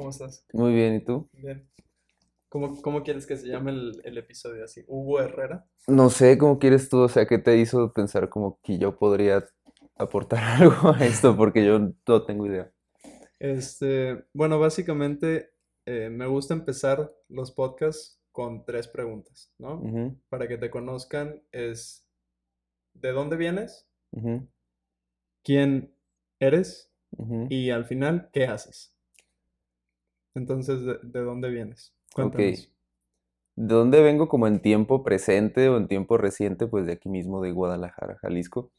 ¿Cómo estás? Muy bien, ¿y tú? Bien. ¿Cómo quieres que se llame el episodio así? ¿Hugo Herrera? No sé cómo quieres tú, o sea, ¿qué te hizo pensar como que yo podría aportar algo a esto? Porque yo no tengo idea. Bueno, básicamente me gusta empezar los podcasts con tres preguntas, ¿no? Ujú, Para que te conozcan es ¿de dónde vienes? ujú, ¿Quién eres? ujú. Y al final, ¿qué haces? Entonces, ¿de dónde vienes? Ok. Cuéntanos. ¿De dónde vengo como en tiempo presente o en tiempo reciente? Pues de aquí mismo, de Guadalajara, Jalisco.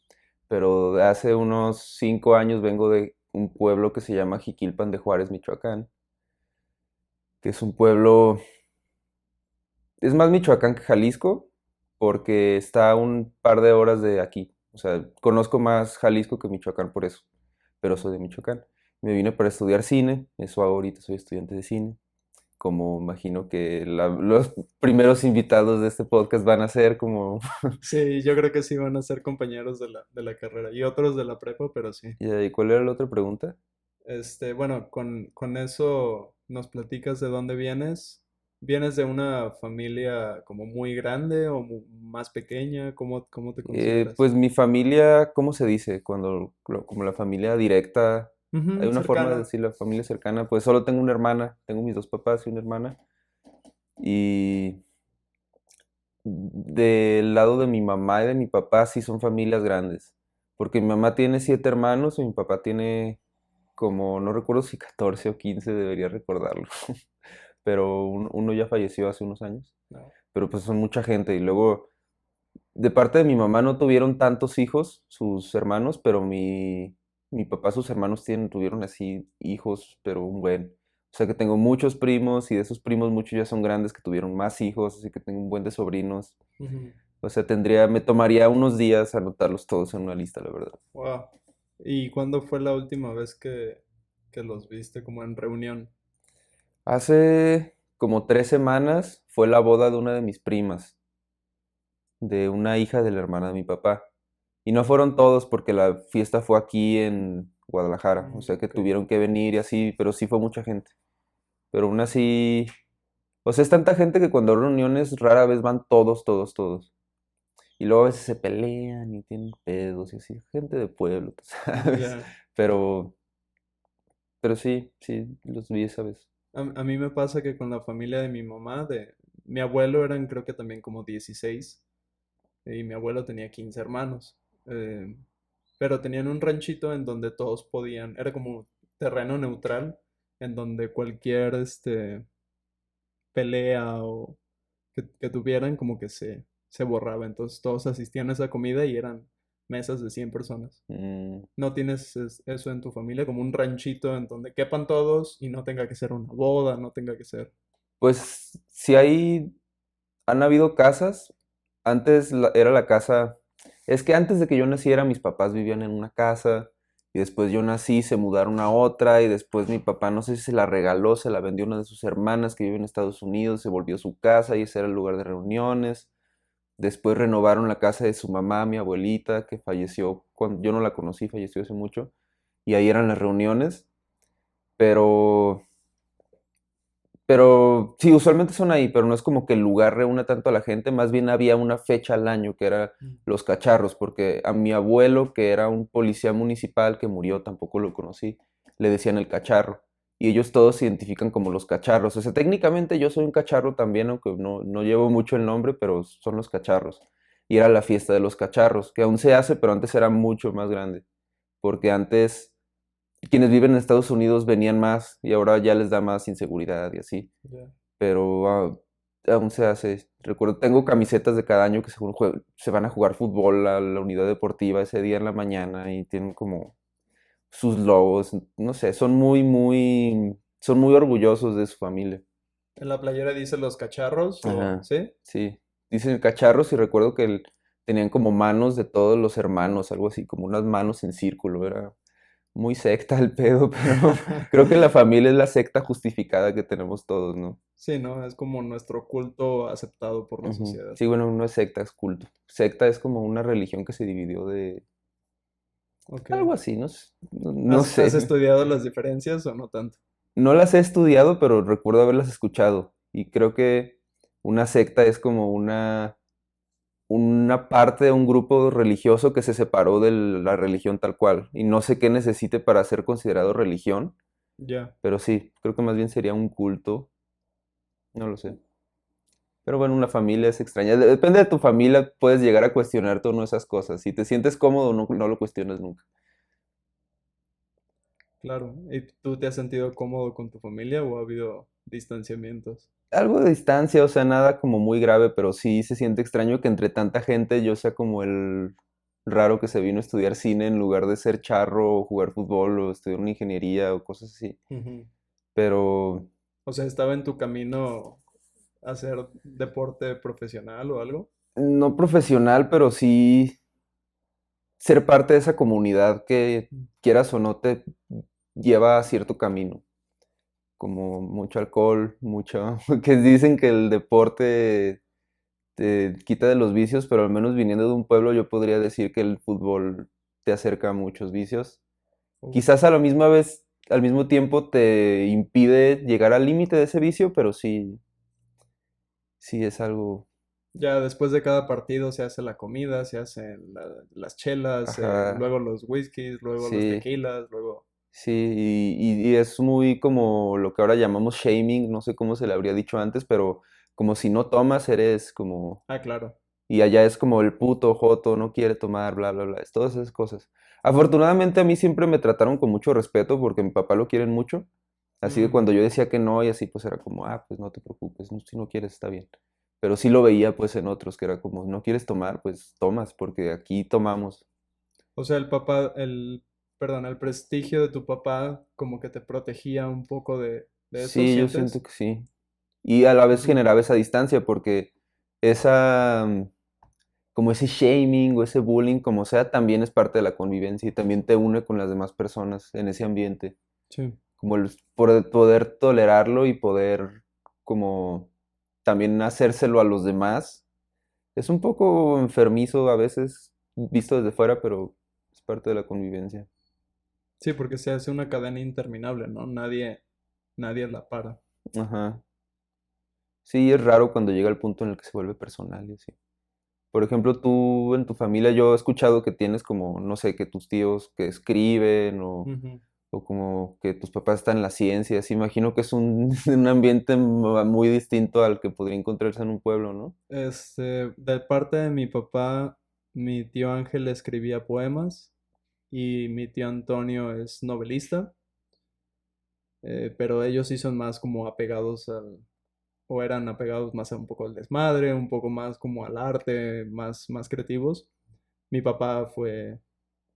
Pero de hace unos 5 años vengo de un pueblo que se llama Jiquilpan de Juárez, Michoacán, que es un pueblo, es más Michoacán que Jalisco, porque está a un par de horas de aquí. O sea, conozco más Jalisco que Michoacán por eso, pero soy de Michoacán. Me vine para estudiar cine, eso hago ahorita, soy estudiante de cine. Como imagino que los primeros invitados de este podcast van a ser como... Sí, yo creo que sí van a ser compañeros de la carrera y otros de la prepa, pero sí. ¿Y cuál era la otra pregunta? Bueno, con eso nos platicas de dónde vienes. ¿Vienes de una familia como muy grande o más pequeña? ¿Cómo te consideras? Pues mi familia, ¿cómo se dice? Como la familia directa, hay Ujú, una forma de cercana. decir la familia cercana, pues solo tengo una hermana, tengo mis dos papás y una hermana. Y del lado de mi mamá y de mi papá sí son familias grandes, porque mi mamá tiene 7 hermanos y mi papá tiene como, no recuerdo si 14 o 15, debería recordarlo, pero uno ya falleció hace unos años, No. pero pues son mucha gente y luego de parte de mi mamá no tuvieron tantos hijos, sus hermanos, pero mi papá, sus hermanos tuvieron así hijos, pero un buen. O sea que tengo muchos primos y de esos primos muchos ya son grandes que tuvieron más hijos, así que tengo un buen de sobrinos. Ujú. O sea, me tomaría unos días anotarlos todos en una lista, la verdad. Wow. ¿Y cuándo fue la última vez que los viste como en reunión? Hace como 3 semanas fue la boda de una de mis primas, de una hija de la hermana de mi papá. Y no fueron todos porque la fiesta fue aquí en Guadalajara, o sea que Ok. tuvieron que venir y así, pero sí fue mucha gente. Pero aún así, o sea, es tanta gente que cuando hay reuniones rara vez van todos, todos, todos. Y luego a veces se pelean y tienen pedos y así, gente de pueblo, tú ¿sabes? Ya. Pero, pero sí, sí, los vi esa vez. A mí me pasa que con la familia de mi mamá, de mi abuelo eran creo que también como 16 y mi abuelo tenía 15 hermanos. Eh, pero tenían un ranchito en donde todos podían, era como terreno neutral, en donde cualquier pelea o que tuvieran como que se borraba. Entonces todos asistían a esa comida y eran mesas de 100 personas. Mm, ¿No tienes eso en tu familia, como un ranchito en donde quepan todos y no tenga que ser una boda, no tenga que ser... pues sí han habido casas. Antes era la casa. Es que antes de que yo naciera, mis papás vivían en una casa. Y después yo nací, se mudaron a otra. Y después mi papá, no sé si se la regaló, se la vendió a una de sus hermanas que vive en Estados Unidos. Se volvió su casa y ese era el lugar de reuniones. Después renovaron la casa de su mamá, mi abuelita, que falleció cuando yo no la conocí, falleció hace mucho. Y ahí eran las reuniones. Pero Pero sí, usualmente son ahí, pero no es como que el lugar reúne tanto a la gente, más bien había una fecha al año que era Mm. los cacharros, porque a mi abuelo, que era un policía municipal que murió, tampoco lo conocí, le decían el cacharro. Y ellos todos se identifican como los cacharros. O sea, técnicamente yo soy un cacharro también, aunque no llevo mucho el nombre, pero son los cacharros. Y era la fiesta de los cacharros, que aún se hace, pero antes era mucho más grande. Porque antes quienes viven en Estados Unidos venían más y ahora ya les da más inseguridad y así, Ya. pero aún se hace. Recuerdo, tengo camisetas de cada año que se van a jugar fútbol a la unidad deportiva ese día en la mañana y tienen como sus logos, no sé, son muy orgullosos de su familia. En la playera dice los cacharros o... Ajá, ¿Sí? sí. Dicen cacharros y recuerdo que tenían como manos de todos los hermanos, algo así, como unas manos en círculo, era muy secta el pedo, pero creo que la familia es la secta justificada que tenemos todos, ¿no? Sí, ¿no? Es como nuestro culto aceptado por la Ujú. sociedad. Sí, bueno, no es secta, es culto. Secta es como una religión que se dividió de... Ok. Algo así, no, no ¿Has sé. estudiado las diferencias o no tanto? No las he estudiado, pero recuerdo haberlas escuchado. Y creo que una secta es como una parte de un grupo religioso que se separó de la religión tal cual. Y no sé qué necesite para ser considerado religión, Ya, pero sí, creo que más bien sería un culto. No lo sé. Pero bueno, una familia es extraña. Depende de tu familia, puedes llegar a cuestionarte o no esas cosas. Si te sientes cómodo, no, no lo cuestiones nunca. claro. ¿Y tú te has sentido cómodo con tu familia o ha habido distanciamientos? Algo de distancia, o sea, nada como muy grave, pero sí se siente extraño que entre tanta gente yo sea como el raro que se vino a estudiar cine en lugar de ser charro o jugar fútbol o estudiar una ingeniería o cosas así. Ujú. Pero O sea, ¿estaba en tu camino a hacer deporte profesional o algo? no profesional, pero sí ser parte de esa comunidad que quieras o no te lleva a cierto camino. Como mucho alcohol, mucho, que dicen que el deporte te quita de los vicios, pero al menos viniendo de un pueblo yo podría decir que el fútbol te acerca a muchos vicios. Uf. Quizás a la misma vez, al mismo tiempo te impide llegar al límite de ese vicio, pero sí, sí es algo, Ya después de cada partido se hace la comida, se hacen las chelas, ajá, luego los whiskies, luego los sí, tequilas, luego... sí, y es muy como lo que ahora llamamos shaming, no sé cómo se le habría dicho antes, pero como si no tomas eres como. Ah, claro. Y allá es como el puto joto, no quiere tomar, bla, bla, bla. Es todas esas cosas. Afortunadamente a mí siempre me trataron con mucho respeto porque mi papá lo quieren mucho. Así que Mm. cuando yo decía que no y así pues era como, ah, pues no te preocupes, si no quieres está bien. Pero sí lo veía pues en otros que era como, no quieres tomar, pues tomas porque aquí tomamos. O sea, perdón, el prestigio de tu papá como que te protegía un poco de eso, Sí, yo siento ¿sientes? que sí. Y a la vez Ujú. generaba esa distancia porque esa, como ese shaming o ese bullying, como sea, también es parte de la convivencia y también te une con las demás personas en ese ambiente. Sí. Como el poder tolerarlo y poder como también hacérselo a los demás. Es un poco enfermizo a veces, visto desde fuera, pero es parte de la convivencia. Sí, porque se hace una cadena interminable, ¿no? Nadie la para. Ajá. Sí, es raro cuando llega el punto en el que se vuelve personal y así. Por ejemplo, tú en tu familia, yo he escuchado que tienes como, no sé, que tus tíos que escriben Ujú. o como que tus papás están en la ciencia, así imagino que es un, un ambiente muy distinto al que podría encontrarse en un pueblo, ¿no? De parte de mi papá, mi tío Ángel escribía poemas y mi tío Antonio es novelista, pero ellos sí son más como apegados o eran apegados más a un poco al desmadre, un poco más como al arte, más creativos. Mi papá fue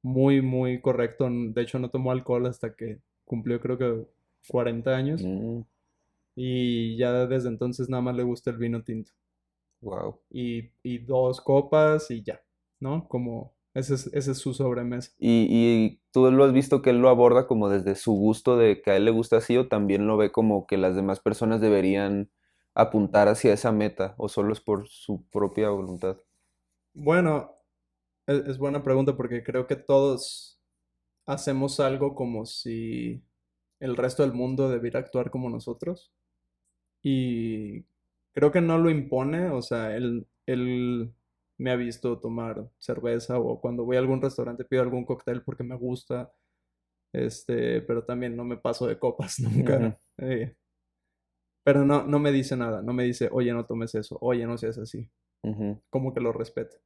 muy correcto, de hecho no tomó alcohol hasta que cumplió creo que 40 años y ya desde entonces nada más le gusta el vino tinto Wow. y dos copas y ya, ¿no? Como ese es su sobremesa. Y tú lo has visto que él lo aborda como desde su gusto de que a él le gusta así o también lo ve como que las demás personas deberían apuntar hacia esa meta o solo es por su propia voluntad. Bueno, es buena pregunta porque creo que todos hacemos algo como si el resto del mundo debiera actuar como nosotros. Y creo que no lo impone, o sea, él me ha visto tomar cerveza o cuando voy a algún restaurante pido algún cóctel porque me gusta, pero también no me paso de copas Ujú, nunca. Pero no me dice nada, no me dice, oye, no tomes eso, oye, no seas así, ujú. como que lo respeto.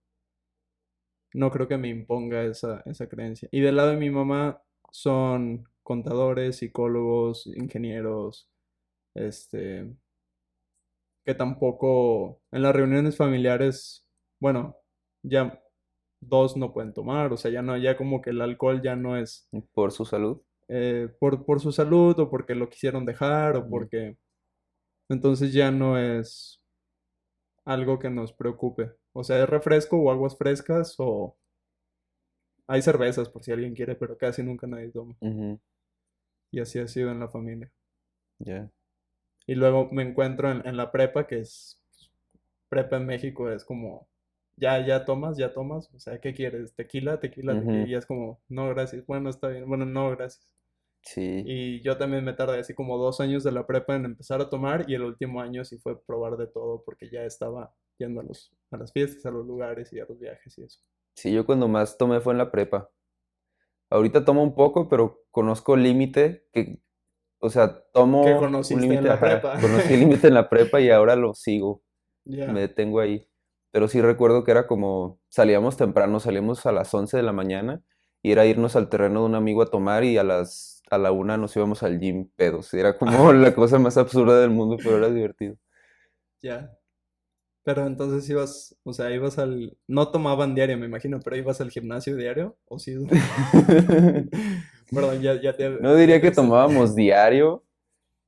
No creo que me imponga esa creencia. Y del lado de mi mamá son contadores, psicólogos, ingenieros, este, que tampoco en las reuniones familiares, bueno, ya dos no pueden tomar, o sea, ya no, ya como que el alcohol ya no es Por su salud. por su salud o porque lo quisieron dejar o Ujú, porque entonces ya no es algo que nos preocupe. O sea, es refresco o aguas frescas o hay cervezas por si alguien quiere, pero casi nunca nadie toma. ujú, Y así ha sido en la familia. ya. Y luego me encuentro en la prepa, que es prepa en México, es como, ya tomas, ya tomas. O sea, ¿qué quieres? Tequila, tequila, tequila. Ujú. Y es como, no, gracias. Bueno, está bien. Bueno, no, gracias. Sí. Y yo también me tardé así como 2 años de la prepa en empezar a tomar y el último año sí fue probar de todo porque ya estaba yendo a las fiestas, a los lugares y a los viajes y eso. Sí, yo cuando más tomé fue en la prepa. Ahorita tomo un poco, pero conozco el límite que, o sea, ¿Qué tomo un conociste en límite, la ajá. prepa? Conocí el límite en la prepa y ahora lo sigo. Me Ya, detengo ahí. Pero sí recuerdo que era como, salíamos temprano, salíamos a las 11 de la mañana y era irnos al terreno de un amigo a tomar y a la 1 nos íbamos al gym pedos. Era como la cosa más absurda del mundo, pero era divertido. ya. Pero entonces ibas, o sea, no tomaban diario, me imagino, pero ibas al gimnasio diario, ¿o sí? Perdón, No ya diría te que extendí. tomábamos diario,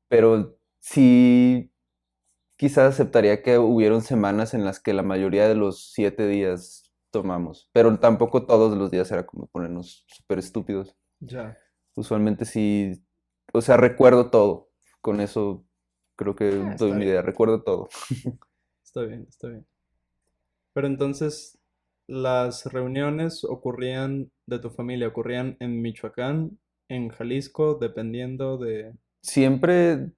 pero sí quizás aceptaría que hubieron semanas en las que la mayoría de los 7 días tomamos, pero tampoco todos los días era como ponernos súper estúpidos. Ya. Usualmente sí, o sea, recuerdo todo. Con eso creo que Ah, doy está una idea, bien, recuerdo todo. está bien, está bien. Pero entonces, las reuniones de tu familia, ocurrían en Michoacán, en Jalisco, dependiendo de... Siempre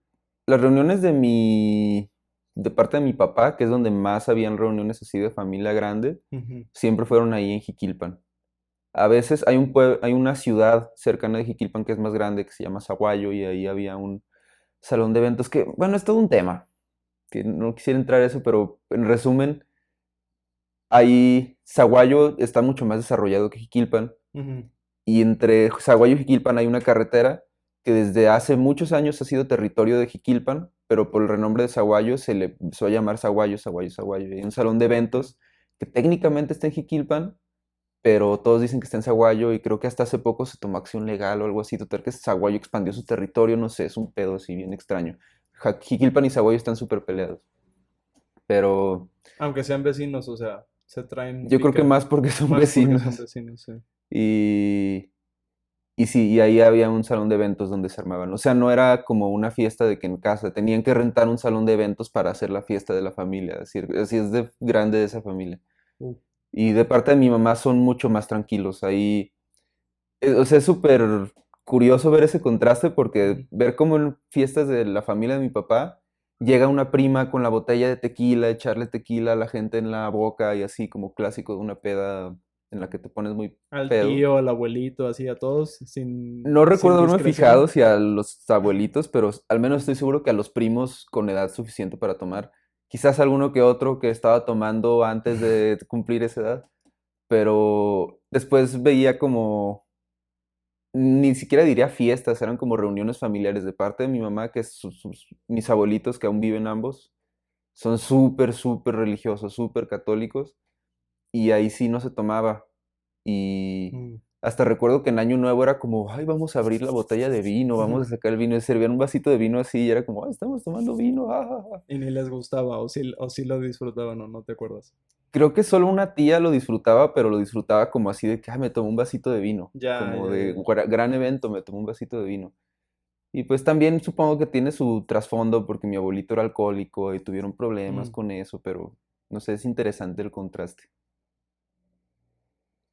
las reuniones de parte de mi papá, que es donde más habían reuniones así de familia grande, Ujú, siempre fueron ahí en Jiquilpan. A veces hay una ciudad cercana de Jiquilpan que es más grande, que se llama Zaguayo, y ahí había un salón de eventos que, bueno, es todo un tema, que no quisiera entrar a eso, pero en resumen, ahí Zaguayo está mucho más desarrollado que Jiquilpan, ujú. y entre Zaguayo y Jiquilpan hay una carretera que desde hace muchos años ha sido territorio de Jiquilpan, pero por el renombre de Zaguayo se le empezó a llamar Zaguayo, Zaguayo, Zaguayo. Y hay un salón de Ok. eventos que técnicamente está en Jiquilpan, pero todos dicen que está en Zaguayo y creo que hasta hace poco se tomó acción legal o algo así. Total que Zaguayo expandió su territorio, no sé, es un pedo así bien extraño. Jiquilpan y Zaguayo están súper peleados, pero Aunque sean vecinos, o sea, se traen yo creo que pique más porque son más porque son vecinos. vecinos, sí. Y, y sí, y ahí había un salón de eventos donde se armaban. O sea, no era como una fiesta de que en casa, tenían que rentar un salón de eventos para hacer la fiesta de la familia. Así es de grande de esa familia. Uh, Y de parte de mi mamá son mucho más tranquilos. Ahí, o sea, es súper curioso ver ese contraste porque ujú. ver cómo en fiestas de la familia de mi papá llega una prima con la botella de tequila, echarle tequila a la gente en la boca y así como clásico de una peda en la que te pones muy Al pedo. tío, al abuelito, así a todos, No sin recuerdo haberme fijado discreción. si a los abuelitos, pero al menos estoy seguro que a los primos con edad suficiente para tomar. Quizás alguno que otro que estaba tomando antes de cumplir esa edad, pero después veía como, ni siquiera diría fiestas, eran como reuniones familiares de parte de mi mamá, que mis abuelitos, que aún viven ambos, son súper, súper religiosos, súper católicos, y ahí sí no se tomaba. Y Mm. hasta recuerdo que en Año Nuevo era como, ay, vamos a abrir la botella de vino, vamos a sacar el vino, y servían un vasito de vino así, y era como, ay, estamos tomando vino. Ah, ah, ah". Y ni les gustaba, o sí lo disfrutaban, o no te acuerdas. Creo que solo una tía lo disfrutaba, pero lo disfrutaba como así de que, me tomó un vasito de vino, Ya, como ya, de ya. gran evento, me tomó un vasito de vino. Y pues también supongo que tiene su trasfondo porque mi abuelito era alcohólico y tuvieron problemas Mm. con eso, pero no sé, es interesante el contraste.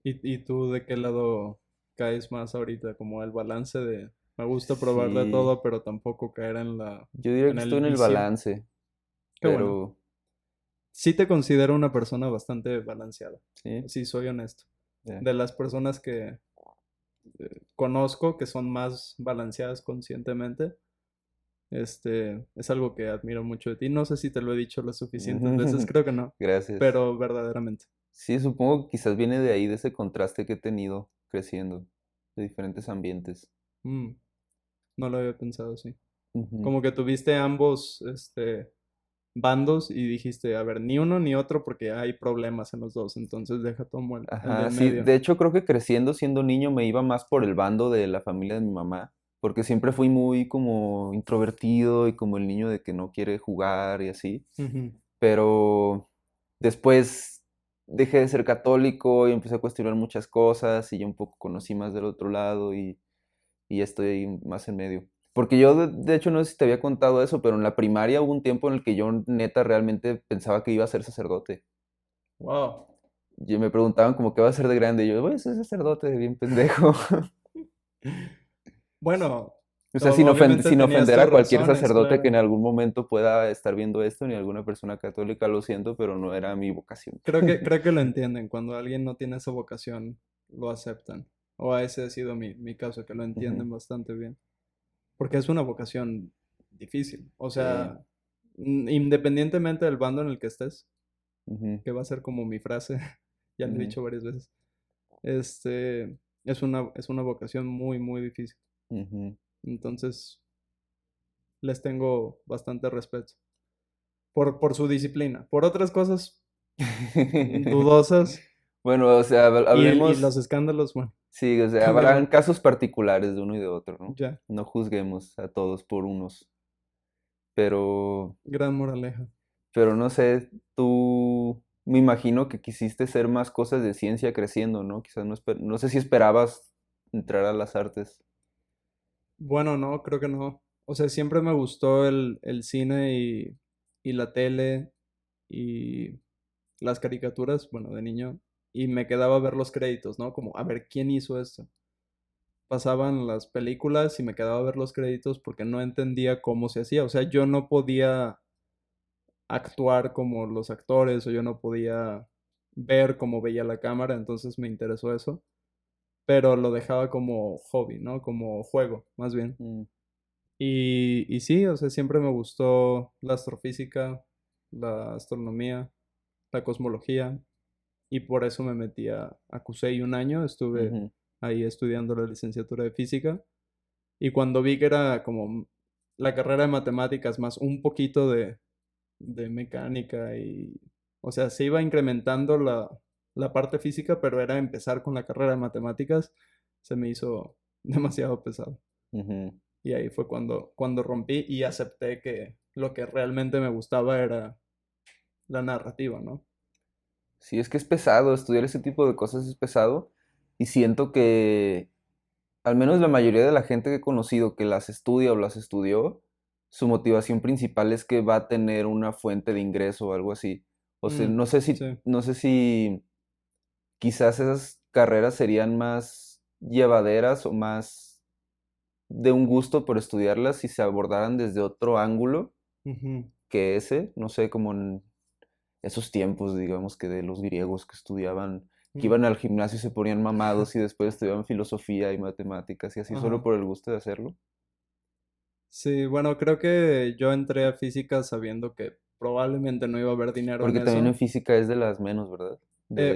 Y tú de qué lado caes más ahorita? Como el balance de me gusta probar de Sí, todo, pero tampoco caer yo diría en que el estoy en el vicio. balance, Qué bueno. pero Sí te considero una persona bastante balanceada. sí, Sí, soy honesto. ya. De las personas que conozco que son más balanceadas conscientemente, es algo que admiro mucho de ti. No sé si te lo he dicho las suficientes veces, creo que no, Gracias. pero verdaderamente. Sí, supongo que quizás viene de ahí, de ese contraste que he tenido creciendo, de diferentes ambientes. Mm, no lo había pensado así. Ujú. Como que tuviste ambos, bandos y dijiste, a ver, ni uno ni otro porque hay problemas en los dos, entonces deja tomo el de Ajá, en sí, medio. de hecho creo que creciendo siendo niño me iba más por el bando de la familia de mi mamá, porque siempre fui muy como introvertido y como el niño de que no quiere jugar y así, Ujú. pero después dejé de ser católico y empecé a cuestionar muchas cosas y ya un poco conocí más del otro lado y ya estoy ahí más en medio. Porque yo, de hecho, no sé si te había contado eso, pero en la primaria hubo un tiempo en el que yo neta realmente pensaba que iba a ser sacerdote. Wow. Y me preguntaban como qué va a ser de grande. Y yo, voy a ser sacerdote, bien pendejo. Bueno, O sea, obviamente sin tenías ofender tus a cualquier razones, sacerdote que claro. en algún momento pueda estar viendo esto, ni alguna persona católica, lo siento, pero no era mi vocación. Creo que lo entienden. Cuando alguien no tiene esa vocación, lo aceptan. O ese ha sido mi caso, que lo Ujú. entienden bastante bien. Porque es una vocación difícil. O Sí. sea, independientemente del bando en el que estés, Ujú, que va a ser como mi frase, ya lo he ujú, dicho varias veces, es una vocación muy, muy difícil. ujú. Entonces, les tengo bastante respeto por su disciplina. Por otras cosas dudosas Bueno, o sea, y los hablemos, escándalos, bueno, sí, o sea, habrán cambiamos. casos particulares de uno y de otro, ¿no? Ya, No juzguemos a todos por unos, pero, gran moraleja. pero no sé, tú me imagino que quisiste ser más cosas de ciencia creciendo, ¿no? Quizás no, no sé si esperabas entrar a las artes. Bueno, no, creo que no. O sea, siempre me gustó el cine y la tele y las caricaturas, bueno, de niño, y me quedaba a ver los créditos, ¿no? Como, a ver, ¿quién hizo esto? Pasaban las películas y me quedaba a ver los créditos porque no entendía cómo se hacía. O sea, yo no podía actuar como los actores o yo no podía ver cómo veía la cámara, entonces me interesó eso, pero lo dejaba como hobby, ¿no? Como juego, más bien. Mm, Y sí, o sea, siempre me gustó la astrofísica, la astronomía, la cosmología, y por eso me metí a CUSEI un año, estuve ujú, ahí estudiando la licenciatura de física, y cuando vi que era como la carrera de matemáticas más un poquito de mecánica o sea, se iba incrementando la parte física, pero era empezar con la carrera de matemáticas, se me hizo demasiado pesado. ujú. Y ahí fue cuando rompí y acepté que lo que realmente me gustaba era la narrativa, ¿no? Sí, es que es pesado, estudiar ese tipo de cosas es pesado y siento que al menos la mayoría de la gente que he conocido que las estudia o las estudió, su motivación principal es que va a tener una fuente de ingreso o algo así. O sea, Mm, sí. no sé si quizás esas carreras serían más llevaderas o más de un gusto por estudiarlas si se abordaran desde otro ángulo Ujú. que ese, no sé, como en esos tiempos, digamos, que de los griegos que estudiaban, que Mm. iban al gimnasio y se ponían mamados y después estudiaban filosofía y matemáticas y así solo Ajá. por el gusto de hacerlo. Sí, bueno, creo que yo entré a física sabiendo que probablemente no iba a haber dinero en Porque también en eso. física es de las menos, ¿verdad?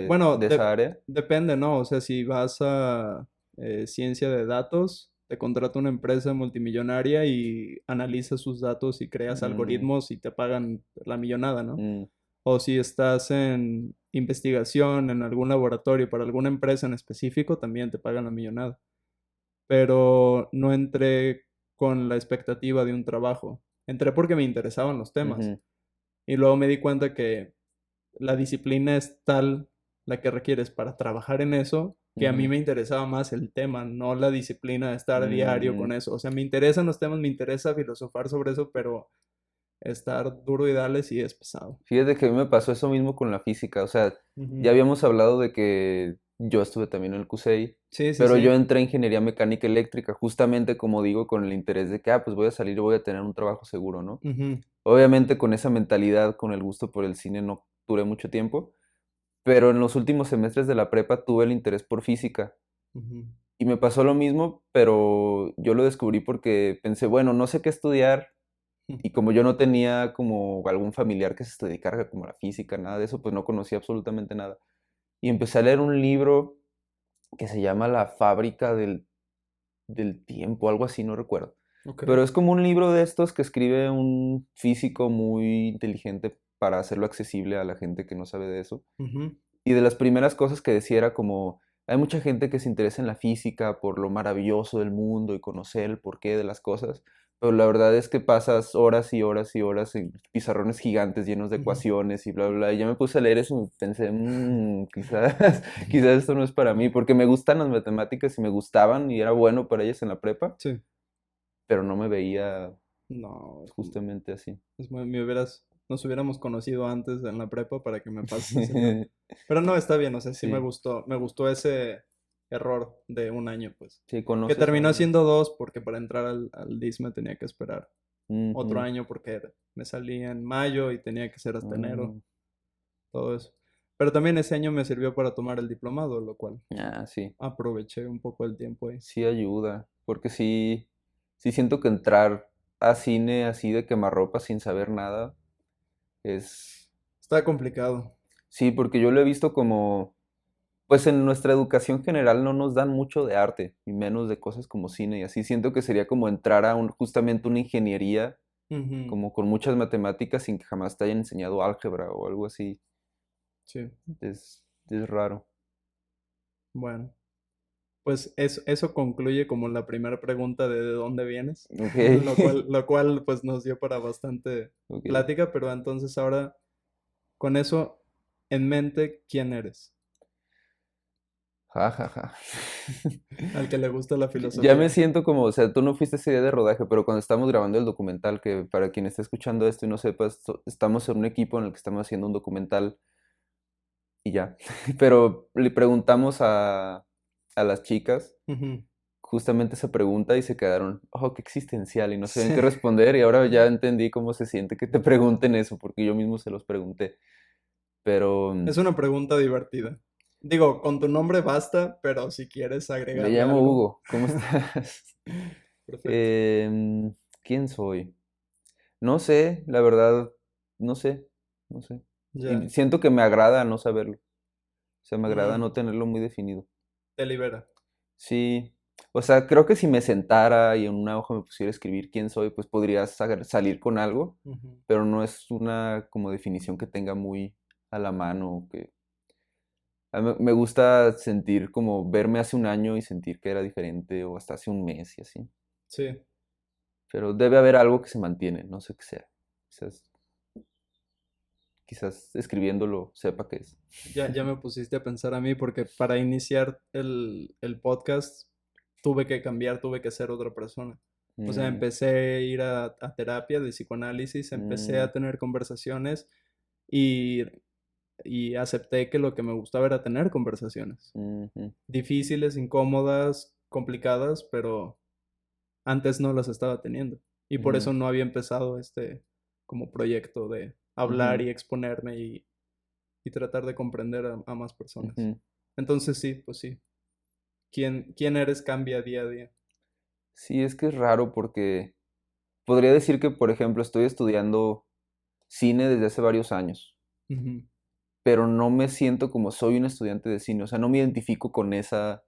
Bueno, De esa área. depende, ¿no? O sea, si vas a ciencia de datos, te contrata una empresa multimillonaria y analiza sus datos y creas Mm, algoritmos y te pagan la millonada, ¿no? mm, O si estás en investigación en algún laboratorio para alguna empresa en específico, también te pagan la millonada. Pero no entré con la expectativa de un trabajo. Entré porque me interesaban los temas. ujú, Y luego me di cuenta que la disciplina es tal la que requieres para trabajar en eso, que a mí ujú, me interesaba más el tema, no la disciplina de estar diario mm. con eso. O sea, me interesan los temas, me interesa filosofar sobre eso, pero estar duro y darle sí es pesado. Fíjate que a mí me pasó eso mismo con la física. O sea, ya Ujú. habíamos hablado de que yo estuve también en el CUSEI, Sí, sí, pero yo sí. entré en ingeniería mecánica eléctrica, justamente como digo, con el interés de que, pues voy a salir y voy a tener un trabajo seguro, ¿no? Ujú, Obviamente con esa mentalidad, con el gusto por el cine, no duré mucho tiempo, pero en los últimos semestres de la prepa tuve el interés por física. ujú, Y me pasó lo mismo, pero yo lo descubrí porque pensé, bueno, no sé qué estudiar. Y como yo no tenía como algún familiar que se dedicara como a la física, nada de eso, pues no conocía absolutamente nada. Y empecé a leer un libro que se llama La fábrica del tiempo, algo así, no recuerdo. ok. Pero es como un libro de estos que escribe un físico muy inteligente para hacerlo accesible a la gente que no sabe de eso. Ujú, Y de las primeras cosas que decía era como, hay mucha gente que se interesa en la física por lo maravilloso del mundo y conocer el porqué de las cosas, pero la verdad es que pasas horas y horas y horas en pizarrones gigantes llenos de ujú. ecuaciones y bla, bla, bla. Y ya me puse a leer eso y pensé, quizás, quizás esto no es para mí, porque me gustan las matemáticas y me gustaban y era bueno para ellas en la prepa, Sí. pero no me veía No, justamente así. nos hubiéramos conocido antes en la prepa para que me pases ese libro. Pero no, está bien, o sea, sí Sí. me gustó error de un año, pues. Sí, Que conoces a terminó alguien. siendo 2 porque para entrar al DIS me tenía que esperar otro Ujú. año porque me salía en mayo y tenía que ser hasta enero, Mm. todo eso. Pero también ese año me sirvió para tomar el diplomado, lo cual Ah, sí. aproveché un poco el tiempo ahí. Sí ayuda. Porque sí, sí siento que entrar a cine así de quemarropa sin saber nada es... Está complicado. Sí, porque yo lo he visto como... Pues en nuestra educación general no nos dan mucho de arte, y menos de cosas como cine y así. Siento que sería como entrar a justamente una ingeniería, Ujú, como con muchas matemáticas sin que jamás te hayan enseñado álgebra o algo así. sí, Es raro. bueno. Pues eso concluye como la primera pregunta de dónde vienes, Ok, lo cual pues nos dio para bastante ok. plática, pero entonces ahora con eso en mente, ¿quién eres? Ja, ja, ja. Al que le gusta la Ya me filosofía. siento como, o sea, tú no fuiste ese día de rodaje, pero cuando estamos grabando el documental, que para quien esté escuchando esto y no sepa, estamos en un equipo en el que estamos haciendo un documental y ya. Pero le preguntamos a las chicas Ujú. justamente esa pregunta y se quedaron, oh, qué existencial, y no sabían Sí, qué responder, y ahora ya entendí cómo se siente que te pregunten eso, porque yo mismo se los pregunté. Pero es una pregunta divertida. Digo, con tu nombre basta, pero si quieres me agregarle llamo algo, Hugo, ¿cómo estás? perfecto. Em, ¿Quién soy? No sé, la verdad, no sé, no sé. Y Ya. siento que me agrada no saberlo. O sea, me agrada Mm, no tenerlo muy definido. te libera. Sí, o sea, creo que si me sentara y en una hoja me pusiera a escribir quién soy, pues podría salir con algo, Ujú. pero no es una como definición que tenga muy a la mano. Que... A mí me gusta sentir como verme hace un año y sentir que era diferente o hasta hace un mes y así. Sí. Pero debe haber algo que se mantiene, no sé qué sea. Quizás, quizás escribiéndolo sepa qué es. Ya me pusiste a pensar a mí porque para iniciar el podcast tuve que cambiar, tuve que ser otra persona. O sea, Mm, empecé a ir a terapia de psicoanálisis, empecé mm, a tener conversaciones y, y acepté que lo que me gustaba era tener conversaciones. ujú, Difíciles, incómodas, complicadas, pero antes no las estaba teniendo. Y por ujú, eso no había empezado este como proyecto de hablar ujú, y exponerme y tratar de comprender a más personas. ujú. Entonces sí, pues sí. ¿Quién eres cambia día a día? Sí, es que es raro porque podría decir que, por ejemplo, estoy estudiando cine desde hace varios años, Ujú. pero no me siento como soy un estudiante de cine, o sea, no me identifico con esa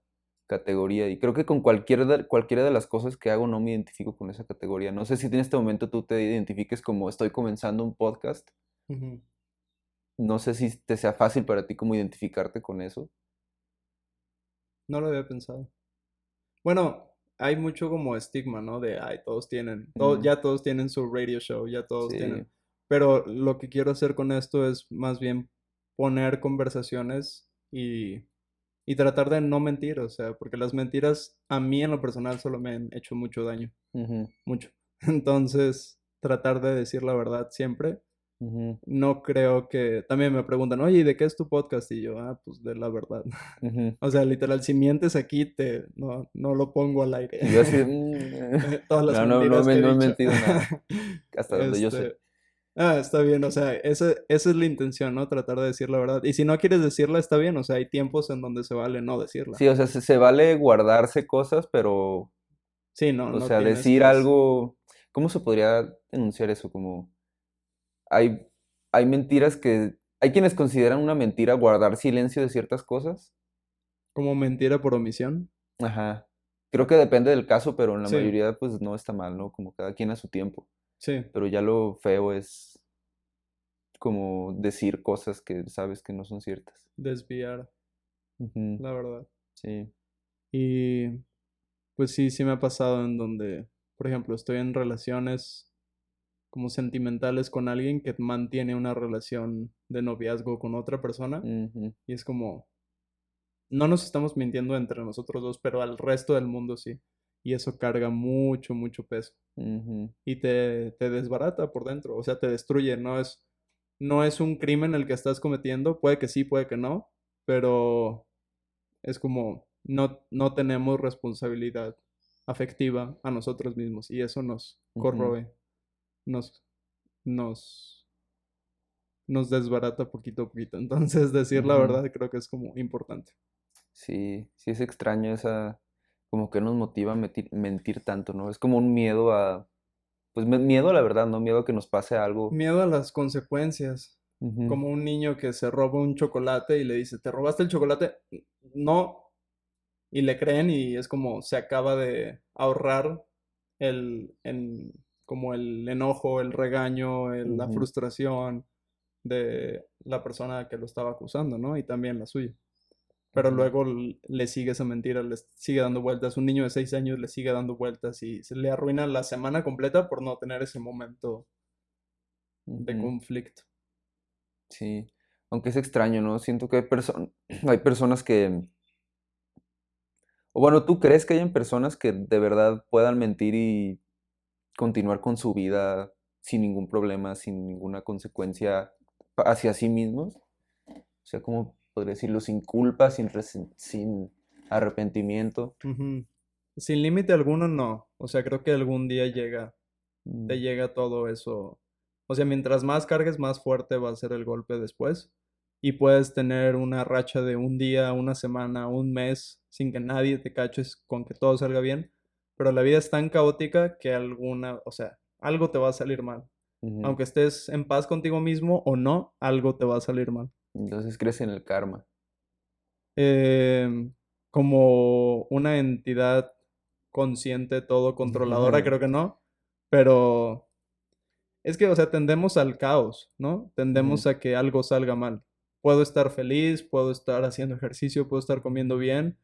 categoría y creo que con cualquiera de las cosas que hago no me identifico con esa categoría. No sé si en este momento tú te identifiques como estoy comenzando un podcast, Ujú. no sé si te sea fácil para ti como identificarte con eso. No lo había pensado. Bueno, hay mucho como estigma, ¿no? De, ay, todos tienen, Mm, ya todos tienen su radio show, ya todos tienen. sí. Pero lo que quiero hacer con esto es más bien poner conversaciones y tratar de no mentir, o sea, porque las mentiras a mí en lo personal solo me han hecho mucho daño, Ujú, mucho. Entonces, tratar de decir la verdad siempre. ujú, No creo que... También me preguntan, oye, ¿y de qué es tu podcast? Y yo, pues de la verdad. ujú. O sea, literal, si mientes aquí, no lo pongo al aire. Y yo así, Todas las no, no, no, mentiras que he no he dicho. mentido nada, hasta donde yo sé. Este, está bien, o sea, esa es la intención, ¿no? Tratar de decir la verdad. Y si no quieres decirla, está bien, o sea, hay tiempos en donde se vale no decirla. Sí, o sea, se vale guardarse cosas, pero, Sí, no, o no sea, tienes decir que... algo, ¿cómo se podría denunciar eso? Como, hay, hay mentiras hay quienes consideran una mentira guardar silencio de ciertas cosas. Como mentira por omisión. Ajá. Creo que depende del caso, pero en la Sí, mayoría, pues no está mal, ¿no? Como cada quien a su tiempo. sí, Pero ya lo feo es como decir cosas que sabes que no son ciertas. desviar, Ujú, la verdad. sí. Y pues sí, sí me ha pasado en donde, por ejemplo, estoy en relaciones como sentimentales con alguien que mantiene una relación de noviazgo con otra persona Ujú, y es como, no nos estamos mintiendo entre nosotros dos, pero al resto del mundo sí. Y eso carga mucho, mucho peso. ujú, Y te desbarata por dentro, o sea, te destruye. No es un crimen el que estás cometiendo, puede que sí, puede que no, pero es como no tenemos responsabilidad afectiva a nosotros mismos y eso nos Ujú, corroe, nos, nos, nos desbarata poquito a poquito. Entonces, decir la ujú. verdad creo que es como importante. Sí, sí es extraño esa, como que nos motiva a mentir tanto, ¿no? Es como un miedo a, pues miedo a la verdad, ¿no? Miedo a que nos pase algo. Miedo a las consecuencias, Ujú, como un niño que se roba un chocolate y le dice, ¿te robaste el chocolate? No, y le creen y es como se acaba de ahorrar como el enojo, el regaño, la ujú, frustración de la persona que lo estaba acusando, ¿no? Y también la suya. Pero ujú, luego le sigue esa mentira, le sigue dando vueltas. Un niño de 6 años le sigue dando vueltas y se le arruina la semana completa por no tener ese momento de ujú. conflicto. Sí, aunque es extraño, ¿no? Siento que hay hay personas que, o bueno, ¿tú crees que hayan personas que de verdad puedan mentir y continuar con su vida sin ningún problema, sin ninguna consecuencia hacia sí mismos? O sea, ¿cómo podría decirlo? Sin culpa, sin arrepentimiento. Ujú. Sin límite alguno, no. O sea, creo que algún día te Mm, llega todo eso. O sea, mientras más cargues, más fuerte va a ser el golpe después. Y puedes tener una racha de un día, una semana, un mes, sin que nadie te caches con que todo salga bien. Pero la vida es tan caótica que o sea, algo te va a salir mal. ujú. Aunque estés en paz contigo mismo o no, algo te va a salir mal. Entonces crees en el karma. Em, Como una entidad consciente, todo controladora, creo que no. Pero es que, o sea, tendemos al caos, ¿no? Ujú, Tendemos a que algo salga mal. Puedo estar feliz, puedo estar haciendo ejercicio, puedo estar comiendo bien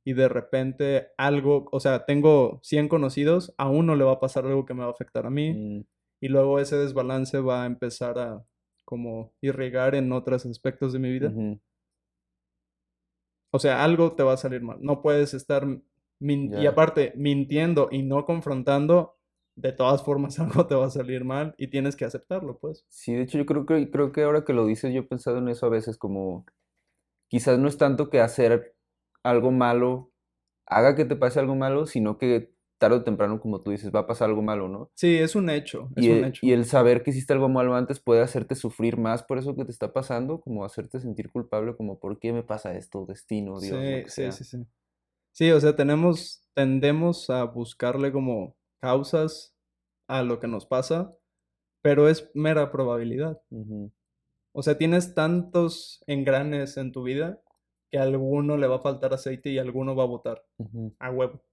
y de repente algo, o sea, tengo 100 conocidos, a uno le va a pasar algo que me va a afectar a mí mm, y luego ese desbalance va a empezar a como irrigar en otros aspectos de mi vida. ujú. O sea, algo te va a salir mal. No puedes estar y Ya. aparte mintiendo y no confrontando, de todas formas algo te va a salir mal y tienes que aceptarlo, pues. Sí, de hecho yo creo que ahora que lo dices, yo he pensado en eso a veces como quizás no es tanto que hacer algo malo haga que te pase algo malo, sino que tarde o temprano, como tú dices, va a pasar algo malo, ¿no? Sí, es un hecho, es Y, un y hecho. el saber que hiciste algo malo antes puede hacerte sufrir más por eso que te está pasando, como hacerte sentir culpable, como ¿por qué me pasa esto? Destino, Dios, lo Sí, que sí, sea. sí, sí. Sí, o sea, tendemos a buscarle como causas a lo que nos pasa, pero es mera probabilidad. Ujú, O sea, tienes tantos engranes en tu vida que a alguno le va a faltar aceite y alguno va a botar ujú, a huevo.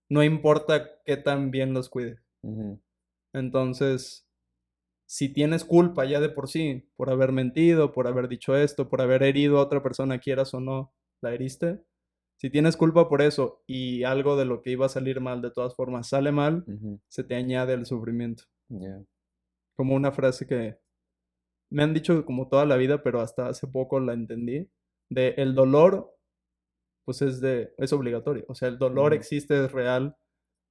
No importa qué tan bien los cuides. ujú, Entonces, si tienes culpa ya de por sí, por haber mentido, por haber dicho esto, por haber herido a otra persona, quieras o no, la heriste. Si tienes culpa por eso y algo de lo que iba a salir mal de todas formas sale mal, ujú, se te añade el sufrimiento. ya, Como una frase que me han dicho como toda la vida, pero hasta hace poco la entendí, de el dolor, pues es obligatorio. O sea, el dolor ujú, existe, es real,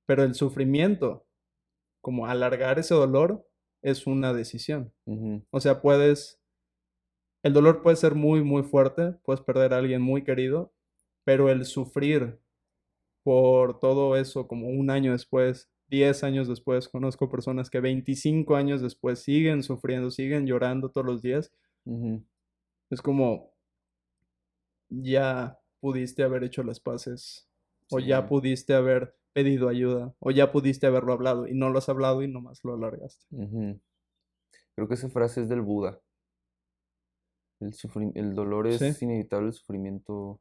pero el sufrimiento, como alargar ese dolor, es una decisión. ujú, O sea, el dolor puede ser muy, muy fuerte, puedes perder a alguien muy querido, pero el sufrir por todo eso, como un año después, 10 años después, conozco personas que 25 años después siguen sufriendo, siguen llorando todos los días. ujú, Es como, ya pudiste haber hecho las paces, o ya sí, pudiste haber pedido ayuda, o ya pudiste haberlo hablado, y no lo has hablado y nomás lo alargaste. ujú. Creo que esa frase es del Buda. El dolor Sí, es inevitable, el sufrimiento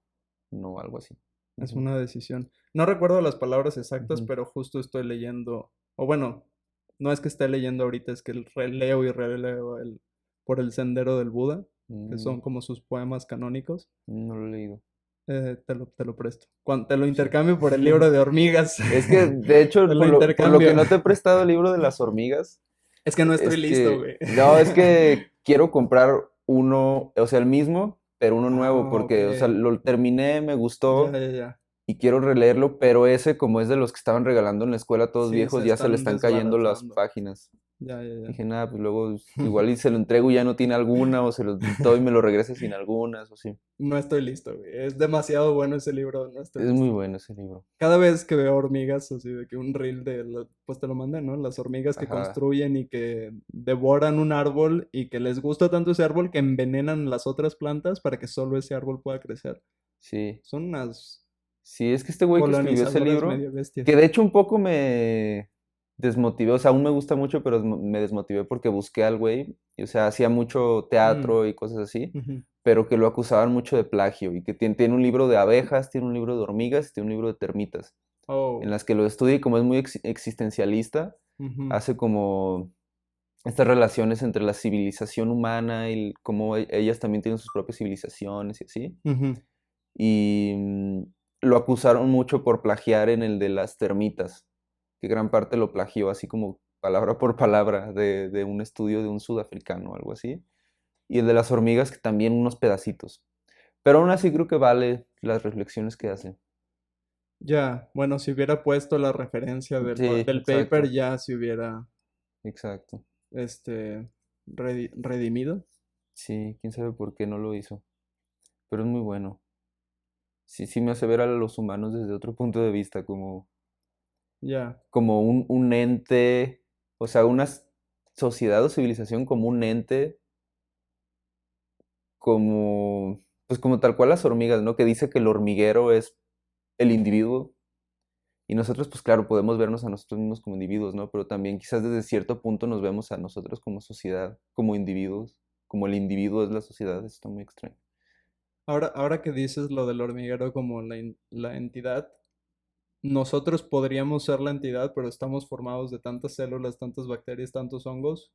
no, algo así. es Ujú, una decisión. No recuerdo las palabras exactas, ujú, pero justo estoy leyendo, o bueno, no es que esté leyendo ahorita, es que releo y releo por el sendero del Buda, que mm, son como sus poemas canónicos. no lo he leído. Te lo presto. Te lo Sí. intercambio por el libro de hormigas. Es que, de Te hecho, lo por lo que intercambio. no te he prestado el libro de las hormigas, Es que no estoy es listo, que, güey. no, es que quiero comprar uno, o sea, el mismo, pero uno nuevo, Ah, ok. porque, o sea, lo terminé, me Ya, gustó, ya, ya. y quiero releerlo, pero ese, como es de los que estaban regalando en la escuela todos Sí, se viejos, ya se le están están cayendo las desbaratando. páginas. Ya, ya, ya. Dije, nada, pues luego igual y se lo entrego y ya no tiene alguna, o se lo doy y me lo regresa sin algunas, o sí. No estoy listo, güey. Es demasiado bueno ese libro, no estoy Es muy listo. bueno ese libro. Cada vez que veo hormigas, así de que un reel pues te lo mandan, ¿no? Las hormigas que Ajá, construyen y que devoran un árbol y que les gusta tanto ese árbol que envenenan las otras plantas para que solo ese árbol pueda crecer. sí. Son unas Sí, es que este güey que escribió ese colonizadoras libro, medio que bestias. de hecho un poco me desmotivé, o sea, aún me gusta mucho, pero me desmotivé porque busqué al güey, y, o sea, hacía mucho Mm, teatro y cosas así, ujú. pero que lo acusaban mucho de plagio y que tiene un libro de abejas, tiene un libro de hormigas, y tiene un libro de termitas, en Oh, las que lo estudia y como es muy existencialista, ujú, hace como estas relaciones entre la civilización humana y cómo ellas también tienen sus propias civilizaciones y así. ujú. Y lo acusaron mucho por plagiar en el de las termitas, que gran parte lo plagió así como palabra por palabra de un estudio de un sudafricano o algo así. Y el de las hormigas, que también unos pedacitos. Pero aún así creo que vale las reflexiones que hace. Ya, bueno, si hubiera puesto la referencia Sí, del paper, exacto, ya se hubiera, exacto. este, redimido. Sí, quién sabe por qué no lo hizo, pero es muy bueno. Sí, sí me hace ver a los humanos desde otro punto de vista, Ya, como un ente, o sea, una sociedad o civilización como un ente, como, pues como tal cual las hormigas, ¿no? Que dice que el hormiguero es el individuo y nosotros, pues claro, podemos vernos a nosotros mismos como individuos, ¿no? Pero también quizás desde cierto punto nos vemos a nosotros como sociedad, como individuos, como el individuo es la sociedad, eso está muy extraño. ahora que dices lo del hormiguero como la entidad, nosotros podríamos ser la entidad, pero estamos formados de tantas células, tantas bacterias, tantos hongos,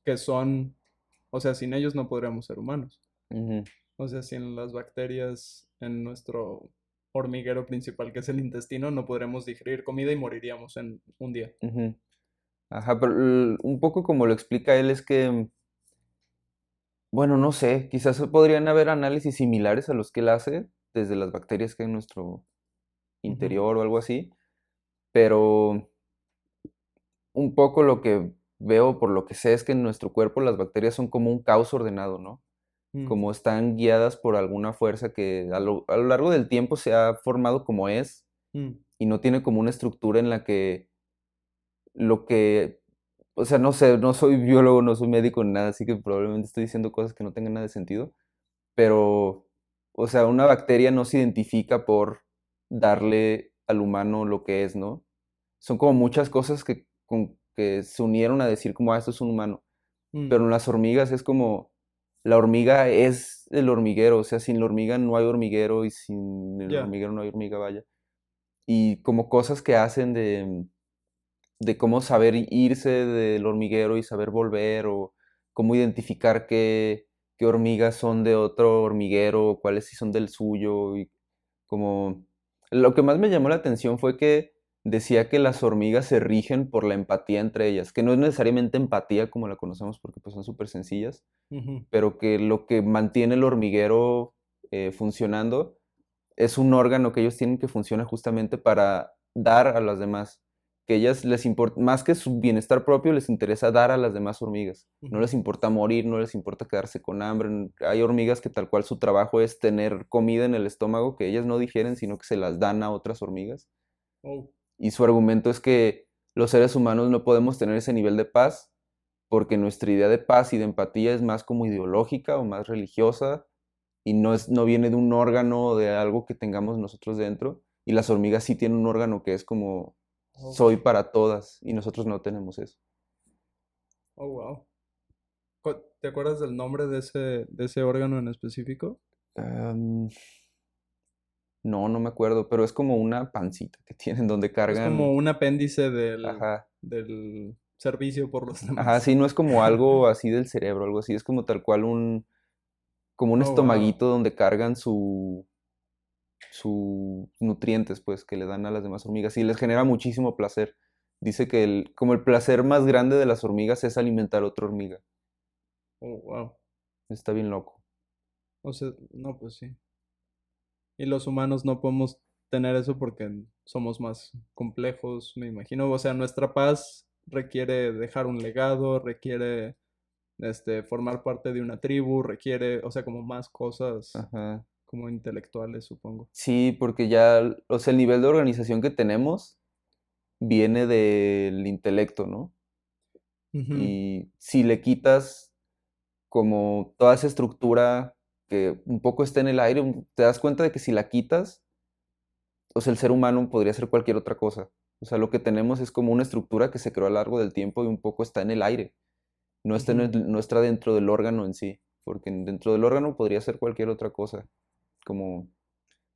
que son, o sea, sin ellos no podríamos ser humanos. Ujú, O sea, sin las bacterias en nuestro hormiguero principal, que es el intestino, no podremos digerir comida y moriríamos en un día. ujú. Ajá, pero un poco como lo explica él es que, bueno, no sé, quizás podrían haber análisis similares a los que él hace, desde las bacterias que hay en nuestro Ujú, interior o algo así, pero un poco lo que veo por lo que sé es que en nuestro cuerpo las bacterias son como un caos ordenado, ¿no? mm, Como están guiadas por alguna fuerza que a lo largo del tiempo se ha formado como es mm, y no tiene como una estructura en la que lo que, o sea, no sé, no soy biólogo, no soy médico ni nada, así que probablemente estoy diciendo cosas que no tengan nada de sentido, pero, o sea, una bacteria no se identifica por darle al humano lo que es, ¿no? Son como muchas cosas que se unieron a decir como, ah, esto es un humano. mm. Pero en las hormigas es como, la hormiga es el hormiguero, o sea, sin la hormiga no hay hormiguero y sin el Ya, hormiguero no hay hormiga, vaya. Y como cosas que hacen de cómo saber irse del hormiguero y saber volver, o cómo identificar qué hormigas son de otro hormiguero, cuáles sí son del suyo, y como... Lo que más me llamó la atención fue que decía que las hormigas se rigen por la empatía entre ellas, que no es necesariamente empatía como la conocemos porque pues son súper sencillas, ujú. pero que lo que mantiene el hormiguero funcionando es un órgano que ellos tienen que funciona justamente para dar a las demás. Que ellas les importa, más que su bienestar propio, les interesa dar a las demás hormigas. No Ujú. les importa morir, no les importa quedarse con hambre. Hay hormigas que tal cual su trabajo es tener comida en el estómago que ellas no digieren, sino que se las dan a otras hormigas. Oh, Y su argumento es que los seres humanos no podemos tener ese nivel de paz porque nuestra idea de paz y de empatía es más como ideológica o más religiosa y no viene de un órgano o de algo que tengamos nosotros dentro. Y las hormigas sí tienen un órgano que es como oh, soy para todas y nosotros no tenemos eso. oh, wow. ¿Te acuerdas del nombre de ese órgano en específico? Am, no, no me acuerdo, pero es como una pancita que tienen donde Es como cargan, un apéndice ajá, del servicio por los ajá, demás. sí, no es como algo así del cerebro, algo así, es como tal cual como un Oh, wow. estomaguito donde cargan sus nutrientes, pues, que le dan a las demás hormigas y les genera muchísimo placer. Dice que como el placer más grande de las hormigas es alimentar a otra hormiga. Oh, wow. Está bien loco. O sea, no, pues sí. Y los humanos no podemos. tener eso porque somos más complejos, me imagino. O sea, nuestra paz requiere dejar un legado, requiere formar parte de una tribu, requiere, o sea, como más cosas Ajá. como intelectuales, supongo. Sí, porque ya, o sea, el nivel de organización que tenemos viene del intelecto, ¿no? Ujú, Y si le quitas como toda esa estructura que un poco está en el aire, te das cuenta de que si la quitas, o sea, el ser humano podría ser cualquier otra cosa. O sea, lo que tenemos es como una estructura que se creó a lo largo del tiempo y un poco está en el aire. ujú. No está dentro del órgano en sí, porque dentro del órgano podría ser cualquier otra cosa. Como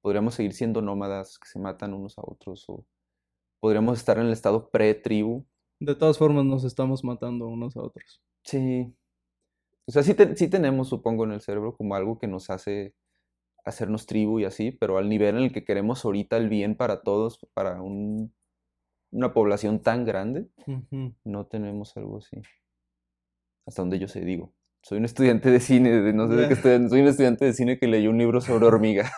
podríamos seguir siendo nómadas que se matan unos a otros, o podríamos estar en el estado pre-tribu. De todas formas, nos estamos matando unos a otros. Sí. O sea, sí tenemos, supongo, en el cerebro como algo que nos hace hacernos tribu y así, pero al nivel en el que queremos ahorita el bien para todos, para una población tan grande, Ujú. no tenemos algo así. Hasta donde yo sé, digo. Soy un estudiante de cine, no sé de qué Ya. estoy, soy un estudiante de cine que leyó un libro sobre hormigas.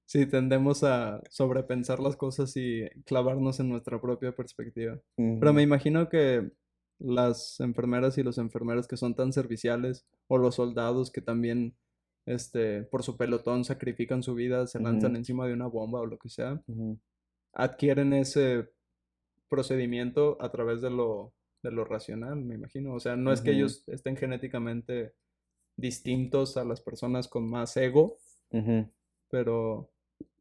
Sí, tendemos a sobrepensar las cosas y clavarnos en nuestra propia perspectiva. Pero me Ujú, imagino que las enfermeras y los enfermeros que son tan serviciales, o los soldados que también, por su pelotón sacrifican su vida, se lanzan ujú, encima de una bomba o lo que sea, ujú, adquieren ese procedimiento a través de lo racional, me imagino. O sea, no es que ujú, ellos estén genéticamente distintos a las personas con más ego, ujú. pero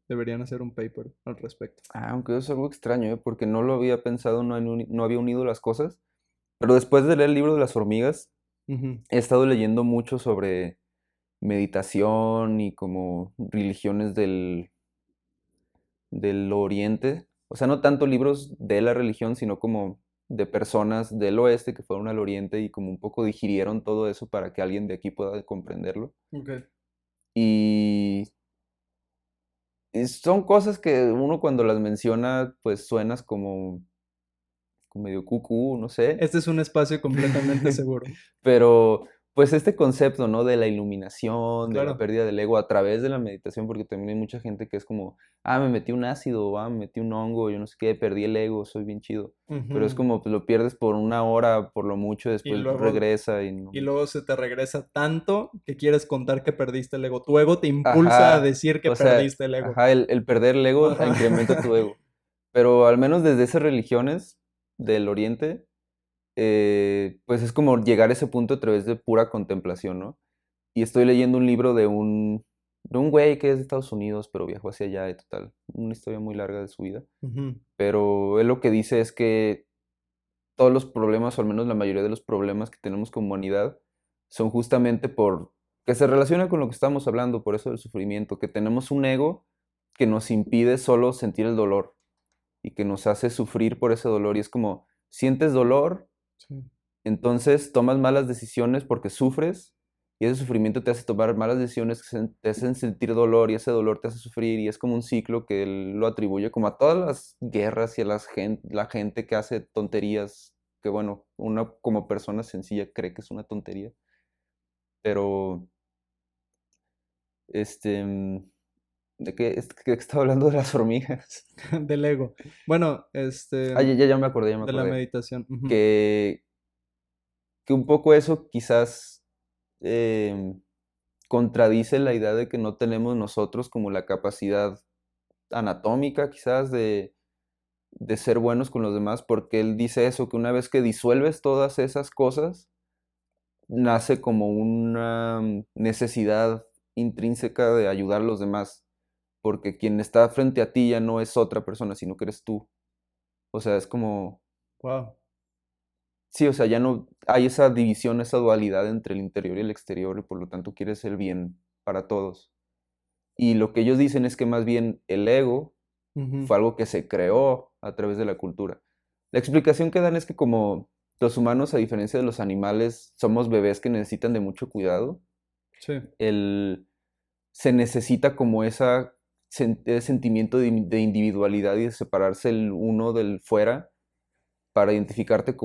deberían hacer un paper al respecto. Aunque es algo extraño, ¿eh? Porque no lo había pensado, no había unido las cosas. Pero después de leer el libro de las hormigas, Ujú, he estado leyendo mucho sobre meditación y como religiones del oriente. O sea, no tanto libros de la religión, sino como de personas del oeste que fueron al oriente y como un poco digirieron todo eso para que alguien de aquí pueda comprenderlo. ok. Y, y son cosas que uno cuando las menciona, pues suenas como medio cucú, no sé. Este es un espacio completamente seguro. Pero pues este concepto, ¿no? De la iluminación, de la Claro. pérdida del ego a través de la meditación, porque también hay mucha gente que es como, me metí un ácido, me metí un hongo, yo no sé qué, perdí el ego, soy bien chido. Pero es Ujú. como, pues lo pierdes por una hora, por lo mucho, Y después luego, regresa y no. y luego se te regresa tanto que quieres contar que perdiste el ego. Tu ego te impulsa a Ajá, decir que o sea, perdiste el ego. ajá, el perder el ego incrementa Ajá. tu ego. Pero al menos desde esas religiones del oriente, pues es como llegar a ese punto a través de pura contemplación, ¿no? Y estoy leyendo un libro de un güey que es de Estados Unidos, pero viajó hacia allá y total, una historia muy larga de su vida. Ujú, Pero él lo que dice es que todos los problemas, o al menos la mayoría de los problemas que tenemos como humanidad, son justamente por que se relaciona con lo que estamos hablando, por eso del sufrimiento, que tenemos un ego que nos impide solo sentir el dolor y que nos hace sufrir por ese dolor. Y es como, sientes dolor, sí. entonces tomas malas decisiones porque sufres y ese sufrimiento te hace tomar malas decisiones que te hacen sentir dolor y ese dolor te hace sufrir y es como un ciclo que él lo atribuye como a todas las guerras y a la gente que hace tonterías que bueno, una como persona sencilla cree que es una tontería, pero este, ¿de qué estaba hablando de las hormigas? Del ego. Bueno, Ya me acordé, ya me de la acordé. meditación. Ujú, Que, que un poco eso quizás em, contradice la idea de que no tenemos nosotros como la capacidad anatómica quizás de ser buenos con los demás, porque él dice eso, que una vez que disuelves todas esas cosas, nace como una necesidad intrínseca de ayudar a los demás, porque quien está frente a ti ya no es otra persona, sino que eres tú. O sea, es como, wow. sí, o sea, ya no hay esa división, esa dualidad entre el interior y el exterior, y por lo tanto quieres el bien para todos. Y lo que ellos dicen es que más bien el ego Ujú, fue algo que se creó a través de la cultura. La explicación que dan es que como los humanos, a diferencia de los animales, somos bebés que necesitan de mucho cuidado, sí. el, se necesita como ese sentimiento de individualidad y de separarse el uno del fuera para identificarte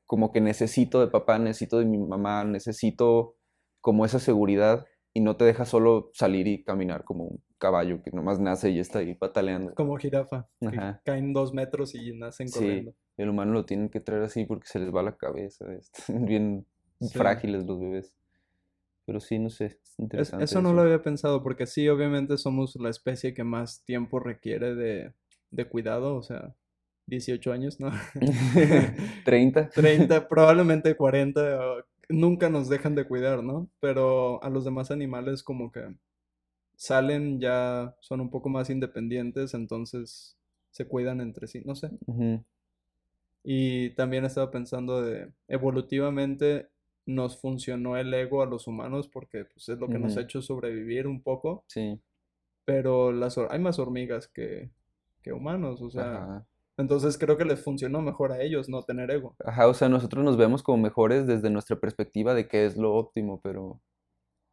como que necesito de papá, necesito de mi mamá, necesito como esa seguridad y no te deja solo salir y caminar como caballo que nomás nace y ya está ahí pataleando. Como jirafa, que Ajá, caen 2 metros y nacen sí, corriendo. el humano lo tienen que traer así porque se les va la cabeza, están bien Sí. frágiles los bebés. Pero sí, no sé, es interesante Eso no lo eso. había pensado, porque sí, obviamente somos la especie que más tiempo requiere de cuidado, o sea, 18 años, ¿no? 30. 30 probablemente 40 nunca nos dejan de cuidar, ¿no? Pero a los demás animales como que salen ya, son un poco más independientes, entonces se cuidan entre sí, no sé. Ujú, Y también estaba pensando de, evolutivamente nos funcionó el ego a los humanos porque pues, es lo que nos ha ujú, hecho sobrevivir un poco, sí, pero hay más hormigas que humanos, o sea, ajá. entonces creo que les funcionó mejor a ellos no tener ego. Ajá, o sea, nosotros nos vemos como mejores desde nuestra perspectiva de qué es lo óptimo, pero...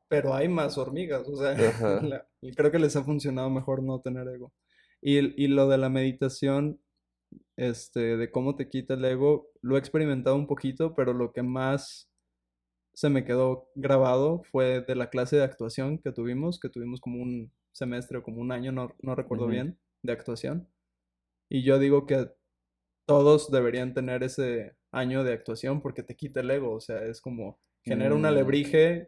Pero hay más hormigas, o sea, Ajá. creo que les ha funcionado mejor no tener ego. Y lo de la meditación, de cómo te quita el ego, lo he experimentado un poquito, pero lo que más se me quedó grabado fue de la clase de actuación que tuvimos como un semestre o como un año, no recuerdo Ujú, bien, de actuación. Y yo digo que todos deberían tener ese año de actuación porque te quita el ego, o sea, es como genera un mm, alebrije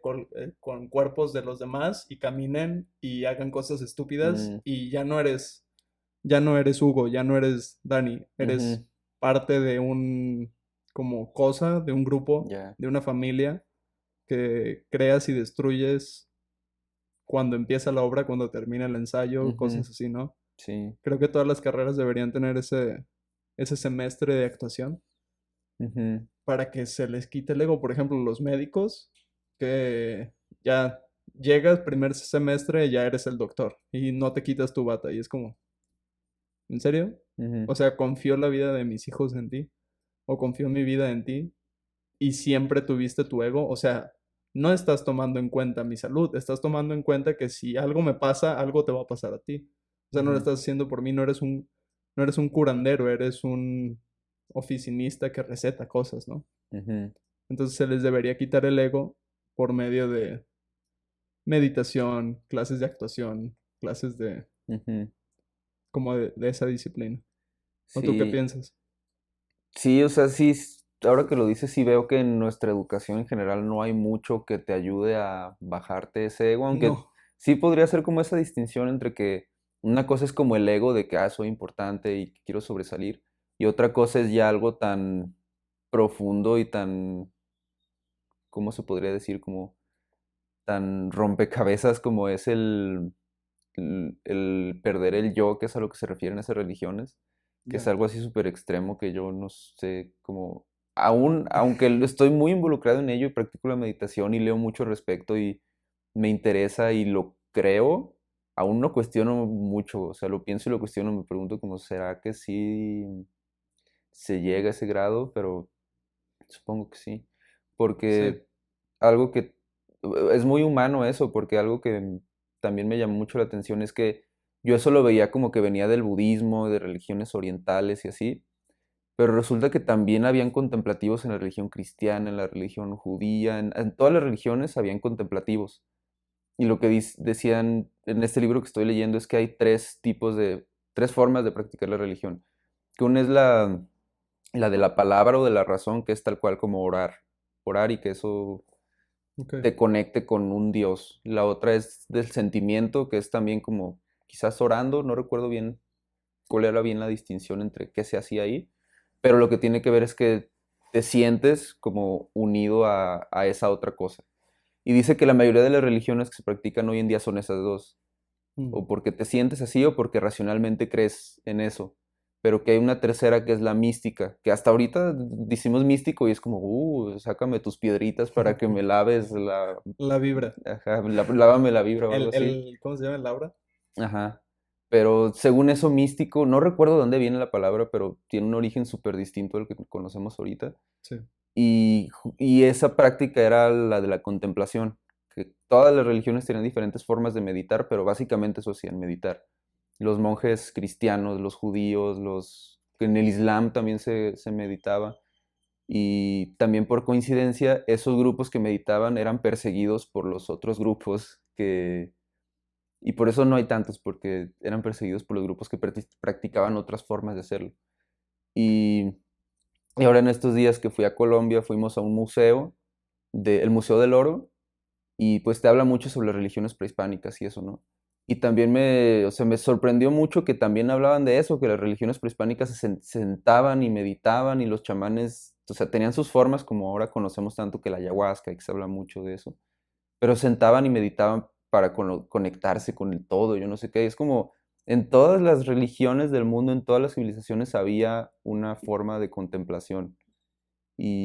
con cuerpos de los demás y caminen y hagan cosas estúpidas mm, y ya no eres Hugo, ya no eres Dani, ujú, eres parte de un como cosa, de un grupo, ya, de una familia que creas y destruyes cuando empieza la obra, cuando termina el ensayo, ujú, cosas así, ¿no? sí, Creo que todas las carreras deberían tener ese semestre de actuación ujú, para que se les quite el ego. Por ejemplo, los médicos, que ya llegas primer semestre, ya eres el doctor y no te quitas tu bata. Y es como, ¿en serio? ujú, O sea, confío la vida de mis hijos en ti o confío mi vida en ti y siempre tuviste tu ego. O sea, no estás tomando en cuenta mi salud, estás tomando en cuenta que si algo me pasa, algo te va a pasar a ti. O sea, no lo ujú, estás haciendo por mí, no eres un curandero, eres un oficinista que receta cosas, ¿no? ujú, Entonces se les debería quitar el ego por medio de meditación, clases de actuación, clases de ujú. como de esa disciplina. ¿O tú qué Sí, piensas? sí, o sea, sí, ahora que lo dices, sí veo que en nuestra educación en general no hay mucho que te ayude a bajarte ese ego, aunque No, sí podría ser como esa distinción entre que una cosa es como el ego de que, soy importante y que quiero sobresalir, y otra cosa es ya algo tan profundo y tan, ¿cómo se podría decir? Como tan rompecabezas como es el perder el yo, que es a lo que se refieren esas religiones, que es ya. algo así súper extremo que yo no sé cómo, aún, aunque estoy muy involucrado en ello y practico la meditación y leo mucho al respecto y me interesa y lo creo, aún no cuestiono mucho, o sea, lo pienso y lo cuestiono, me pregunto como, ¿será que sí se llega a ese grado? Pero supongo que sí, Sí, porque algo que es muy humano eso, porque algo que también me llamó mucho la atención es que yo eso lo veía como que venía del budismo, de religiones orientales y así, pero resulta que también habían contemplativos en la religión cristiana, en la religión judía, en todas las religiones habían contemplativos. Y lo que decían en este libro que estoy leyendo es que hay tres formas de practicar la religión. Que una es la de la palabra o de la razón, que es tal cual como orar y que eso ok. te conecte con un Dios. La otra es del sentimiento, que es también como quizás orando, no recuerdo bien cuál era bien la distinción entre qué se hacía ahí, pero lo que tiene que ver es que te sientes como unido a esa otra cosa. Y dice que la mayoría de las religiones que se practican hoy en día son esas dos, Mm. o porque te sientes así o porque racionalmente crees en eso. Pero que hay una tercera que es la mística, que hasta ahorita decimos místico y es como, sácame tus piedritas para que me laves La vibra. ajá, lávame la vibra o algo así. ¿Cómo se llama? Laura. Ajá. Pero según eso místico, no recuerdo de dónde viene la palabra, pero tiene un origen súper distinto al que conocemos ahorita. Sí. Y esa práctica era la de la contemplación, que todas las religiones tenían diferentes formas de meditar, pero básicamente eso hacían, meditar. Los monjes cristianos, los judíos, en el Islam también se meditaba. Y también por coincidencia, esos grupos que meditaban eran perseguidos por los otros grupos Y por eso no hay tantos, porque eran perseguidos por los grupos que practicaban otras formas de hacerlo. Y, y ahora en estos días que fui a Colombia, fuimos a un museo, el Museo del Oro, y pues te habla mucho sobre las religiones prehispánicas y eso, ¿no? Y también o sea, me sorprendió mucho que también hablaban de eso, que las religiones prehispánicas sentaban y meditaban y los chamanes, o sea, tenían sus formas como ahora conocemos tanto que la ayahuasca, y que se habla mucho de eso, pero sentaban y meditaban para conectarse con el todo, yo no sé qué, es como en todas las religiones del mundo, en todas las civilizaciones había una forma de contemplación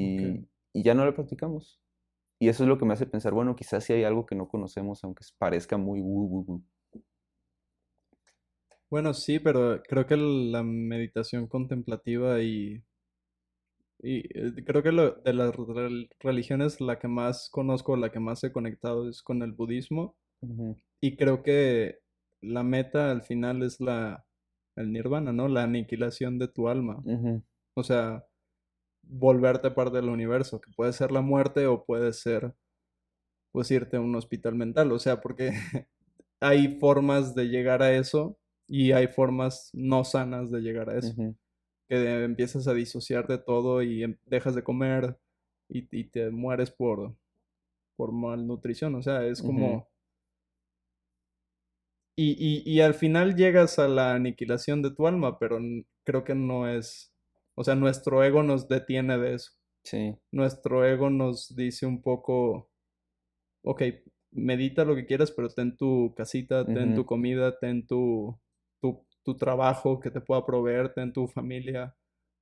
Ok. y ya no la practicamos. Y eso es lo que me hace pensar, bueno, quizás sí hay algo que no conocemos, aunque parezca muy woo woo woo. Bueno, sí, pero creo que la meditación contemplativa y creo que de las religiones la que más conozco, la que más he conectado es con el budismo. Ujú, Y creo que la meta al final es el nirvana, ¿no? La aniquilación de tu alma. ujú, O sea, volverte parte del universo, que puede ser la muerte o puede ser, pues, irte a un hospital mental. O sea, porque hay formas de llegar a eso y hay formas no sanas de llegar a eso. ujú, Que empiezas a disociar de todo y dejas de comer y te mueres por malnutrición. O sea, es ujú, como... Y al final llegas a la aniquilación de tu alma, pero creo que no es... O sea, nuestro ego nos detiene de eso. sí, Nuestro ego nos dice un poco, ok, medita lo que quieras, pero ten tu casita, ten ujú, tu comida, ten tu trabajo que te pueda proveer, ten tu familia.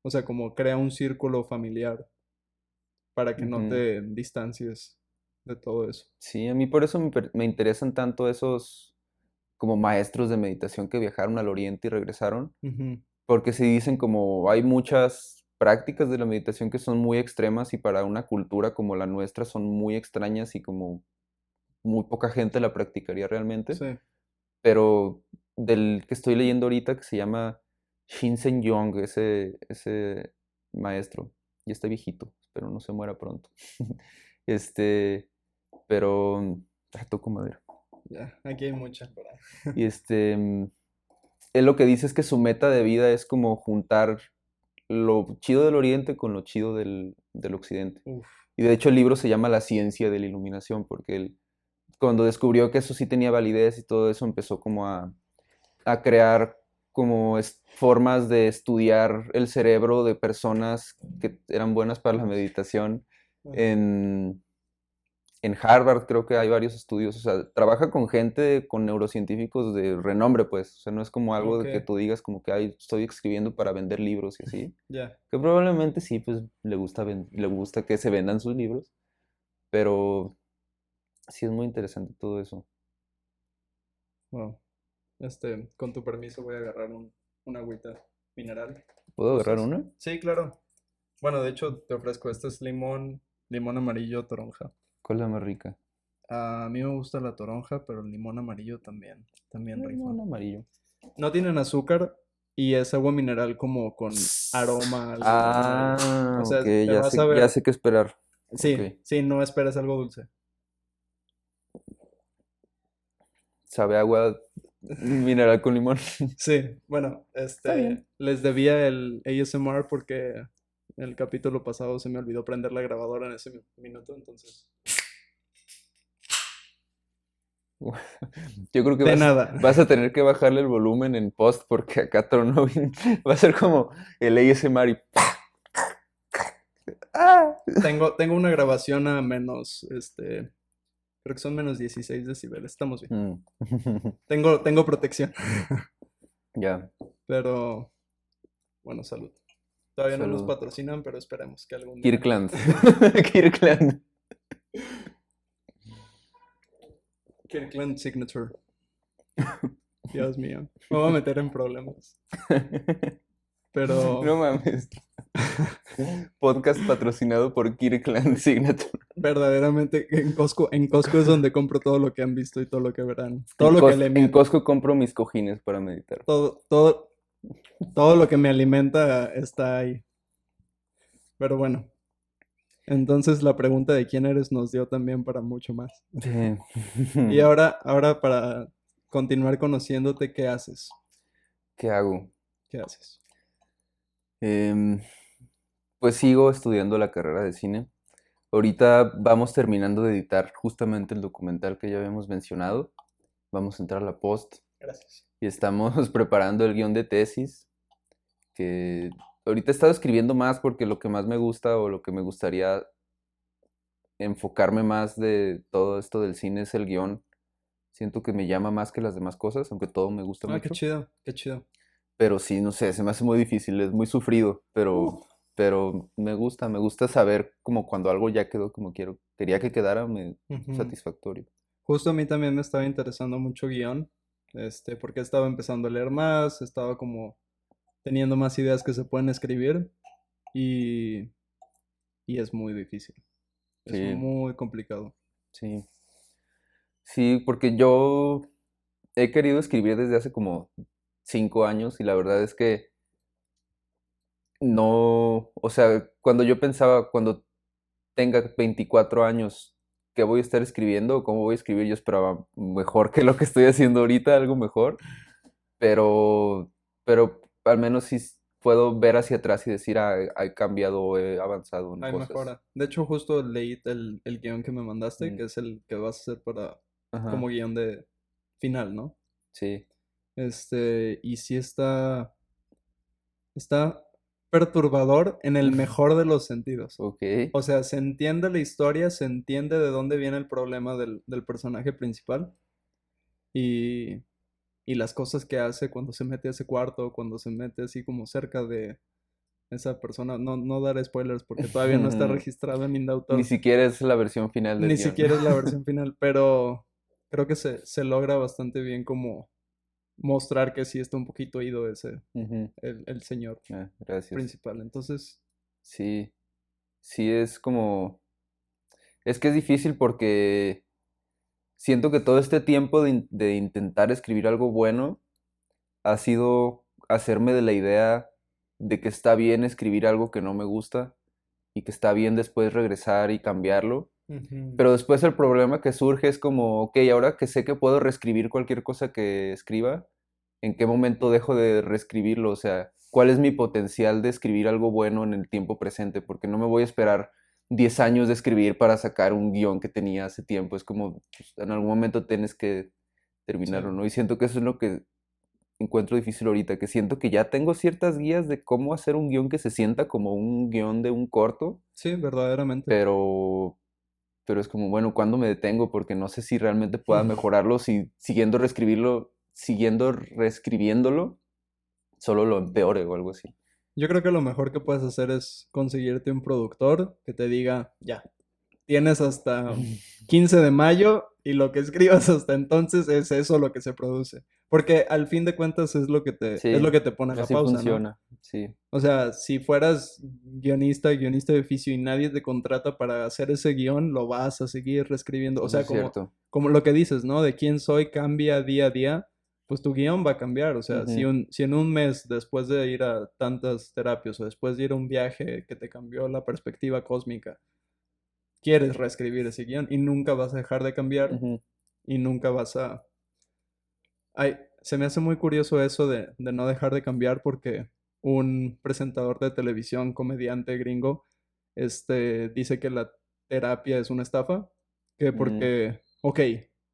O sea, como crea un círculo familiar para que no ujú. te distancies de todo eso. Sí, a mí por eso me interesan tanto esos como maestros de meditación que viajaron al oriente y regresaron, Ujú, porque se dicen como hay muchas prácticas de la meditación que son muy extremas y para una cultura como la nuestra son muy extrañas y como muy poca gente la practicaría realmente. sí. Pero del que estoy leyendo ahorita que se llama Shinsen Young, ese maestro, y está viejito, espero no se muera pronto. Este, pero toco madera. Ya, aquí hay mucha. Y él lo que dice es que su meta de vida es como juntar lo chido del Oriente con lo chido del Occidente. Uf. Y de hecho el libro se llama La ciencia de la iluminación, porque él, cuando descubrió que eso sí tenía validez y todo eso, empezó como a crear como formas de estudiar el cerebro de personas que eran buenas para la meditación. Ajá. En, en Harvard creo que hay varios estudios, o sea, trabaja con gente, con neurocientíficos de renombre, pues, o sea, no es como algo Ok, de que tú digas como que ay, estoy escribiendo para vender libros y así, ya. que probablemente sí, pues le gusta que se vendan sus libros, pero sí es muy interesante todo eso. Wow. Con tu permiso voy a agarrar una agüita mineral. ¿Puedo agarrar ¿Gustas? una? Sí, claro. Bueno, de hecho te ofrezco, este es limón amarillo, toronja. ¿Cuál es la más rica? A mí me gusta la toronja, pero el limón amarillo también No, rifa. el amarillo. No tienen azúcar y es agua mineral como con aroma a limón amarillo. Ah, O ok, sea, te vas a ya ver. sé qué esperar. Ok. Sí, sí, no esperes algo dulce. Sabe a agua mineral con limón. Sí, bueno, Está bien. les debía el ASMR porque el capítulo pasado se me olvidó prender la grabadora en ese minuto, entonces. Yo creo que De nada. vas a tener que bajarle el volumen en post porque acá tronó bien. Va a ser como el ASMR y ¡ah! Tengo una grabación a menos, creo que son menos 16 decibeles, estamos bien. Mm. Tengo protección, Ya, pero bueno, salud. Todavía no nos salud. patrocinan, pero esperemos que algún día. Kirkland. Kirkland. Kirkland Signature, Dios mío, me voy a meter en problemas. Pero No mames. Podcast patrocinado por Kirkland Signature. verdaderamente en Costco es donde compro todo lo que han visto y todo lo que verán. Todo lo que En Costco compro mis cojines para meditar. todo, todo, todo lo que me alimenta está ahí. Pero bueno, entonces la pregunta de quién eres nos dio también para mucho más. Sí. Y ahora para continuar conociéndote, ¿qué haces? ¿Qué hago? ¿Qué haces? Em, pues sigo estudiando la carrera de cine. Ahorita vamos terminando de editar justamente el documental que ya habíamos mencionado. Vamos a entrar a la post Gracias. y estamos preparando el guión de tesis, que ahorita he estado escribiendo más porque lo que más me gusta o lo que me gustaría enfocarme más de todo esto del cine es el guión. Siento que me llama más que las demás cosas, aunque todo me gusta Ah, qué mucho. chido, qué chido. Pero sí, no sé, se me hace muy difícil, es muy sufrido, Uh, pero me gusta saber como cuando algo ya quedó como quería que quedara, ujú. satisfactorio. Justo a mí también me estaba interesando mucho guión, porque estaba empezando a leer más, estaba como teniendo más ideas que se pueden escribir y, y es muy difícil, es Sí, muy complicado. sí, sí, porque yo he querido escribir desde hace como 5 años y la verdad es que no, o sea, cuando yo pensaba, cuando tenga 24 años, ¿qué voy a estar escribiendo o cómo voy a escribir? Yo esperaba mejor que lo que estoy haciendo ahorita, algo mejor, pero, pero al menos sí puedo ver hacia atrás y decir, ah, he cambiado, he avanzado en Hay cosas. mejora. De hecho, justo leí el guión que me mandaste, Mm, que es el que vas a hacer para ajá, como guión de final, ¿no? sí, Y sí está perturbador en el mejor de los sentidos. ok, O sea, se entiende la historia, se entiende de dónde viene el problema del personaje principal y, y las cosas que hace cuando se mete a ese cuarto, cuando se mete así como cerca de esa persona. No, no daré spoilers porque todavía no está registrado en ni Indautor. siquiera es la versión final del Ni guión. siquiera es la versión final, pero creo que se logra bastante bien como mostrar que sí está un poquito ido Ujú, el señor gracias. principal. Entonces, Sí, sí es como, es que es difícil porque siento que todo este tiempo de intentar escribir algo bueno ha sido hacerme de la idea de que está bien escribir algo que no me gusta y que está bien después regresar y cambiarlo. ujú, Pero después el problema que surge es como, ok, ahora que sé que puedo reescribir cualquier cosa que escriba, ¿en qué momento dejo de reescribirlo? O sea, ¿cuál es mi potencial de escribir algo bueno en el tiempo presente? Porque no me voy a esperar 10 años de escribir para sacar un guión que tenía hace tiempo. Es como, pues, en algún momento tienes que sí, terminarlo, ¿no? Y siento que eso es lo que encuentro difícil ahorita, que siento que ya tengo ciertas guías de cómo hacer un guión que se sienta como un guión de un corto, sí, verdaderamente. pero, pero es como, bueno, ¿cuándo me detengo? Porque no sé si realmente pueda mejorarlo, si siguiendo reescribirlo, siguiendo reescribiéndolo, solo lo empeore o algo así. Yo creo que lo mejor que puedes hacer es conseguirte un productor que te diga, ya, tienes hasta 15 de mayo y lo que escribas hasta entonces es eso lo que se produce. Porque al fin de cuentas es lo Sí, que te pone la así pausa, ¿no? funciona, sí, O sea, si fueras guionista de oficio y nadie te contrata para hacer ese guión, lo vas a seguir reescribiendo. O eso sea, es cierto. como lo que dices, ¿no? De quién soy cambia día a día, pues tu guión va a cambiar. O sea, Ujú, si en un mes después de ir a tantas terapias o después de ir a un viaje que te cambió la perspectiva cósmica, quieres reescribir ese guión y nunca vas a dejar de cambiar ujú, y nunca vas a... Ay, se me hace muy curioso eso de no dejar de cambiar porque un presentador de televisión, comediante gringo, dice que la terapia es una estafa, que mm, porque, ok,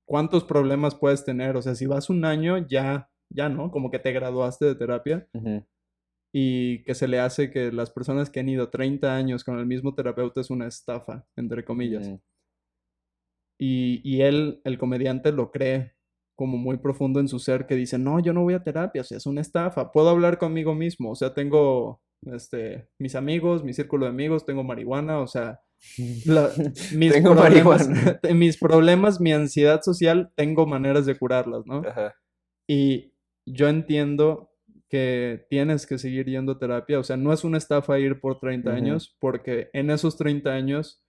¿cuántos problemas puedes tener? O sea, si vas un año, ya, ¿no? Como que te graduaste de terapia ujú, y que se le hace que las personas que han ido 30 años con el mismo terapeuta es una estafa, entre comillas. mm, Y él, el comediante, lo cree como muy profundo en su ser que dice, no, yo no voy a terapia, o sea, es una estafa, puedo hablar conmigo mismo, o sea, tengo mis amigos, mi círculo de amigos, tengo marihuana, o sea, mis tengo problemas, marihuana. mis problemas, mi ansiedad social, tengo maneras de curarlas, ¿no? Ajá, Y yo entiendo que tienes que seguir yendo a terapia, o sea, no es una estafa ir por 30 ujú, años, porque en esos 30 años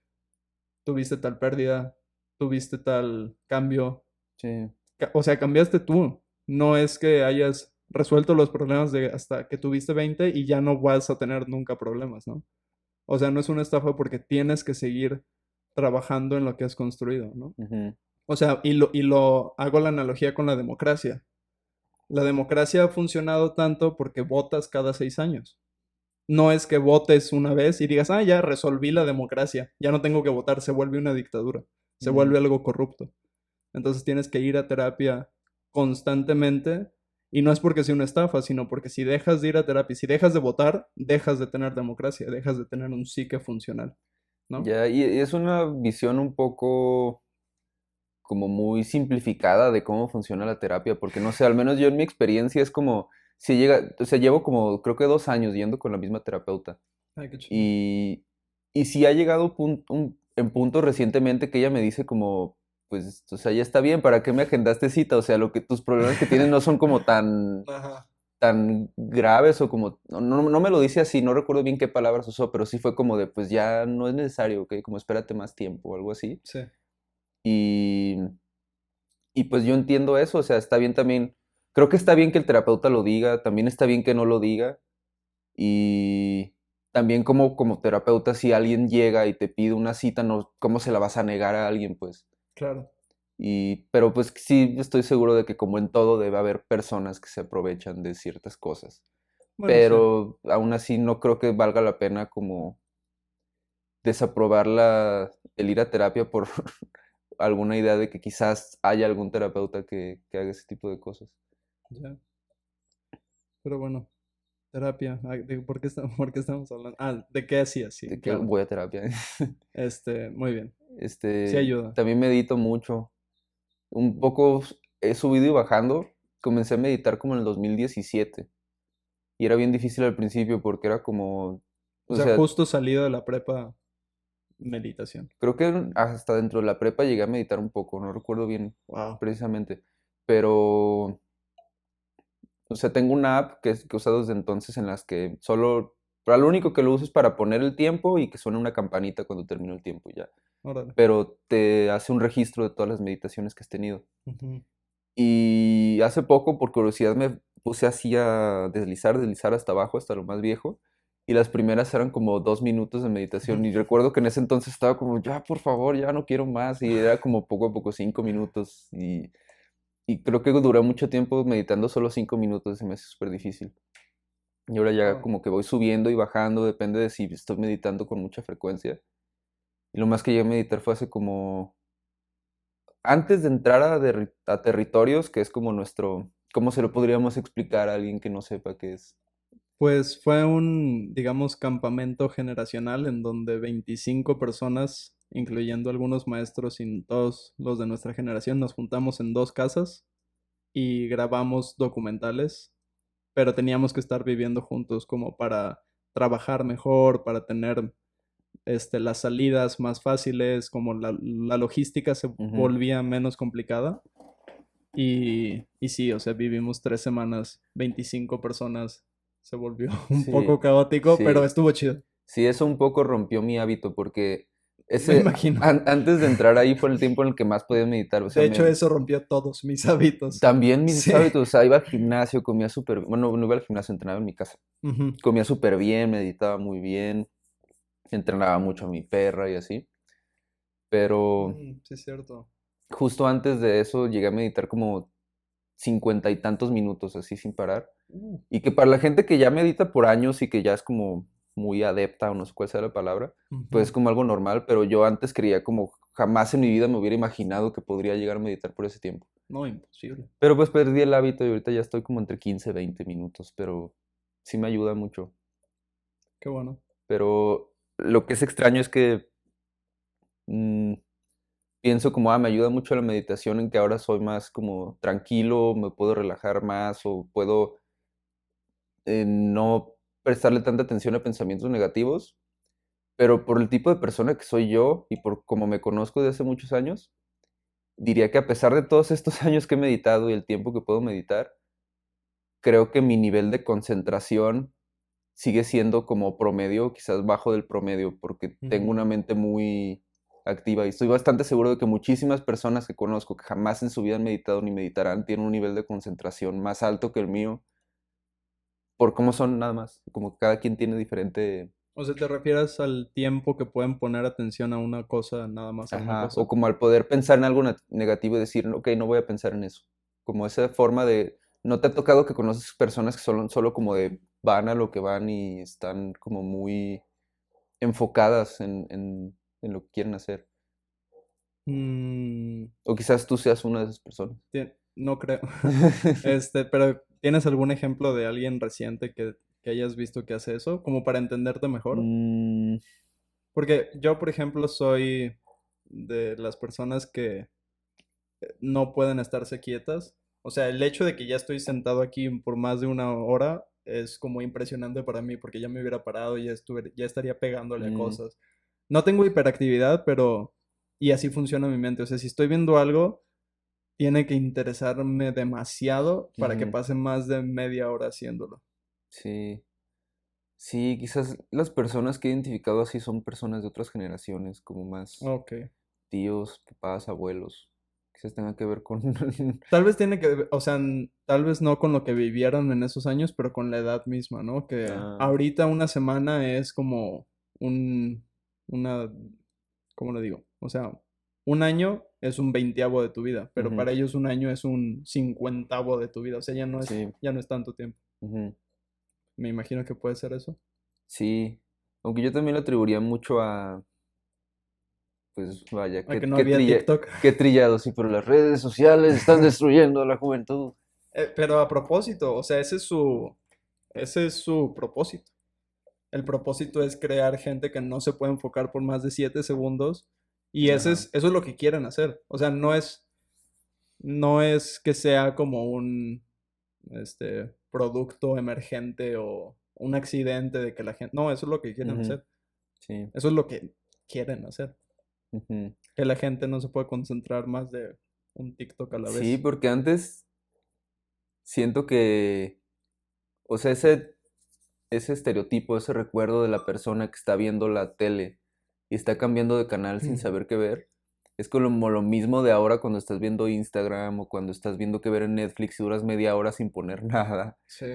tuviste tal pérdida, tuviste tal cambio, sí, o sea, cambiaste tú. No es que hayas resuelto los problemas de hasta que tuviste 20 y ya no vas a tener nunca problemas, ¿no? O sea, no es una estafa porque tienes que seguir trabajando en lo que has construido, ¿no? ujú. O sea, y lo hago la analogía con la democracia. La democracia ha funcionado tanto porque votas cada 6 años. No es que votes una vez y digas, ah, ya resolví la democracia, ya no tengo que votar, se vuelve una dictadura, se Mm. vuelve algo corrupto. Entonces tienes que ir a terapia constantemente y no es porque sea una estafa, sino porque si dejas de ir a terapia, si dejas de votar, dejas de tener democracia, dejas de tener un psique funcional, ¿no? Ya, y es una visión un poco como muy simplificada de cómo funciona la terapia, porque no sé, al menos yo en mi experiencia es como, si llega, o sea, llevo como creo que 2 años yendo con la misma terapeuta Ay, qué chido. y, y sí ha llegado en punto recientemente que ella me dice como, pues, o sea, ya está bien, ¿para qué me agendaste cita? O sea, tus problemas que tienes no son como Ajá, tan graves o como, no me lo dice así, no recuerdo bien qué palabras usó, pero sí fue como de, pues ya no es necesario, ¿ok? Como espérate más tiempo o algo así. sí. Y, y pues yo entiendo eso, o sea, está bien también, creo que está bien que el terapeuta lo diga, también está bien que no lo diga. Y también como terapeuta, si alguien llega y te pide una cita, no, ¿cómo se la vas a negar a alguien, pues? Claro. Pero pues sí estoy seguro de que como en todo debe haber personas que se aprovechan de ciertas cosas. Bueno, sí. Pero aún así no creo que valga la pena como desaprobar el ir a terapia por alguna idea de que quizás haya algún terapeuta que haga ese tipo de cosas. Ya. Pero bueno, terapia. ¿Por qué estamos hablando? Ah, ¿de qué hacías? Sí, De que claro. voy a terapia. Muy bien. Sí ayuda. También medito mucho. Un poco he subido y bajando. Comencé a meditar como en el 2017 y era bien difícil al principio porque era como, O o sea, sea, justo salido de la prepa, meditación. creo que hasta dentro de la prepa llegué a meditar un poco, no recuerdo bien Wow. precisamente, pero, o sea, tengo una app que he usado desde entonces en las que para lo único que lo uso es para poner el tiempo y que suene una campanita cuando termino el tiempo y ya, Órale. pero te hace un registro de todas las meditaciones que has tenido. Ujú. Y hace poco, por curiosidad, me puse así a deslizar hasta abajo, hasta lo más viejo. Y las primeras eran como 2 minutos de meditación. Y recuerdo que en ese entonces estaba como, ya, por favor, ya no quiero más. Y era como poco a poco 5 minutos. Y creo que duré mucho tiempo meditando solo 5 minutos. Se me hace súper difícil. Y ahora ya Wow. como que voy subiendo y bajando. Depende de si estoy meditando con mucha frecuencia. Y lo más que llegué a meditar fue hace como antes de entrar a territorios, que es como ¿cómo se lo podríamos explicar a alguien que no sepa qué es? Pues fue un, digamos, campamento generacional en donde 25 personas, incluyendo algunos maestros y todos los de nuestra generación, nos juntamos en 2 casas y grabamos documentales, pero teníamos que estar viviendo juntos como para trabajar mejor, para tener las salidas más fáciles, como la logística se Ujú. volvía menos complicada. Y sí, o sea, vivimos 3 semanas, 25 personas, se volvió un Sí, poco caótico, pero sí, estuvo chido. sí, eso un poco rompió mi hábito porque Me imagino. antes de entrar ahí fue el tiempo en el que más podía meditar, o sea, De hecho, eso rompió todos mis hábitos. también mis Sí. hábitos, o sea, iba al gimnasio, comía súper, bueno, no iba al gimnasio, entrenaba en mi casa, Ujú. comía súper bien, meditaba muy bien, entrenaba mucho a mi perra y así, pero Sí, es cierto. justo antes de eso llegué a meditar como 50 y tantos minutos así sin parar. Uh, Y que para la gente que ya medita por años y que ya es como muy adepta, o no sé cuál sea la palabra, pues es Ujú. como algo normal, pero yo antes creía como jamás en mi vida me hubiera imaginado que podría llegar a meditar por ese tiempo. No, imposible. Pero pues perdí el hábito y ahorita ya estoy como entre 15 y 20 minutos, pero sí me ayuda mucho. Qué bueno. Pero lo que es extraño es que mm, pienso como, me ayuda mucho la meditación en que ahora soy más como tranquilo, me puedo relajar más o puedo no prestarle tanta atención a pensamientos negativos, pero por el tipo de persona que soy yo y por cómo me conozco de hace muchos años, diría que a pesar de todos estos años que he meditado y el tiempo que puedo meditar, creo que mi nivel de concentración sigue siendo como promedio, quizás bajo del promedio, porque tengo Ujú. una mente muy activa y estoy bastante seguro de que muchísimas personas que conozco que jamás en su vida han meditado ni meditarán tienen un nivel de concentración más alto que el mío por cómo son nada más, como cada quien tiene diferente. O sea, ¿te refieres al tiempo que pueden poner atención a una cosa, nada más a una Ajá, o cosa? como al poder pensar en algo negativo y decir, ok, no voy a pensar en eso. Como esa forma de, ¿no te ha tocado que conoces personas que solo como de van a lo que van y están como muy enfocadas en lo que quieren hacer? Mm, O quizás tú seas una de esas personas. no creo. Pero ¿tienes algún ejemplo de alguien reciente que hayas visto que hace eso? Como para entenderte mejor. Mm, Porque yo, por ejemplo, soy de las personas que no pueden estarse quietas. O sea, el hecho de que ya estoy sentado aquí por más de una hora es como impresionante para mí porque ya me hubiera parado y ya estaría pegándole a mm, cosas. No tengo hiperactividad, pero... Y así funciona mi mente. O sea, si estoy viendo algo, tiene que interesarme demasiado para que ujú, pase más de media hora haciéndolo. sí, sí, quizás las personas que he identificado así son personas de otras generaciones, como más Ok. tíos, papás, abuelos. Quizás tenga que ver con... Tal vez tiene que, o sea, tal vez no con lo que vivieron en esos años, pero con la edad misma, ¿no? Que Ah, ahorita una semana es como un, una, ¿cómo lo digo? O sea, un año es un veinteavo de tu vida, pero ujú, para ellos un año es un cincuentavo de tu vida, o sea, sí. ya no es tanto tiempo. Ujú. Me imagino que puede ser eso. Sí, aunque yo también lo atribuiría mucho a, pues vaya, A que no había TikTok. qué trillado, sí, pero las redes sociales están destruyendo a la juventud. Pero a propósito, o sea, ese es su propósito. El propósito es crear gente que no se puede enfocar por más de 7 segundos y Ajá, eso es lo que quieren hacer. O sea, no es que sea como un producto emergente o un accidente de que la gente... No, eso es lo que quieren ujú, hacer. sí, Eso es lo que quieren hacer. ujú. Que la gente no se puede concentrar más de un TikTok a la Sí, vez. porque antes siento que, o sea, ese estereotipo, ese recuerdo de la persona que está viendo la tele y está cambiando de canal sin saber qué ver, es como lo mismo de ahora cuando estás viendo Instagram o cuando estás viendo qué ver en Netflix y duras media hora sin poner nada. Sí.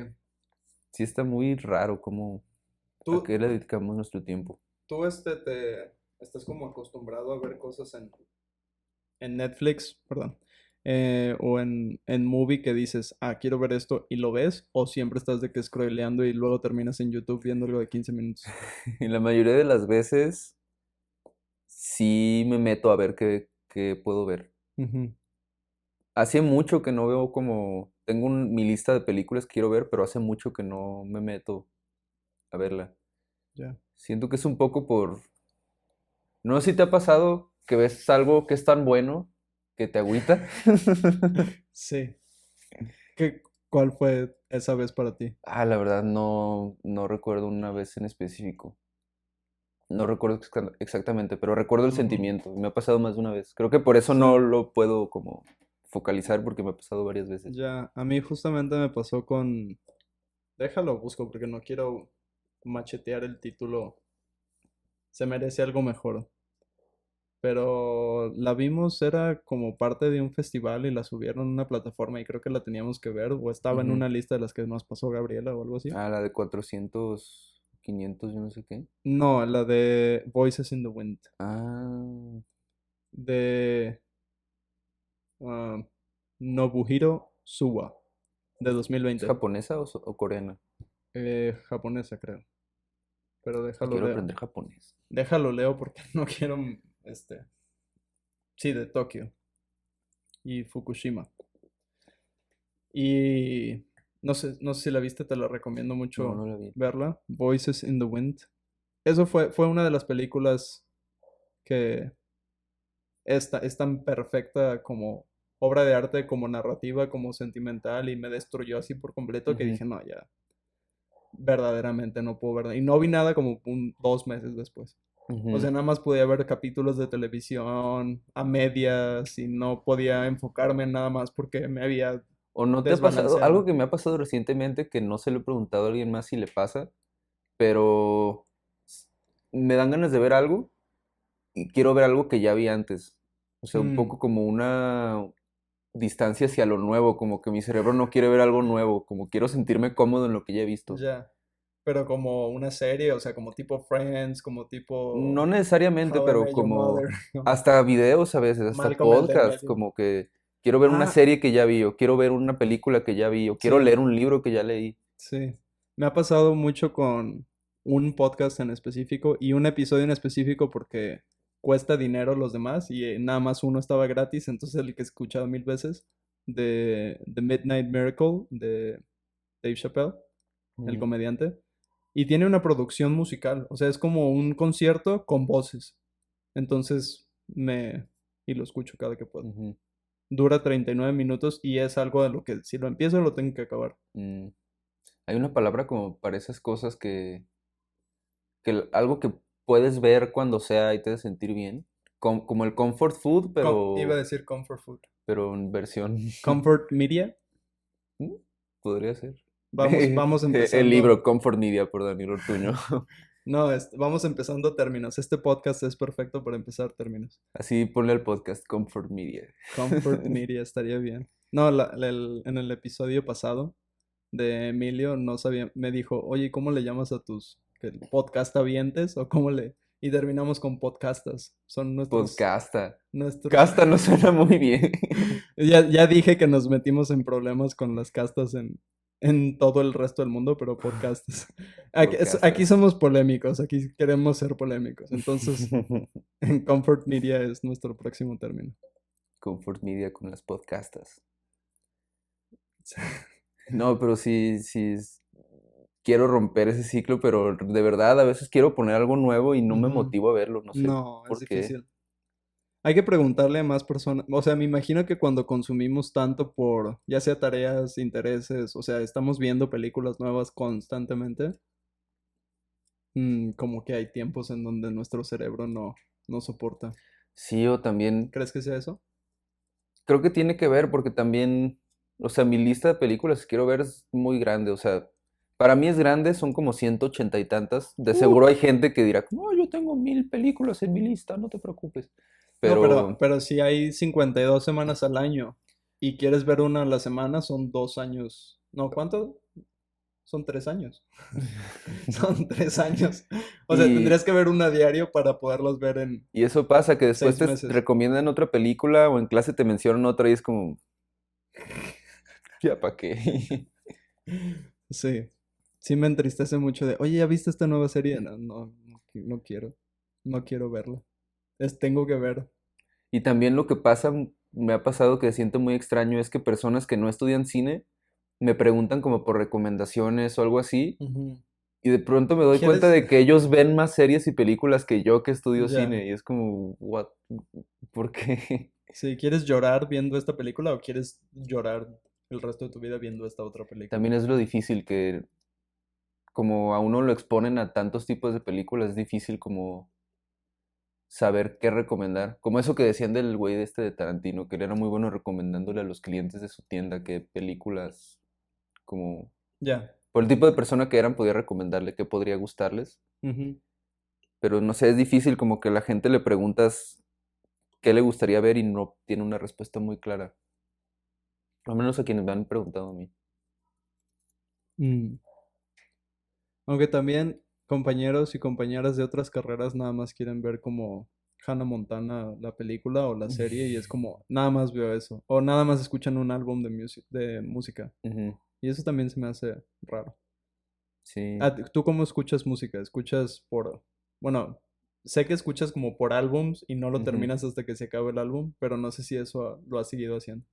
Sí está muy raro como a Tú, qué le dedicamos nuestro tiempo. tú te estás como acostumbrado a ver cosas en Netflix, perdón, o en Movie que dices, ah, quiero ver esto y lo ves, o siempre estás de que scrolleando y luego terminas en YouTube viendo algo de 15 minutos. Y la mayoría de las veces sí me meto a ver qué puedo ver. Ujú, Hace mucho que no veo como... Tengo mi lista de películas que quiero ver, pero hace mucho que no me meto a verla. ya. Siento que es un poco por... No sé si te ha pasado que ves algo que es tan bueno que te agüita. Sí. ¿Cuál fue esa vez para ti? Ah, la verdad no recuerdo una vez en específico. No recuerdo exactamente, pero recuerdo el Ujú, sentimiento. Me ha pasado más de una vez. Creo que por eso sí, no lo puedo como focalizar porque me ha pasado varias veces. ya. A mí justamente me pasó con... Déjalo, busco porque no quiero machetear el título. Se merece algo mejor. Pero la vimos, era como parte de un festival y la subieron a una plataforma y creo que la teníamos que ver o estaba en Ujú. una lista de las que nos pasó Gabriela o algo así. Ah, la de 400 500 yo no sé qué. No, la de Voices in the Wind, Ah, de ah, Nobuhiro Suwa, de ¿es 2020. japonesa o coreana? Japonesa creo, pero déjalo Quiero leo. aprender japonés. Déjalo leo porque no quiero, sí, de Tokio y Fukushima. Y no sé si la viste, te la recomiendo No, mucho no la vi. verla. Voices in the Wind. Fue una de las películas que es tan perfecta como obra de arte, como narrativa, como sentimental, y me destruyó así por completo que Ujú, dije, no, ya, verdaderamente no puedo verla. Y no vi nada como 2 meses después. O ujú. sea, nada más podía ver capítulos de televisión a medias y no podía enfocarme en nada más porque me había ¿O no te ha pasado? Algo desbalanceado. que me ha pasado recientemente que no se lo he preguntado a alguien más si le pasa, pero s- me dan ganas de ver algo y quiero ver algo que ya vi antes. O sea, un Mm, poco como una distancia hacia lo nuevo, como que mi cerebro no quiere ver algo nuevo, como quiero sentirme cómodo en lo que ya he visto. ya. pero como una serie, o sea, como tipo Friends, como No tipo necesariamente, How I pero Met Your Mother, como como hasta videos a veces, hasta Malcolm el del podcasts, medio. como que quiero ver una Ah, serie que ya vi, o quiero ver una película que ya vi, o quiero sí, leer un libro que ya leí. sí. Me ha pasado mucho con un podcast en específico y un episodio en específico porque cuesta dinero los demás y nada más uno estaba gratis, entonces el que he escuchado 1000 veces de The Midnight Miracle de Dave Chappelle, el Ujú, comediante, y tiene una producción musical, o sea, es como un concierto con voces. Entonces y lo escucho cada que puedo. ujú, Dura 39 minutos y es algo de lo que si lo empiezo lo tengo que acabar. mm. Hay una palabra como para esas cosas algo que puedes ver cuando sea y te hace sentir bien, como el comfort food, Iba a decir comfort food. pero en versión, Comfort Media. ¿Mm? Podría ser. Vamos El empezando. libro Comfort Media por Daniel Ortuño. No, vamos empezando términos. Este podcast es perfecto para empezar términos. Así ponle al podcast Comfort Media. Comfort Media estaría bien. No, en el episodio pasado de Emilio no sabía, me dijo, oye, ¿cómo le llamas a tus podcastavientes? O cómo le... Y terminamos con podcastas. Son Podcasta. nuestros... Casta no suena muy bien. Ya dije que nos metimos en problemas con las castas en todo el resto del mundo, pero podcastas. Aquí Podcastas. somos polémicos, aquí queremos ser polémicos. Entonces, en Comfort Media es nuestro próximo término. Comfort Media con las podcastas. No, pero quiero romper ese ciclo, pero de verdad a veces quiero poner algo nuevo y no me Ujú. motivo a verlo, no sé No, es por qué. difícil. Hay que preguntarle a más personas. O sea, me imagino que cuando consumimos tanto por, ya sea tareas, intereses, o sea, estamos viendo películas nuevas constantemente, como que hay tiempos en donde nuestro cerebro no soporta. Sí, o también ¿Crees que sea eso? creo que tiene que ver porque también, o sea, mi lista de películas que quiero ver es muy grande, o sea, para mí es grande, son como 180 y tantas. De Uh, seguro hay gente que dirá, no, yo tengo 1000 películas en mi lista, no te preocupes. no, Pero pero si hay 52 semanas al año y quieres ver una a la semana, son 2 años. No, ¿cuánto? Son 3 años. Son 3 años. O sea, y, tendrías que ver una a diario para poderlas ver en y eso pasa, que después seis te meses. recomiendan otra película o en clase te mencionan otra y es como, ya para qué. Sí, sí me entristece mucho de, oye, ¿ya viste esta nueva serie? No quiero, no quiero verla. Tengo que ver. Y también lo que pasa, me ha pasado que siento muy extraño es que personas que no estudian cine me preguntan como por recomendaciones o algo así. Ujú. Y de pronto me doy cuenta ¿Quieres? de que ellos ven más series y películas que yo que estudio Ya. cine. Y es como, what? ¿Por qué? Sí, ¿quieres llorar viendo esta película o quieres llorar el resto de tu vida viendo esta otra película? También es lo difícil que como a uno lo exponen a tantos tipos de películas, es difícil como saber qué recomendar. Como eso que decían del güey de este de Tarantino, que él era muy bueno recomendándole a los clientes de su tienda qué películas, como Ya. por el tipo de persona que eran, podía recomendarle qué podría gustarles. Ujú. Pero no sé, es difícil como que a la gente le preguntas qué le gustaría ver y no tiene una respuesta muy clara. Al menos a quienes me han preguntado a mí. Mm. Aunque también compañeros y compañeras de otras carreras nada más quieren ver como Hannah Montana, la película o la serie, y es como, nada más veo eso. O nada más escuchan un álbum de música. Ujú, Y eso también se me hace raro. sí. ¿Tú cómo escuchas música? ¿Escuchas bueno, sé que escuchas como por álbums y no lo Ujú. terminas hasta que se acabe el álbum, pero no sé si eso lo has seguido haciendo.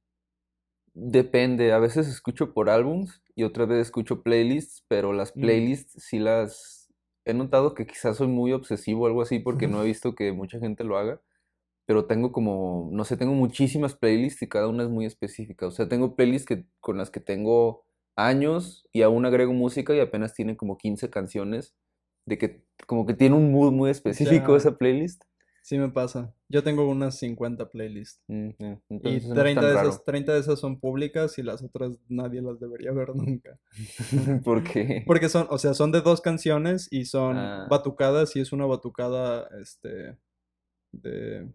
Depende, a veces escucho por álbums y otras veces escucho playlists, pero las Mm. playlists sí las he notado que quizás soy muy obsesivo o algo así porque no he visto que mucha gente lo haga, pero tengo como, no sé, tengo muchísimas playlists y cada una es muy específica. O sea, tengo playlists con las que tengo años y aún agrego música y apenas tienen como 15 canciones, de que como que tiene un mood muy específico Ya, esa playlist. sí me pasa. Yo tengo unas 50 playlists. Entonces Y eso no es tan raro. 30 de esas son públicas y las otras nadie las debería ver nunca. Porque, Porque son, o sea, son de dos canciones y son ah, batucadas y es una batucada, de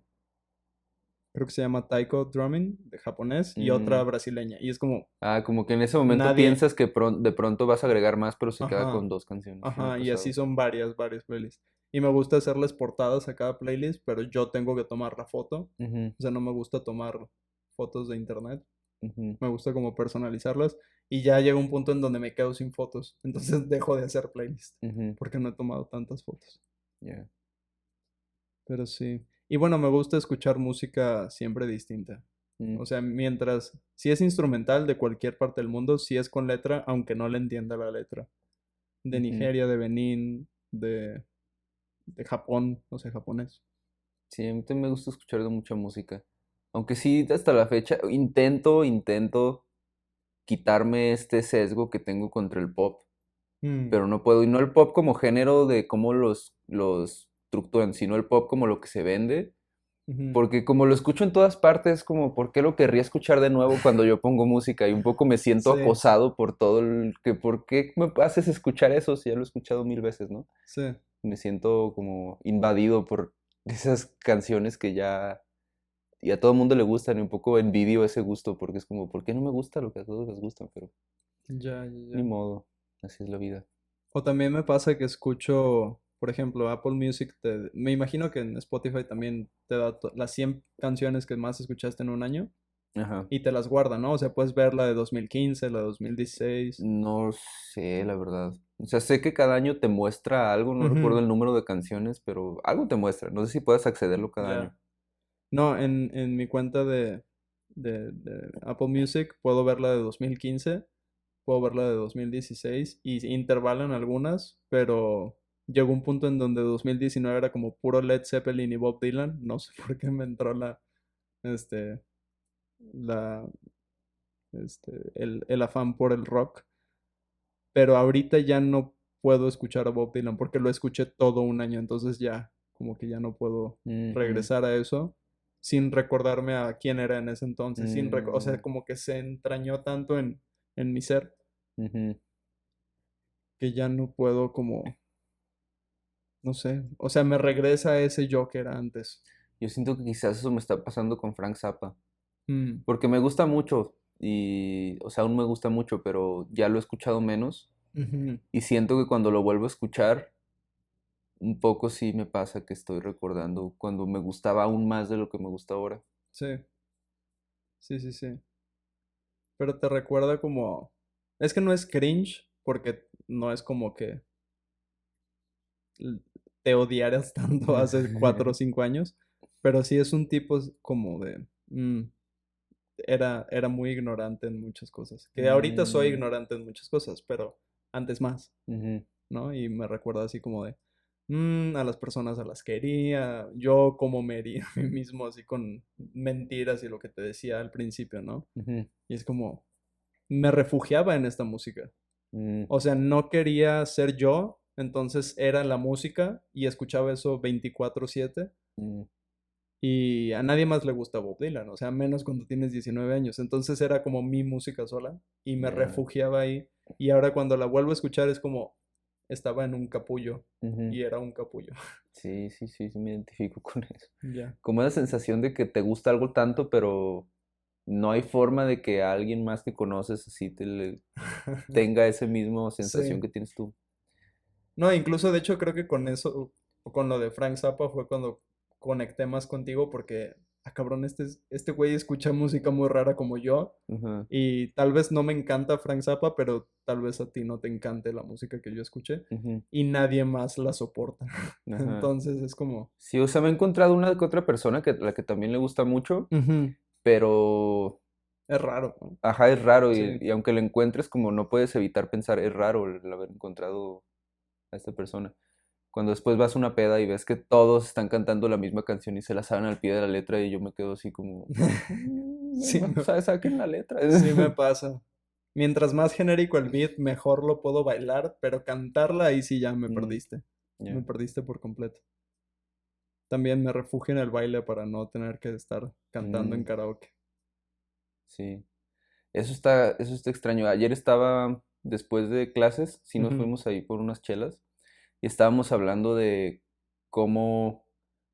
creo que se llama Taiko Drumming, de japonés, y otra Mm. brasileña. Y es como Ah, como que en ese momento nadie, piensas que de pronto vas a agregar más, pero se queda con ajá, dos canciones. Sí me ha ajá, y así pasado. son varias playlists. Y me gusta hacerles portadas a cada playlist, pero yo tengo que tomar la foto. Ujú, O sea, no me gusta tomar fotos de internet. ujú, Me gusta como personalizarlas. Y ya llega un punto en donde me quedo sin fotos. Entonces dejo de hacer playlist. ujú, Porque no he tomado tantas fotos. ya. Pero sí. Y bueno, me gusta escuchar música siempre distinta. Mm, O sea, mientras, si es instrumental de cualquier parte del mundo, si es con letra, aunque no le entienda la letra. De ujú. Nigeria, de Benín, de Japón, o sea, japonés. Sí, a mí también me gusta escuchar de mucha música. Aunque sí, hasta la fecha intento quitarme este sesgo que tengo contra el pop, Mm, pero no puedo. Y no el pop como género de cómo los estructuran, sino el pop como lo que se vende. ujú. Porque como lo escucho en todas partes, como, ¿por qué lo querría escuchar de nuevo cuando yo pongo música? Y un poco me siento Sí, acosado por todo el que, ¿por qué me haces escuchar eso si ya lo he escuchado mil veces, ¿no? sí, Me siento como invadido por esas canciones que ya y a todo el mundo le gustan y un poco envidio ese gusto porque es como, ¿por qué no me gusta lo que a todos les gusta? Pero ni ya. modo, así es la vida. O también me pasa que escucho, por ejemplo, Apple Music, me imagino que en Spotify también te da las 100 canciones que más escuchaste en un año Ajá. y te las guarda, ¿no? O sea, puedes ver la de 2015, la de 2016. No sé, la verdad. O sea, sé que cada año te muestra algo, no recuerdo Ujú, el número de canciones, pero algo te muestra. No sé si puedes accederlo cada año. ya. No, en mi cuenta de Apple Music puedo ver la de 2015, puedo ver la de 2016 y intervalan algunas, pero llegó un punto en donde 2019 era como puro Led Zeppelin y Bob Dylan. No sé por qué me entró este, la, el afán por el rock, pero ahorita ya no puedo escuchar a Bob Dylan porque lo escuché todo un año, entonces ya, como que ya no puedo Ujú, regresar a eso sin recordarme a quién era en ese entonces, o sea, mm, como que se entrañó tanto en mi ser ujú. que ya no puedo como, no sé, o sea, me regresa a ese yo que era antes. Yo siento que quizás eso me está pasando con Frank Zappa, Mm, porque me gusta mucho y, o sea, aún me gusta mucho, pero ya lo he escuchado menos ujú, y siento que cuando lo vuelvo a escuchar, un poco sí me pasa que estoy recordando cuando me gustaba aún más de lo que me gusta ahora. sí, sí. Pero te recuerda como, es que no es cringe porque no es como que l- te odiaras tanto hace 4 o 5 años, pero sí es un tipo como de, era muy ignorante en muchas cosas, que ahorita soy Mm, ignorante en muchas cosas, pero antes más, ujú, ¿no? Y me recuerda así como de, a las personas a las que hería, yo como me hería a mí mismo, así con mentiras y lo que te decía al principio, ¿no? ujú, Y es como, me refugiaba en esta música. mm, O sea, no quería ser yo, entonces era la música y escuchaba eso 24/7 mm, y a nadie más le gusta Bob Dylan, o sea, menos cuando tienes 19 años. Entonces era como mi música sola y me ya, refugiaba ahí. Y ahora cuando la vuelvo a escuchar es como estaba en un capullo ujú. y era un capullo. Sí, me identifico con eso. Ya. Como la sensación de que te gusta algo tanto, pero no hay forma de que alguien más que conoces así tenga esa misma sensación Sí. que tienes tú. No, incluso de hecho creo que con eso, con lo de Frank Zappa fue cuando conecté más contigo porque, cabrón, este güey escucha música muy rara como yo Ajá, y tal vez no me encanta Frank Zappa, pero tal vez a ti no te encante la música que yo escuché ujú, y nadie más la soporta. ajá. Entonces es como, Sí, o sea, me he encontrado una que otra persona que la que también le gusta mucho, ujú, pero es raro, ¿no? ajá, es raro Sí. y aunque lo encuentres como no puedes evitar pensar, es raro el haber encontrado a esta persona. Cuando después vas a una peda y ves que todos están cantando la misma canción y se la saben al pie de la letra y yo me quedo así como, Sí, Saquen la letra". sí me pasa. Mientras más genérico el beat, mejor lo puedo bailar, pero cantarla ahí sí ya me Mm, perdiste. Me ya, perdiste por completo. También me refugio en el baile para no tener que estar cantando en mm, karaoke. sí. Eso está extraño. Ayer estaba, después de clases, sí nos Ujú, fuimos ahí por unas chelas y estábamos hablando de cómo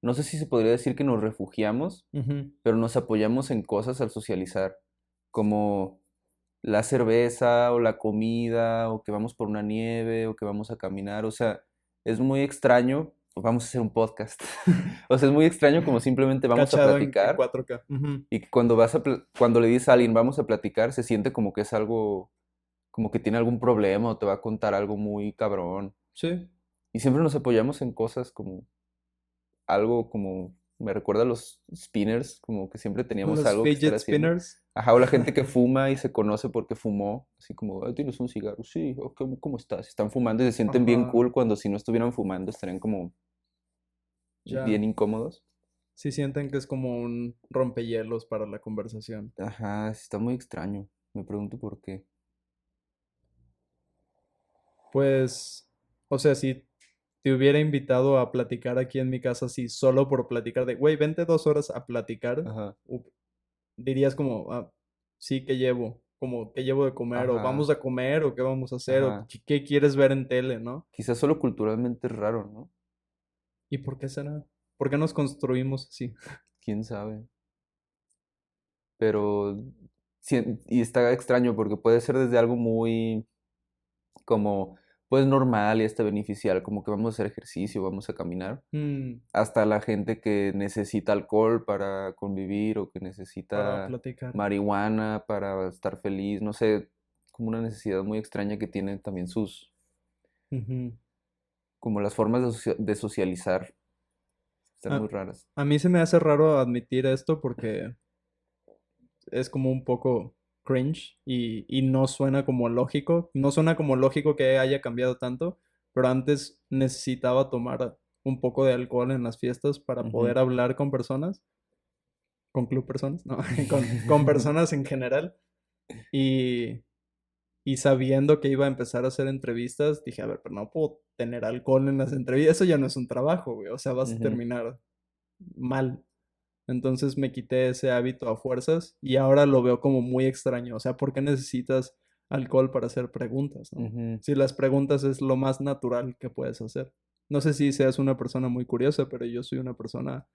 no sé si se podría decir que nos refugiamos, Ujú. pero nos apoyamos en cosas al socializar, como la cerveza o la comida, o que vamos por una nieve, o que vamos a caminar, o sea, es muy extraño, vamos a hacer un podcast, o sea, es muy extraño como simplemente vamos a Cachado en platicar 4K. Ujú. y que cuando le dices a alguien vamos a platicar, se siente como que es algo, como que tiene algún problema o te va a contar algo muy cabrón. Sí. Y siempre nos apoyamos en cosas como algo como, me recuerda a los spinners, como que siempre teníamos Los algo que estar fidget haciendo. spinners. Ajá, o la gente que fuma y se conoce porque fumó, así como, "Ah, ¿tienes un cigarro? Sí, "Oh, ¿cómo estás?" Están fumando y se sienten bien Ajá. cool cuando si no estuvieran fumando estarían como Ya. bien incómodos. Sí sienten que es como un rompehielos para la conversación. Ajá, está muy extraño. Me pregunto por qué. Pues, o sea, si te hubiera invitado a platicar aquí en mi casa así solo por platicar de, güey, vente 2 horas a platicar, Ajá, u- dirías como, ah, sí, ¿qué llevo? Como, ¿qué llevo de comer? O ajá, vamos a comer, o qué vamos a hacer, o ajá. qué quieres ver en tele, ¿no? Quizás solo culturalmente es raro, ¿no? ¿Y por qué será? ¿Por qué nos construimos así? Quién sabe. Pero, y está extraño porque puede ser desde algo muy como, pues normal y hasta beneficial, como que vamos a hacer ejercicio, vamos a caminar, Mm, hasta la gente que necesita alcohol para convivir o que para necesita platicar. marihuana para estar feliz, no sé, como una necesidad muy extraña que tienen también Ujú. como las formas de socializar, están muy A, raras. a mí se me hace raro admitir esto porque es como un poco cringe y no suena como lógico. No suena como lógico que haya cambiado tanto, pero antes necesitaba tomar un poco de alcohol en las fiestas para Ujú. poder hablar con personas, con club personas, no, con personas en general. Y, y sabiendo que iba a empezar a hacer entrevistas, dije, a ver, pero no puedo tener alcohol en las entrevistas, eso ya no es un trabajo, güey, o sea, vas a Ujú. terminar mal. Entonces me quité ese hábito a fuerzas y ahora lo veo como muy extraño. O sea, ¿por qué necesitas alcohol para hacer preguntas, no? Ujú. Si las preguntas es lo más natural que puedes hacer. No sé si seas una persona muy curiosa, pero yo soy una persona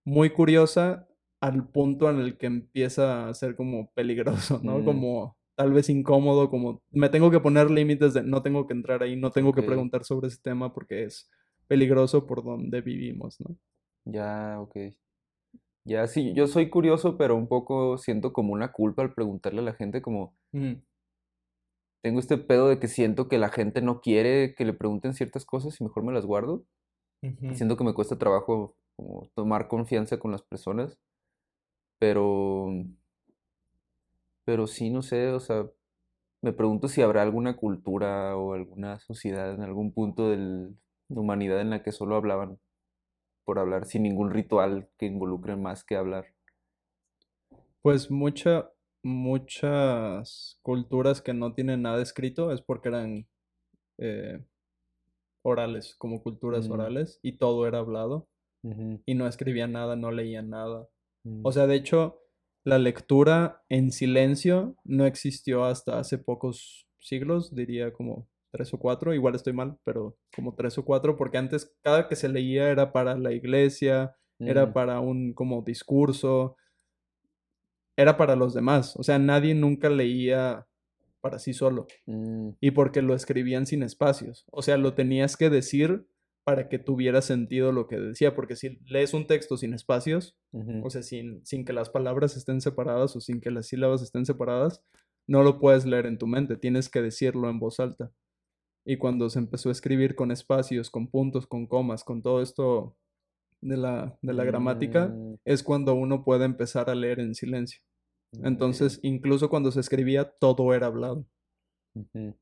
muy curiosa al punto en el que empieza a ser como peligroso, ¿no? Mm, Como tal vez incómodo, como me tengo que poner límites de no tengo que entrar ahí, no tengo ok, que preguntar sobre ese tema porque es peligroso por donde vivimos, ¿no? ya, ok. Ya sí, yo soy curioso, pero un poco siento como una culpa al preguntarle a la gente, como Ujú, tengo este pedo de que siento que la gente no quiere que le pregunten ciertas cosas y mejor me las guardo. Y ujú. siento que me cuesta trabajo como tomar confianza con las personas, pero, pero sí, no sé, o sea, me pregunto si habrá alguna cultura o alguna sociedad en algún punto de la humanidad en la que solo hablaban por hablar, sin ningún ritual que involucre más que hablar. Pues muchas culturas que no tienen nada escrito es porque eran eh, orales, como culturas Mm, orales, y todo era hablado, ujú, y no escribían nada, no leían nada. mm, O sea, de hecho, la lectura en silencio no existió hasta hace pocos siglos, diría como 3 o 4, igual estoy mal, pero como 3 o 4, porque antes cada que se leía era para la iglesia, era mm, para un como discurso, era para los demás. O sea, nadie nunca leía para sí solo. mm, Y porque lo escribían sin espacios. O sea, lo tenías que decir para que tuviera sentido lo que decía. Porque si lees un texto sin espacios, ujú, o sea, sin que las palabras estén separadas o sin que las sílabas estén separadas, no lo puedes leer en tu mente. Tienes que decirlo en voz alta. Y cuando se empezó a escribir con espacios, con puntos, con comas, con todo esto de la gramática, mm, es cuando uno puede empezar a leer en silencio. ok, Entonces, incluso cuando se escribía, todo era hablado. ujú,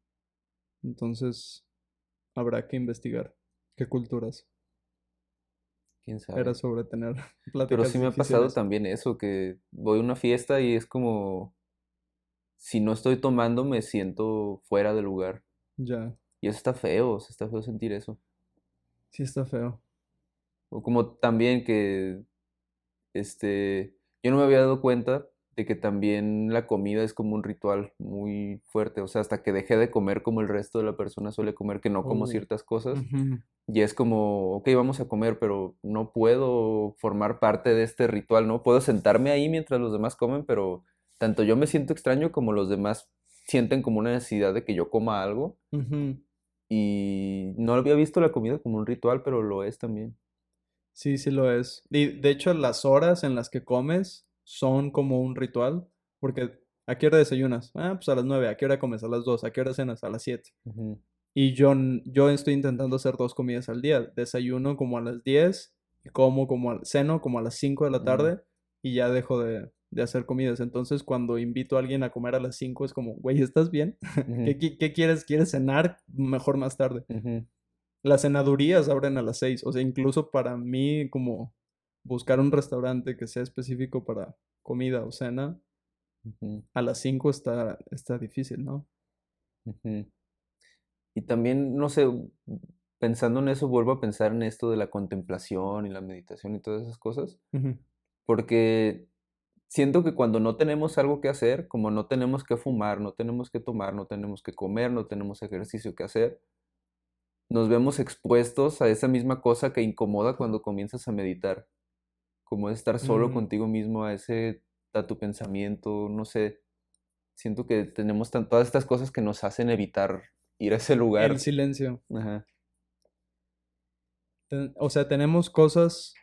Entonces, habrá que investigar qué culturas quién era sabe. sobre tener Pero sí pláticas me ha pasado difíciles. también eso, que voy a una fiesta y es como, si no estoy tomando me siento fuera de lugar. Ya, Y eso está feo, o sea, está feo sentir eso. sí está feo. O como también que, yo no me había dado cuenta de que también la comida es como un ritual muy fuerte, o sea, hasta que dejé de comer como el resto de la persona suele comer, que no como Oh, ciertas cosas, ujú, y es como, ok, vamos a comer, pero no puedo formar parte de este ritual, ¿no? Puedo sentarme ahí mientras los demás comen, pero tanto yo me siento extraño como los demás sienten como una necesidad de que yo coma algo, ujú. y no había visto la comida como un ritual, pero lo es también. Sí, sí lo es. Y de hecho, las horas en las que comes son como un ritual, porque ¿a qué hora desayunas? Ah, pues a las 9. ¿A qué hora comes? A las 2. ¿A qué hora cenas? A las 7. Ujú, Y yo estoy intentando hacer dos comidas al día. Desayuno como a las 10 y ceno como a las 5 de la mm, tarde y ya dejo de hacer comidas. Entonces, cuando invito a alguien a comer a las 5 es como, güey, ¿estás bien? ujú, ¿Qué quieres? ¿Quieres cenar? Mejor más tarde. ujú, Las cenadurías abren a las 6. O sea, incluso para mí, como buscar un restaurante que sea específico para comida o cena, ujú, a las 5 está difícil, ¿no? ujú. Y también, no sé, pensando en eso, vuelvo a pensar en esto de la contemplación y la meditación y todas esas cosas, Ujú. porque siento que cuando no tenemos algo que hacer, como no tenemos que fumar, no tenemos que tomar, no tenemos que comer, no tenemos ejercicio que hacer, nos vemos expuestos a esa misma cosa que incomoda cuando comienzas a meditar, como es estar solo Mm, contigo mismo, a tu pensamiento, no sé, siento que tenemos todas estas cosas que nos hacen evitar ir a ese el lugar. silencio. Ajá. O sea, tenemos cosas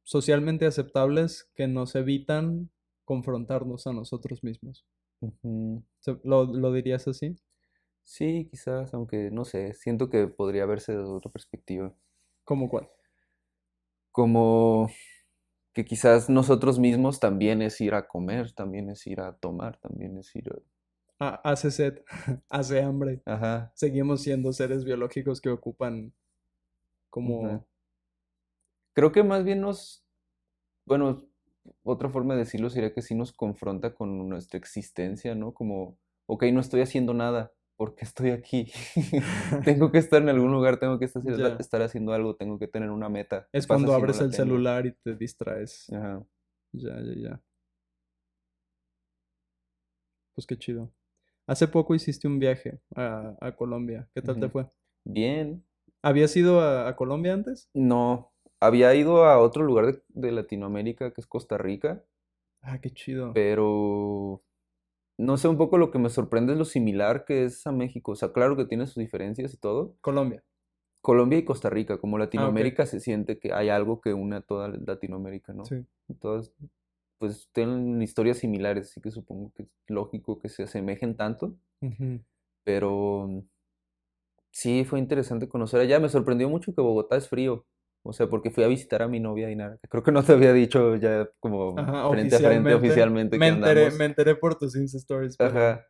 socialmente aceptables que nos evitan confrontarnos a nosotros mismos. Ujú. ¿Lo dirías así? Sí, quizás, aunque no sé, siento que podría verse desde otra perspectiva. ¿Cómo cuál? Como que quizás nosotros mismos también es ir a comer, también es ir a tomar, también es ir Hace sed, hace hambre. Ajá, Seguimos siendo seres biológicos que ocupan ajá. como... Creo que más bien bueno, otra forma de decirlo sería que sí nos confronta con nuestra existencia, ¿no? Como, ok, no estoy haciendo nada, ¿por qué estoy aquí? Tengo que estar en algún lugar, tengo que Ya. estar haciendo algo, tengo que tener una meta. ¿Qué Es pasa cuando si no abres la el tengo? celular y te distraes. Ajá. Ya, ya, ya. Pues qué chido. Hace poco hiciste un viaje a Colombia. ¿Qué tal te Ujú. fue? Bien, ¿Habías ido a Colombia antes? no, había ido a otro lugar de Latinoamérica que es Costa Rica, Ah, qué chido. pero no sé, un poco lo que me sorprende es lo similar que es a México. O sea, claro que tiene sus diferencias y todo. Colombia. Colombia y Costa Rica, como Ah, ok. Latinoamérica se siente que hay algo que une a toda Latinoamérica, ¿no? Sí. Todas, pues tienen historias similares, así que supongo que es lógico que se asemejen tanto, Ujú. pero sí, fue interesante conocer allá. Me sorprendió mucho que Bogotá es frío. O sea, porque fui a visitar a mi novia y nada. Creo que no te había dicho ya como Ajá, frente a frente oficialmente. oficialmente Me que enteré, me andamos. enteré por tus Insta Stories, pero Ajá.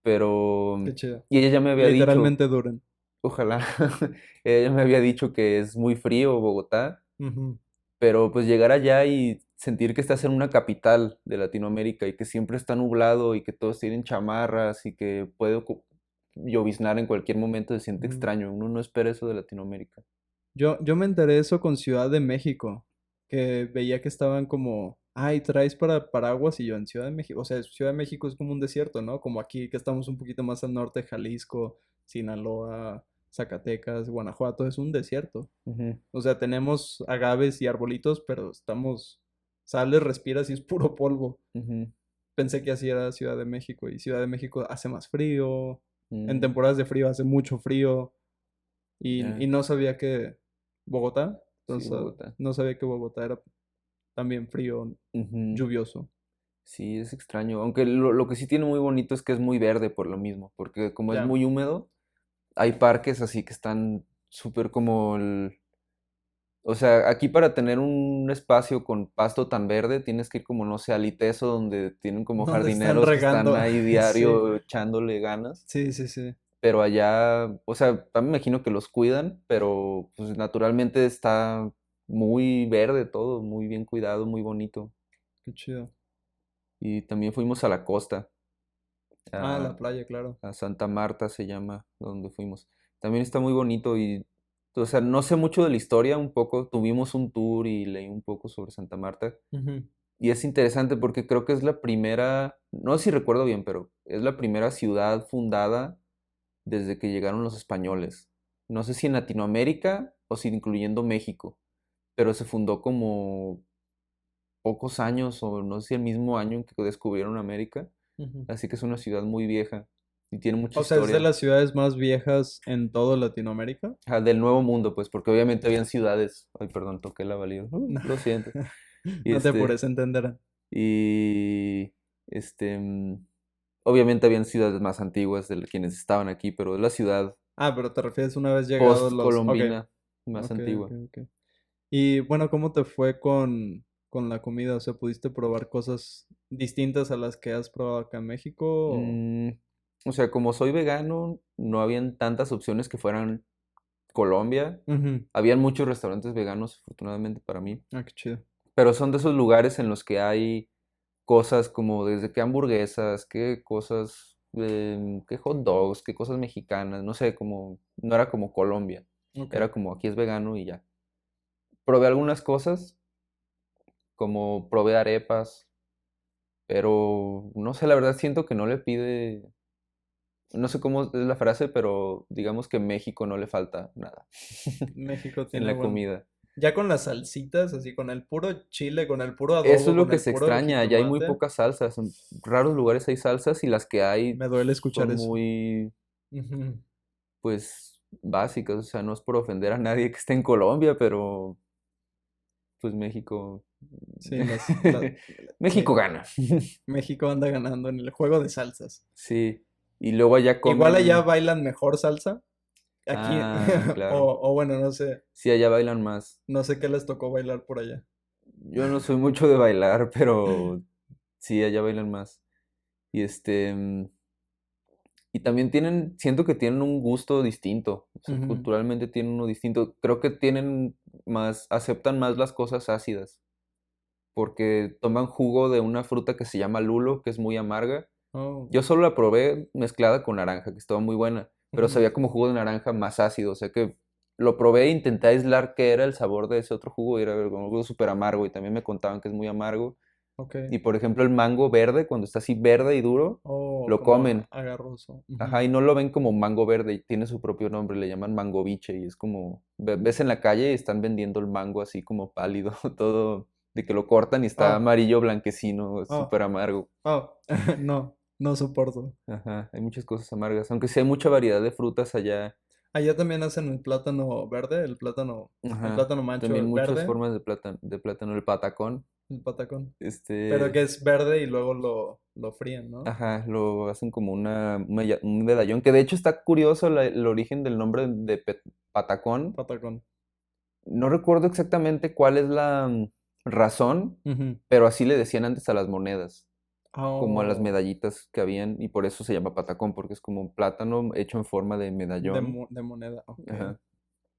Pero... qué chido. Y ella ya me había dicho, Literalmente duran. ojalá, ella ya me había dicho que es muy frío Bogotá, Ujú. pero pues llegar allá y sentir que estás en una capital de Latinoamérica y que siempre está nublado y que todos tienen chamarras y que puede lloviznar en cualquier momento se siente Ujú. extraño. Uno no espera eso de Latinoamérica. Yo me enteré eso con Ciudad de México, que veía que estaban como, ay, traes para paraguas y yo en Ciudad de México, o sea, Ciudad de México es como un desierto, ¿no? Como aquí que estamos un poquito más al norte, Jalisco, Sinaloa, Zacatecas, Guanajuato, es un desierto. Ujú, O sea, tenemos agaves y arbolitos, pero sales, respiras y es puro polvo. ujú, Pensé que así era Ciudad de México y Ciudad de México hace más frío, en mm, temporadas de frío hace mucho frío. Y ya, no sabía que Bogotá, sí, entonces Bogotá. no sabía que Bogotá era también frío, Ujú, lluvioso. sí, es extraño. Aunque lo que sí tiene muy bonito es que es muy verde por lo mismo, porque como es Ya. muy húmedo, hay parques así que están súper como o sea, aquí para tener un espacio con pasto tan verde tienes que ir como, no sé, al ITESO donde tienen como ¿Dónde están jardineros que están regando? ahí Sí, diario echándole ganas. sí, sí, sí. Pero allá, o sea, me imagino que los cuidan, pero pues naturalmente está muy verde todo, muy bien cuidado, muy bonito. Qué chido. Y también fuimos a la costa, Ah, a, la playa, claro. a Santa Marta se llama, donde fuimos. También está muy bonito y, o sea, no sé mucho de la historia, un poco, tuvimos un tour y leí un poco sobre Santa Marta. Ujú. Y es interesante porque creo que es la primera, no sé si recuerdo bien, pero es la primera ciudad fundada desde que llegaron los españoles. No sé si en Latinoamérica o si incluyendo México, pero se fundó como pocos años o no sé si el mismo año en que descubrieron América. Ujú. Así que es una ciudad muy vieja y tiene mucha O sea, es de historia. las ciudades más viejas en todo Latinoamérica. Ajá, del Nuevo Mundo, pues, porque obviamente habían ciudades. Ay, perdón, toqué la valija. No, Lo siento. Y no te apures, entenderán. y este, obviamente habían ciudades más antiguas de quienes estaban aquí, pero es la ciudad Ah, pero te refieres una vez llegados los... Ok, post-colombina más ok, ok, antigua. ok. Y bueno, ¿cómo te fue con la comida? O sea, ¿pudiste probar cosas distintas a las que has probado acá en México? Mm, o sea, como soy vegano, no habían tantas opciones que fueran Colombia. Ujú. Habían muchos restaurantes veganos, afortunadamente para mí, Ah, qué chido. pero son de esos lugares en los que hay cosas como desde que hamburguesas, que cosas, que hot dogs, que cosas mexicanas, no sé, como, no era como Colombia, Ok. era como aquí es vegano y ya. Probé algunas cosas, como probé arepas, pero no sé, la verdad siento que no le pide, no sé cómo es la frase, pero digamos que México no le falta nada México en tiene la buen... comida. Ya con las salsitas, así con el puro chile, con el puro Eso es adobo, lo con que el se puro extraña, ya hay muy jitomate, pocas salsas, en raros lugares hay salsas y las que hay me duele escuchar son eso. muy, Ujú. pues, básicas, o sea, no es por ofender a nadie que esté en Colombia, pero pues México, Sí, México gana. México anda ganando en el juego de salsas. Sí, y luego allá Igual allá comen, bailan mejor salsa. Aquí, ah, claro, o bueno, no sé, sí, allá bailan más. no sé qué les tocó bailar por allá. Yo no soy mucho de bailar, pero sí, allá bailan más. Y y también tienen, siento que tienen un gusto distinto, o sea, Ujú. culturalmente tienen uno distinto. Creo que tienen más, aceptan más las cosas ácidas, porque toman jugo de una fruta que se llama lulo, que es muy amarga. Oh, Yo solo la probé mezclada con naranja, que estaba muy buena, pero ujú. sabía como jugo de naranja más ácido, o sea que lo probé e intenté aislar qué era el sabor de ese otro jugo y era algo súper amargo y también me contaban que es muy amargo. Ok. Y por ejemplo el mango verde, cuando está así verde y duro, Oh, lo como comen. agarroso. Ajá, Ujú. y no lo ven como mango verde, y tiene su propio nombre, le llaman mango biche y es como, ves en la calle y están vendiendo el mango así como pálido, todo de que lo cortan y está Oh, amarillo blanquecino, es oh, súper amargo. oh. No, no soporto. Ajá, hay muchas cosas amargas, aunque sí hay mucha variedad de frutas allá. Allá también hacen el plátano verde, el Ajá, plátano también macho muchas verde, formas de plátano, el patacón, el patacón. Pero este, que es verde y luego lo fríen, ¿no? ajá, lo hacen como un medallón, que de hecho está curioso el origen del nombre de patacón. Patacón. No recuerdo exactamente cuál es la razón, Ujú. pero así le decían antes a las monedas, como a las Oh, medallitas que habían, y por eso se llama patacón, porque es como un plátano hecho en forma de medallón. de moneda, ok. Ajá,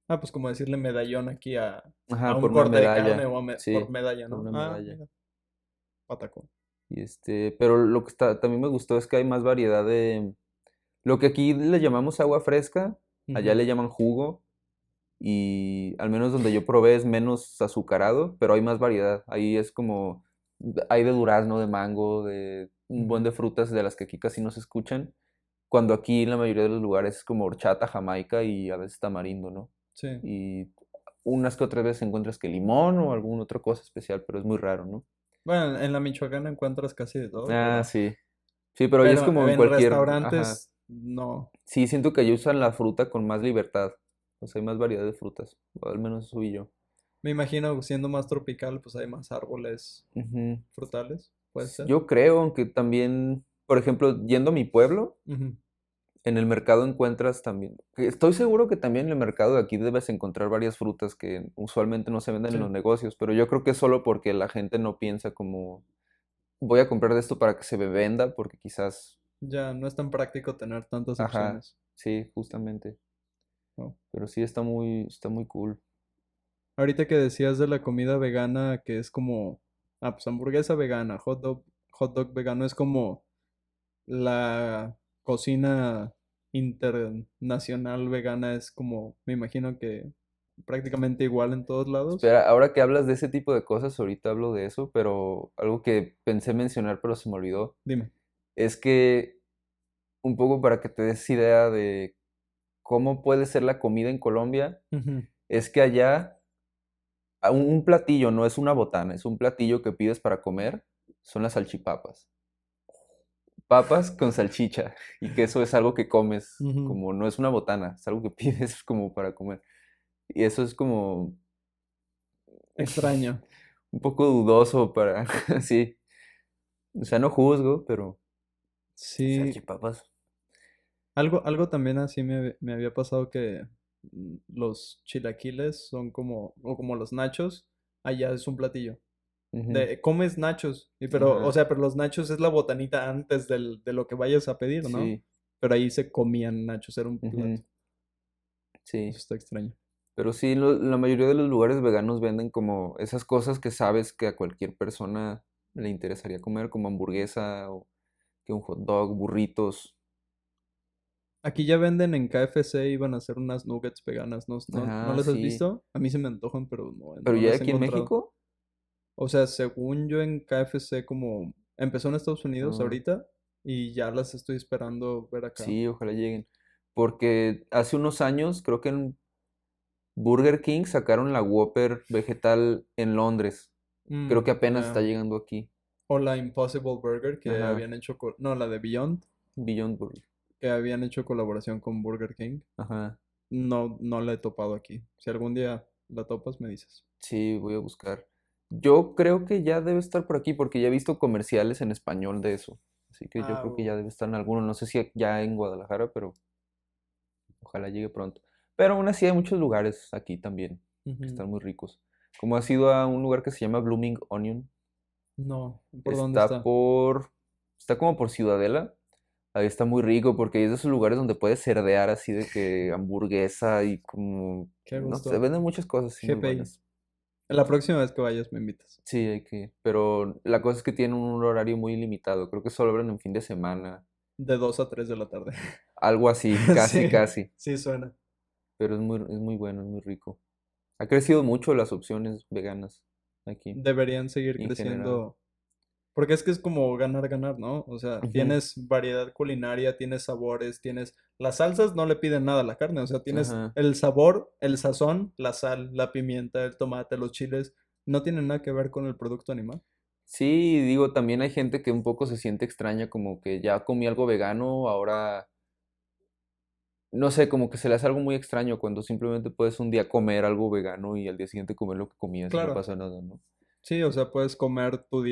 Ah, pues como decirle medallón aquí a ajá, un por una corte de carne medalla, o por sí, medalla, por ¿no? una Ah, medalla. mira, patacón. Y pero lo que también me gustó es que hay más variedad de, lo que aquí le llamamos agua fresca, allá Ujú. le llaman jugo, y al menos donde yo probé es menos azucarado, pero hay más variedad. Ahí es como, hay de durazno, de mango, de un buen Ujú. de frutas de las que aquí casi no se escuchan, cuando aquí en la mayoría de los lugares es como horchata, jamaica y a veces tamarindo, ¿no? Sí. Y unas que otras veces encuentras que limón o alguna otra cosa especial, pero es muy raro, ¿no? Bueno, en la Michoacana encuentras casi de todo, Ah, sí. Sí, pero ahí es pero como en en cualquier, ajá. restaurantes no. Sí, siento que ellos usan la fruta con más libertad. O sea, hay más variedad de frutas. O al menos eso vi yo. Me imagino siendo más tropical, pues hay más árboles Ujú. frutales, puede ser. Yo creo, aunque también, por ejemplo, yendo a mi pueblo, Ujú. en el mercado encuentras también, estoy seguro que también en el mercado de aquí debes encontrar varias frutas que usualmente no se venden en los Sí, negocios, pero yo creo que es solo porque la gente no piensa como, voy a comprar de esto para que se me venda, porque quizás, ya no es tan práctico tener tantas ajá, opciones, sí, justamente. ¿no? Pero sí está muy cool. Ahorita que decías de la comida vegana, que es como, pues hamburguesa vegana, hot dog vegano, es como la cocina internacional vegana, es como, me imagino que prácticamente igual en todos lados. Espera, ahora que hablas de ese tipo de cosas, ahorita hablo de eso, pero algo que pensé mencionar pero se me olvidó, Dime. es que un poco para que te des idea de cómo puede ser la comida en Colombia, Ujú. es que allá un platillo no es una botana, es un platillo que pides para comer, son las salchipapas. Papas con salchicha y que eso es algo que comes, Ujú. como no es una botana, es algo que pides como para comer. Y eso es como Extraño. un poco dudoso para, sí, o sea, no juzgo, pero Sí, salchipapas. algo también así me había pasado que los chilaquiles son como, o como los nachos, allá es un platillo. Ujú, De, comes nachos, pero, o ajá, sea, pero los nachos es la botanita antes de lo que vayas a pedir, ¿no? sí, Pero ahí se comían nachos, era un plato. ujú, sí. Eso está extraño. Pero sí, la mayoría de los lugares veganos venden como esas cosas que sabes que a cualquier persona le interesaría comer, como hamburguesa o que un hot dog, burritos. Aquí ya venden en KFC, iban a hacer unas nuggets veganas, ¿no Ajá, las has sí. visto? A mí se me antojan, pero Pero no ya las he aquí en encontrado. México, O sea, según yo en KFC como empezó en Estados Unidos ah, ahorita y ya las estoy esperando ver acá. sí, ojalá lleguen. Porque hace unos años, creo que en Burger King sacaron la Whopper vegetal en Londres. Creo que apenas está Ya. llegando aquí. O la Impossible Burger que Ajá, habían hecho, no, la de Beyond, Beyond Burger. que habían hecho colaboración con Burger King. Ajá, No la he topado aquí. Si algún día la topas, me dices. sí, voy a buscar. Yo creo que ya debe estar por aquí porque ya he visto comerciales en español de eso. Así que yo Ah, creo que ya debe estar en alguno. No sé si ya en Guadalajara, pero ojalá llegue pronto. Pero aún así hay muchos lugares aquí también que ujú. están muy ricos. Como has ido a un lugar que se llama Blooming Onion, No, ¿por dónde está está? por, está como por Ciudadela. Ahí está muy rico porque es de esos lugares donde puedes cerdear así de que hamburguesa y como, Qué no sé, gusto. venden muchas cosas así muy GPI. buenas. La próxima vez que vayas me invitas. Sí, hay que ir. Pero la cosa es que tienen un horario muy limitado. Creo que solo abren en fin de semana. De 2 a 3 de la tarde. Algo así, casi, Sí, casi. sí suena. Pero es muy bueno, es muy rico. Ha crecido mucho las opciones veganas aquí, Deberían seguir en general. creciendo. Porque es que es como ganar, ganar, ¿no? O sea, Ujú, tienes variedad culinaria, tienes sabores, tienes... Las salsas no le piden nada a la carne, o sea, tienes ajá. el sabor, el sazón, la sal, la pimienta, el tomate, los chiles, no tienen nada que ver con el producto animal. Sí, digo, también hay gente que un poco se siente extraña, como que ya comí algo vegano, ahora, no sé, como que se le hace algo muy extraño cuando simplemente puedes un día comer algo vegano y al día siguiente comer lo que comías y no Claro, pasa nada, ¿no? sí, o sea, puedes comer tu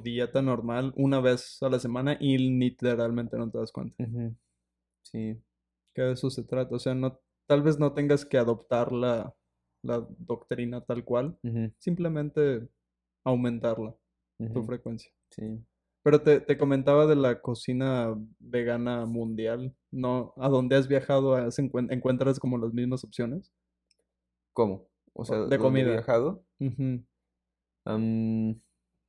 dieta normal una vez a la semana y literalmente no te das cuenta Ujú, sí, que de eso se trata. O sea, no, tal vez no tengas que adoptar la doctrina tal cual, ujú, simplemente aumentarla, tu ujú, frecuencia. sí. Pero te comentaba de la cocina vegana mundial, ¿no? ¿A dónde has viajado encuentras como las mismas opciones? ¿Cómo? O sea, De ¿dónde he comida. viajado? Ujú, Am,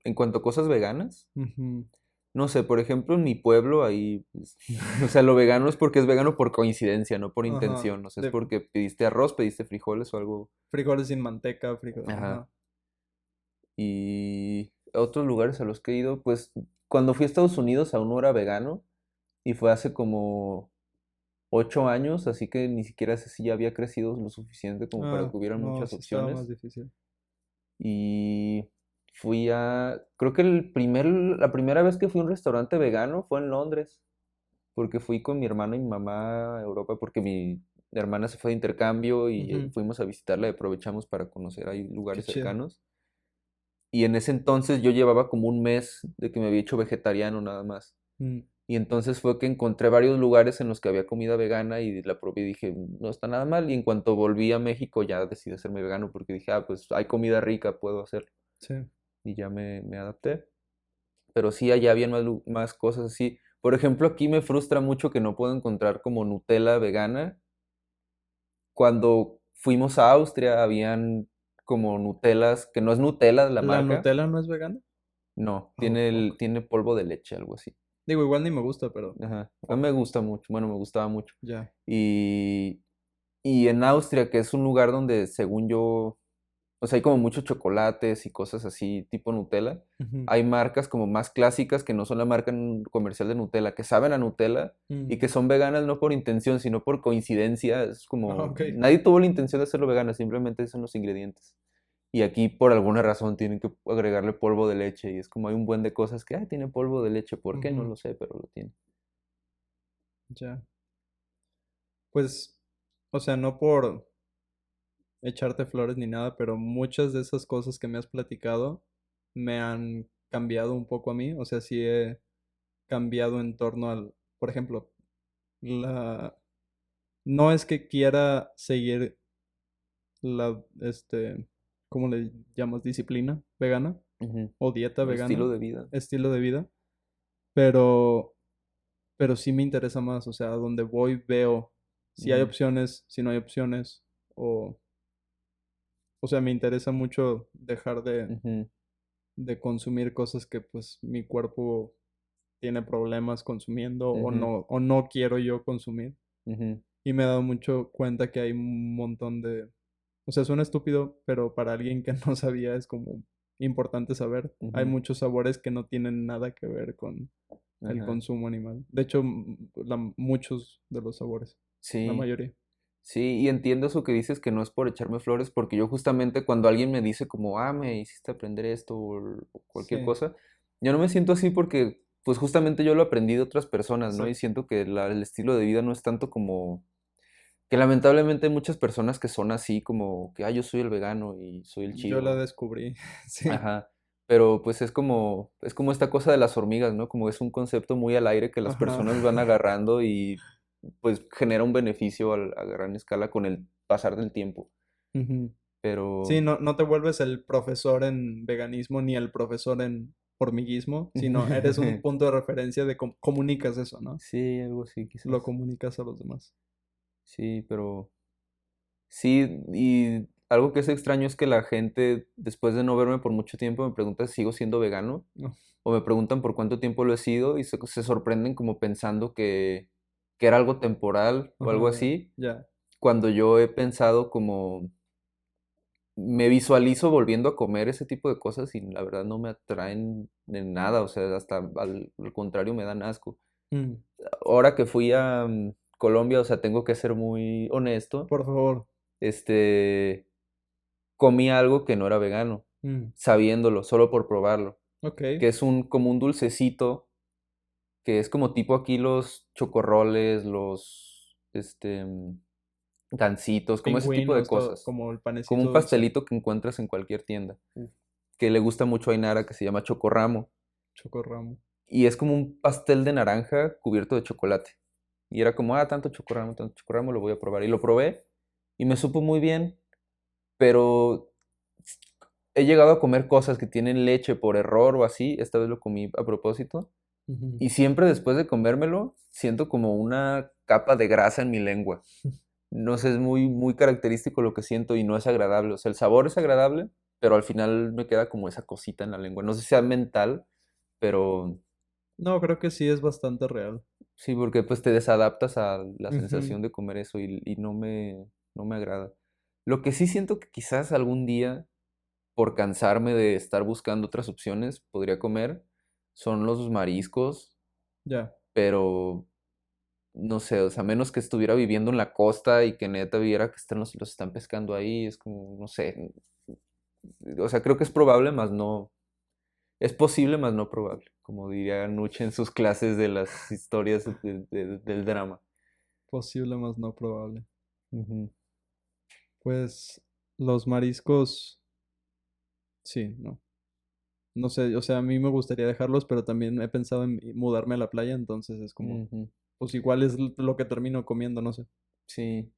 en cuanto a cosas veganas, ujú. no sé, por ejemplo, en mi pueblo ahí, pues, o sea, lo vegano es porque es vegano por coincidencia, no por Ajá. intención, o sea, es De porque pediste arroz, pediste frijoles o algo. frijoles sin manteca, frijoles. Ajá. Ajá. Y otros lugares a los que he ido, pues cuando fui a Estados Unidos aún no era vegano y fue hace como 8 años, así que ni siquiera sé si ya había crecido lo suficiente como para Ah, que hubieran no, muchas sí estaba más opciones. difícil. Y creo que la primera vez que fui a un restaurante vegano fue en Londres, porque fui con mi hermano y mi mamá a Europa porque mi hermana se fue de intercambio y Ujú. fuimos a visitarla y aprovechamos para conocer ahí Qué lugares chido. cercanos. Y en ese entonces yo llevaba como un mes de que me había hecho vegetariano nada más. Mm. Y entonces fue que encontré varios lugares en los que había comida vegana y la probé y dije, no está nada mal. Y en cuanto volví a México ya decidí hacerme vegano porque dije, ah, pues hay comida rica, puedo hacerlo. Sí. Y ya me adapté. Pero sí, allá había más cosas así. Por ejemplo, aquí me frustra mucho que no puedo encontrar como Nutella vegana. Cuando fuimos a Austria, habían como Nutellas, que no es Nutella de la ¿La marca. Nutella no es vegana? No, Oh, fuck. tiene polvo de leche, algo así. Digo, igual ni me gusta, pero Ajá. A mí fuck. me gusta mucho, bueno, me gustaba mucho. Ya. Y Y en Austria, que es un lugar donde, según yo, o sea, hay como muchos chocolates y cosas así, tipo Nutella. Ujú. Hay marcas como más clásicas que no son la marca comercial de Nutella, que saben a Nutella y Mm. que son veganas no por intención, sino por coincidencia. Es Ah, como, ok. nadie tuvo la intención de hacerlo vegana, simplemente son los ingredientes. Y aquí por alguna razón tienen que agregarle polvo de leche y es como hay un buen de cosas que, tiene polvo de leche, ¿por qué? No Ujú. lo sé, pero lo tiene. Ya. Pues, o sea, no por echarte flores ni nada, pero muchas de esas cosas que me has platicado me han cambiado un poco a mí. O sea, sí he cambiado en torno al, por ejemplo, la, no es que quiera seguir ¿cómo le llamas? Disciplina vegana Ujú. o dieta El vegana, estilo de vida. estilo de vida, pero, pero sí me interesa más. O sea, a donde voy veo si hay Ujú, opciones, si no hay opciones, o sea, me interesa mucho dejar ujú, de consumir cosas que pues mi cuerpo tiene problemas consumiendo ujú, o no quiero yo consumir. ujú, Y me he dado mucho cuenta que hay un montón de, o sea, suena estúpido, pero para alguien que no sabía es como importante saber. Hay ujú, muchos sabores que no tienen nada que ver con el ajá. consumo animal. De hecho, muchos de los sabores, la Sí, mayoría. sí, y entiendo eso que dices que no es por echarme flores, porque yo justamente cuando alguien me dice como, me hiciste aprender esto o cualquier Sí, cosa, yo no me siento así porque, pues justamente yo lo aprendí de otras personas, ¿no? Y exacto. siento que el estilo de vida no es tanto como, que lamentablemente hay muchas personas que son así como que, yo soy el vegano y soy el Yo la chido. descubrí, sí. Ajá. Pero pues es como esta cosa de las hormigas, ¿no? Como es un concepto muy al aire que las Ajá. personas van agarrando y pues genera un beneficio a gran escala con el pasar del tiempo. Ujú. Sí, Pero no, no te vuelves el profesor en veganismo ni el profesor en hormiguismo, sino eres un punto de referencia de cómo comunicas eso, ¿no? sí, algo así Lo quizás. comunicas a los demás. Sí, pero sí, y algo que es extraño es que la gente, después de no verme por mucho tiempo, me pregunta si sigo siendo vegano No. o me preguntan por cuánto tiempo lo he sido y se sorprenden como pensando que era algo temporal o algo Ajá, así, ya. cuando yo he pensado como, me visualizo volviendo a comer ese tipo de cosas y la verdad no me atraen en nada, o sea, hasta al contrario me dan asco. Mm, Ahora que fui a Colombia, o sea, tengo que ser muy honesto, por favor. este, comí algo que no era vegano, Mm, sabiéndolo, solo por probarlo, ok. que es como un dulcecito, que es como tipo aquí los chocorroles, los, gancitos, como ese tipo de Pingüinos, todo, cosas, como el como panecito un dulce. pastelito que encuentras en cualquier tienda, Uf, que le gusta mucho a Ainara, que se llama chocorramo, chocorramo. y es como un pastel de naranja cubierto de chocolate. Y era como, tanto chocorramo, lo voy a probar. Y lo probé y me supo muy bien, pero he llegado a comer cosas que tienen leche por error o así. Esta vez lo comí a propósito. Ujú. Y siempre después de comérmelo, siento como una capa de grasa en mi lengua. No sé, es muy, muy característico lo que siento y no es agradable. O sea, el sabor es agradable, pero al final me queda como esa cosita en la lengua. No sé si sea mental, pero No, creo que sí es bastante real. sí, porque pues te desadaptas a la Ujú. sensación de comer eso y no me agrada. Lo que sí siento que quizás algún día, por cansarme de estar buscando otras opciones, podría comer, son los mariscos, Ya. pero no sé, o sea, a menos que estuviera viviendo en la costa y que neta viera que los están pescando ahí, es como, no sé, o sea, creo que es probable, más no, es posible, más no probable, como diría Nuche en sus clases de las historias del drama. Posible más no probable. Ujú, Pues los mariscos, sí, no. No sé, o sea, a mí me gustaría dejarlos, pero también he pensado en mudarme a la playa, entonces es como, ujú. pues igual es lo que termino comiendo, no sé. Sí,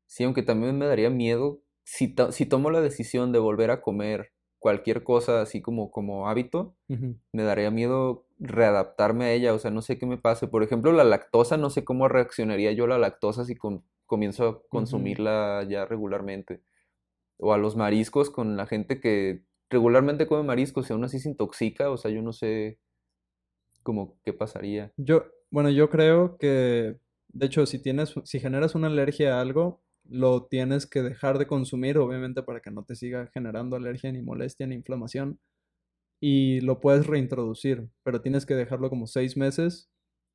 sí, aunque también me daría miedo si tomo la decisión de volver a comer cualquier cosa así como hábito, Ujú, me daría miedo readaptarme a ella, o sea, no sé qué me pase. Por ejemplo, la lactosa, no sé cómo reaccionaría yo a la lactosa si comienzo a ujú. consumirla ya regularmente. O a los mariscos con la gente que regularmente come mariscos y aún así se intoxica, o sea, yo no sé cómo qué pasaría. Bueno, yo creo que, de hecho, si generas una alergia a algo, lo tienes que dejar de consumir, obviamente para que no te siga generando alergia, ni molestia, ni inflamación, y lo puedes reintroducir, pero tienes que dejarlo como 6 meses,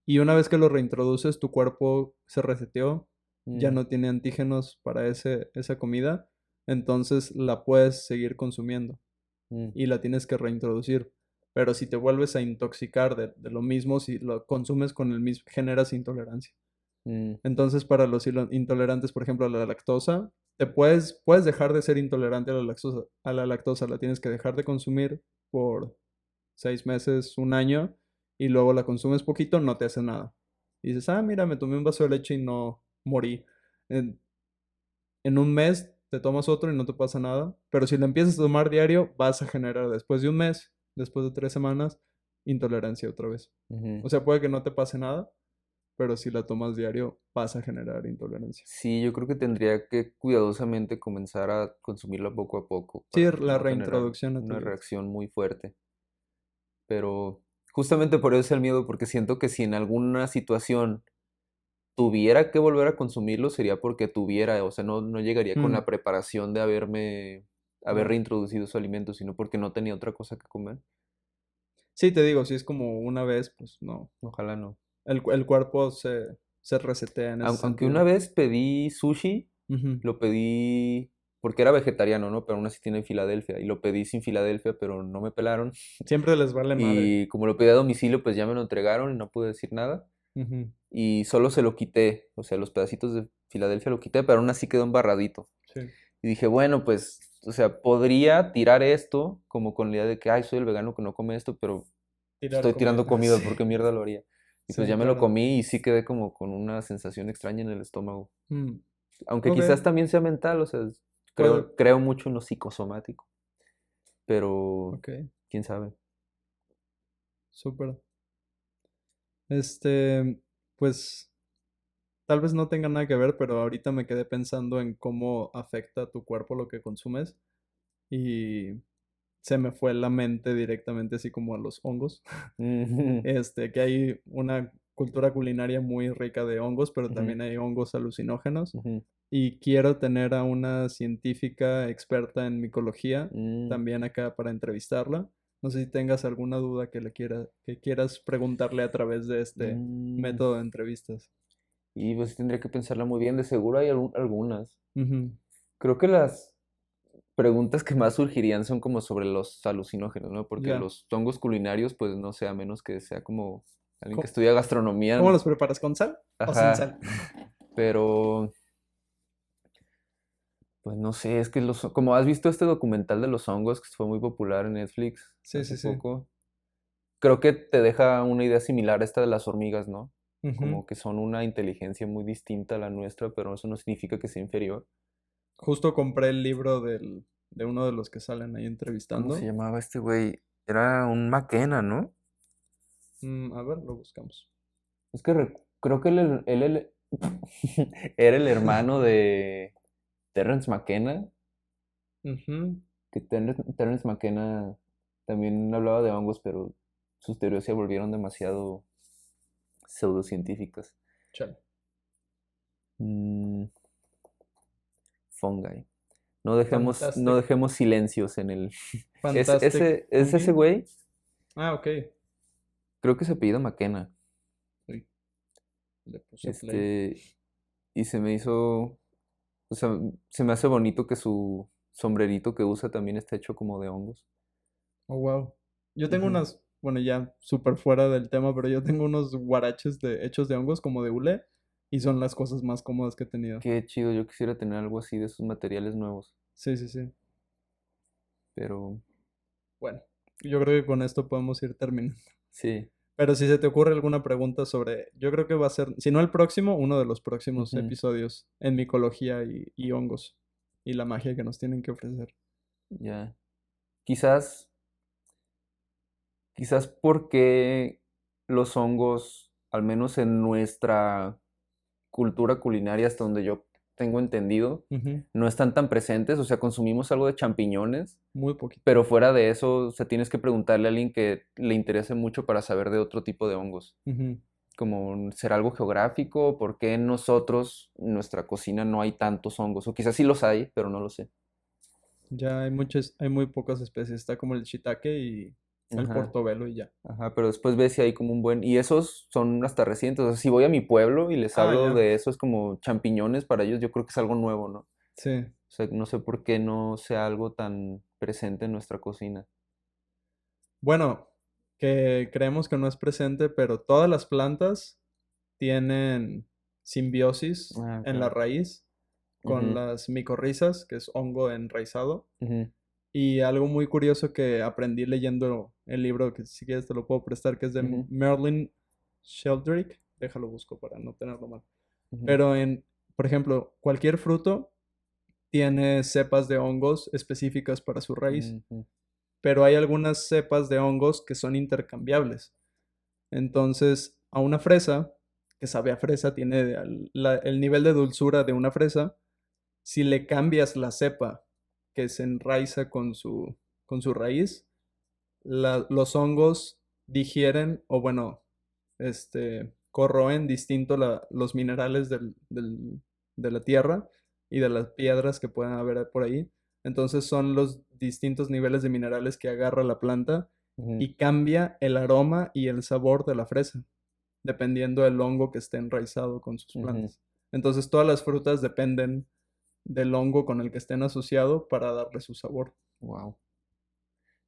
y una vez que lo reintroduces, tu cuerpo se reseteó, ya Mm, no tiene antígenos para esa comida, entonces la puedes seguir consumiendo mm, y la tienes que reintroducir. Pero si te vuelves a intoxicar de lo mismo, si lo consumes con el mismo, generas intolerancia. mm, Entonces, para los intolerantes, por ejemplo, a la lactosa, puedes dejar de ser intolerante a la lactosa, la tienes que dejar de consumir por 6 meses, un año, y luego la consumes poquito, no te hace nada. Y dices, ah, mira, me tomé un vaso de leche y no morí. En, en un mes te tomas otro y no te pasa nada, pero si lo empiezas a tomar diario, vas a generar después de un mes, después de 3 semanas, intolerancia otra vez. ujú. O sea, puede que no te pase nada, pero si la tomas diario, vas a generar intolerancia. Sí, yo creo que tendría que cuidadosamente comenzar a consumirla poco a poco Sí, para la no generar reintroducción a tu una dieta. reacción muy fuerte. Pero justamente por eso es el miedo, porque siento que si en alguna situación tuviera que volver a consumirlo, sería porque tuviera, o sea, no llegaría con Mm, la preparación de haber claro. reintroducido su alimento, sino porque no tenía otra cosa que comer. Sí, te digo, si es como una vez, pues no. Ojalá no. El cuerpo se resetea en ese Aunque una sentido. vez pedí sushi, Ujú. lo pedí porque era vegetariano, ¿no? Pero aún así tiene Filadelfia. Y lo pedí sin Filadelfia, pero no me pelaron. Siempre les vale madre. Y como lo pedí a domicilio, pues ya me lo entregaron y no pude decir nada. Ujú. Y solo se lo quité. O sea, los pedacitos de Filadelfia lo quité, pero aún así quedó embarradito. Sí. Y dije, bueno, pues, o sea, podría tirar esto como con la idea de que, ay, soy el vegano que no come esto, pero Tirar estoy comida. tirando comida, Sí. ¿por qué mierda lo haría? Y pues Sí, ya me lo claro. comí y sí quedé como con una sensación extraña en el estómago. Mm. Aunque Ok, quizás también sea mental, o sea, puede. creo mucho en lo psicosomático, pero Ok, quién sabe. súper. Pues tal vez no tenga nada que ver, pero ahorita me quedé pensando en cómo afecta a tu cuerpo lo que consumes y se me fue la mente directamente así como a los hongos. Ujú, Que hay una cultura culinaria muy rica de hongos, pero ujú, también hay hongos alucinógenos. ujú, Y quiero tener a una científica experta en micología mm, también acá para entrevistarla. No sé si tengas alguna duda que quieras preguntarle a través de este mm. método de entrevistas. Y pues tendría que pensarla muy bien, de seguro hay algunas. Ujú. Creo que las preguntas que más surgirían son como sobre los alucinógenos, ¿no? Porque Ya. los hongos culinarios, pues no sé, a menos que sea como alguien que ¿Cómo, estudia cómo gastronomía, los preparas? ¿Con sal o sin ajá, sal? pero pues no sé, es que como has visto este documental de los hongos que fue muy popular en Netflix Sí, hace sí, sí. poco, creo que te deja una idea similar a esta de las hormigas, ¿no? Ujú. Como que son una inteligencia muy distinta a la nuestra, pero eso no significa que sea inferior. Justo compré el libro de uno de los que salen ahí ¿Cómo se entrevistando. llamaba este güey? Era un McKenna, ¿no? A ver, lo buscamos. Es que creo que era el hermano de Terrence McKenna, Ujú. que Terrence McKenna también hablaba de hongos, pero sus teorías se volvieron demasiado pseudocientíficas. Chale. Mm, fungi. No Fantastic. dejemos silencios en el... Fantastic Es ese Fungi. güey, Ah, ok. creo que se apellida McKenna. Uy, le puse play. Este, y se me hizo, o sea, se me hace bonito que su sombrerito que usa también está hecho como de hongos. Oh, wow. Yo tengo Ujú. unas, bueno, ya súper fuera del tema, pero yo tengo unos guaraches hechos de hongos como de hule y son las cosas más cómodas que he tenido. Qué chido, yo quisiera tener algo así de esos materiales nuevos, Sí, sí, sí. pero Bueno, yo creo que con esto podemos ir terminando. sí. Pero si se te ocurre alguna pregunta yo creo que va a ser, si no el próximo, uno de los próximos Ujú, episodios en micología y hongos y la magia que nos tienen que ofrecer. ya. Quizás, quizás porque los hongos, al menos en nuestra cultura culinaria, hasta donde yo tengo entendido, Ujú. no están tan presentes, o sea, consumimos algo de champiñones. Muy poquito. Pero fuera de eso, o sea, tienes que preguntarle a alguien que le interese mucho para saber de otro tipo de hongos. Ujú. como será algo geográfico? ¿Por qué en nosotros, en nuestra cocina, no hay tantos hongos? O quizás sí los hay, pero no lo sé. Ya hay muy pocas especies. Está como el shiitake y el Ajá, portobelo y ya. ajá, pero después ves si hay como un buen... Y esos son hasta recientes. O sea, si voy a mi pueblo y les Ah, hablo ya. de eso, es como champiñones para ellos, yo creo que es algo nuevo, ¿no? Sí. O sea, no sé por qué no sea algo tan presente en nuestra cocina. Bueno, que creemos que no es presente, pero todas las plantas tienen simbiosis Ah, en la claro. raíz con Ujú, las micorrizas, que es hongo enraizado. ujú, Y algo muy curioso que aprendí leyendo el libro, que si quieres te lo puedo prestar, que es de ujú, Merlin Sheldrake. Déjalo busco para no tenerlo mal. ujú, Pero por ejemplo, cualquier fruto tiene cepas de hongos específicas para su raíz, ujú, pero hay algunas cepas de hongos que son intercambiables. Entonces, a una fresa, que sabe a fresa, tiene el nivel de dulzura de una fresa. Si le cambias la cepa que se enraiza con su raíz, los hongos digieren o bueno, corroen distinto los minerales de la tierra y de las piedras que puedan haber por ahí. Entonces son los distintos niveles de minerales que agarra la planta ujú, y cambia el aroma y el sabor de la fresa, dependiendo del hongo que esté enraizado con sus ujú. plantas. Entonces todas las frutas dependen del hongo con el que estén asociados para darle su sabor. Wow.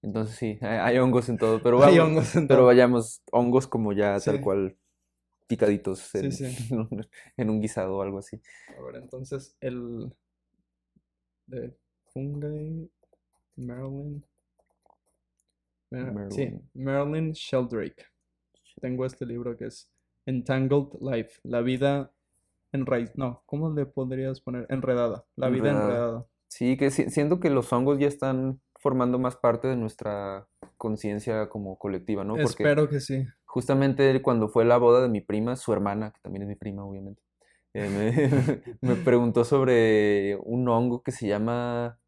Entonces sí, hay hongos en todo, pero Hay vamos, hongos en pero todo. vayamos, hongos como ya tal Sí, cual picaditos sí, sí. en un guisado o algo así. A ver, entonces el de Fungi, Marilyn. Sí, Merlin. Marilyn Sheldrake. Tengo este libro que es Entangled Life, la vida enraizada. No, ¿cómo le podrías poner? Enredada, la vida Enredada. enredada. Sí, que siento que los hongos ya están formando más parte de nuestra conciencia como colectiva, ¿no? Porque Espero que sí. justamente cuando fue la boda de mi prima, su hermana, que también es mi prima, obviamente, me preguntó sobre un hongo que se llama,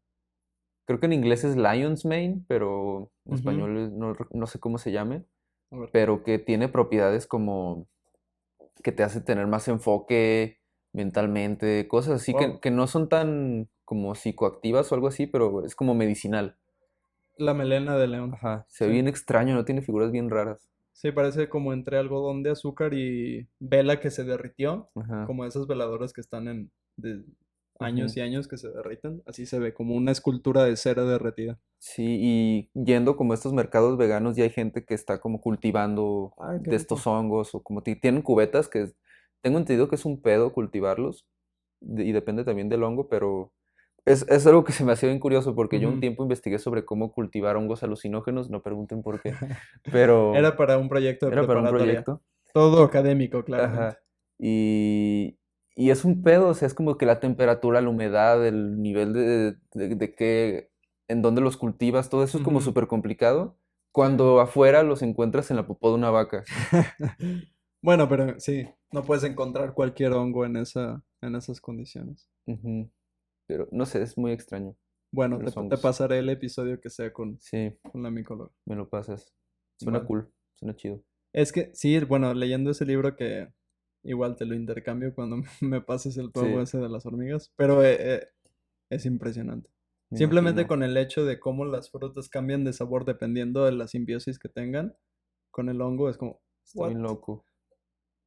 creo que en inglés es Lion's Mane, pero en Ujú. español no sé cómo se llame, A ver. pero que tiene propiedades como que te hace tener más enfoque mentalmente, cosas así Wow. que no son tan como psicoactivas o algo así, pero es como medicinal. La melena de león. Ajá, se ve Sí. bien extraño, no tiene figuras bien raras. Sí, parece como entre algodón de azúcar y vela que se derritió, Ajá, como esas veladoras que están de años ujú. y años que se derriten. Así se ve, como una escultura de cera derretida. Sí, y yendo como a estos mercados veganos ya hay gente que está como cultivando Ay, qué de estos rico. hongos o como tienen cubetas que tengo entendido que es un pedo cultivarlos y depende también del hongo, pero es algo que se me ha sido bien curioso porque yo un Ujú. tiempo investigué sobre cómo cultivar hongos alucinógenos, no pregunten por qué, pero Era para un proyecto de era para un preparatoria. proyecto. Todo académico, claramente. Ajá. Y, y es un pedo, o sea, es como que la temperatura, la humedad, el nivel de que, en dónde los cultivas, todo eso es como Ujú. súper complicado. Sí. Cuando afuera los encuentras en la popó de una vaca. Bueno, pero sí, no puedes encontrar cualquier hongo en esas condiciones. Ujú. Pero no sé, es muy extraño Bueno, los te hongos. pasaré el episodio que sea Sí, con la micóloga. me lo pasas. Suena Vale. cool, suena chido. Es que sí, bueno, leyendo ese libro que igual te lo intercambio cuando me pases el juego Sí, ese de las hormigas, pero es impresionante. me Simplemente imagino. con el hecho de cómo las frutas cambian de sabor dependiendo de la simbiosis que tengan con el hongo, es como, Está what, bien loco.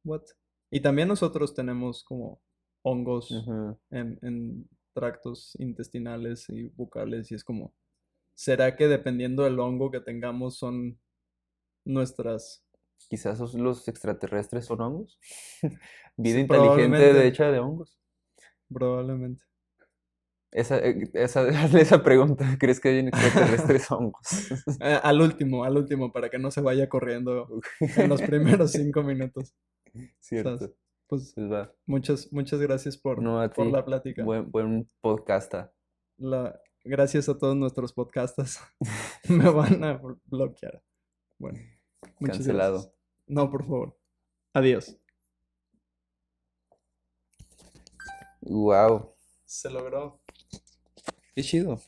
what. Y también nosotros tenemos como hongos Ujú. en tractos intestinales y bucales y es como, ¿será que dependiendo del hongo que tengamos son nuestras... Quizás los extraterrestres son hongos. Vida Sí, inteligente de probablemente, hecha de hongos. probablemente. Hazle esa pregunta. ¿Crees que hay un extraterrestres hongos? Al último, para que no se vaya corriendo en los primeros 5 minutos. ¿Sabes? Cierto. Pues Pues va. muchas gracias No a por ti. la plática. Buen podcasta. Gracias a todos nuestros podcasters. Me van a bloquear. Bueno, muchas gracias. Cancelado. No, por favor. Adiós. Wow. Se logró. Qué chido.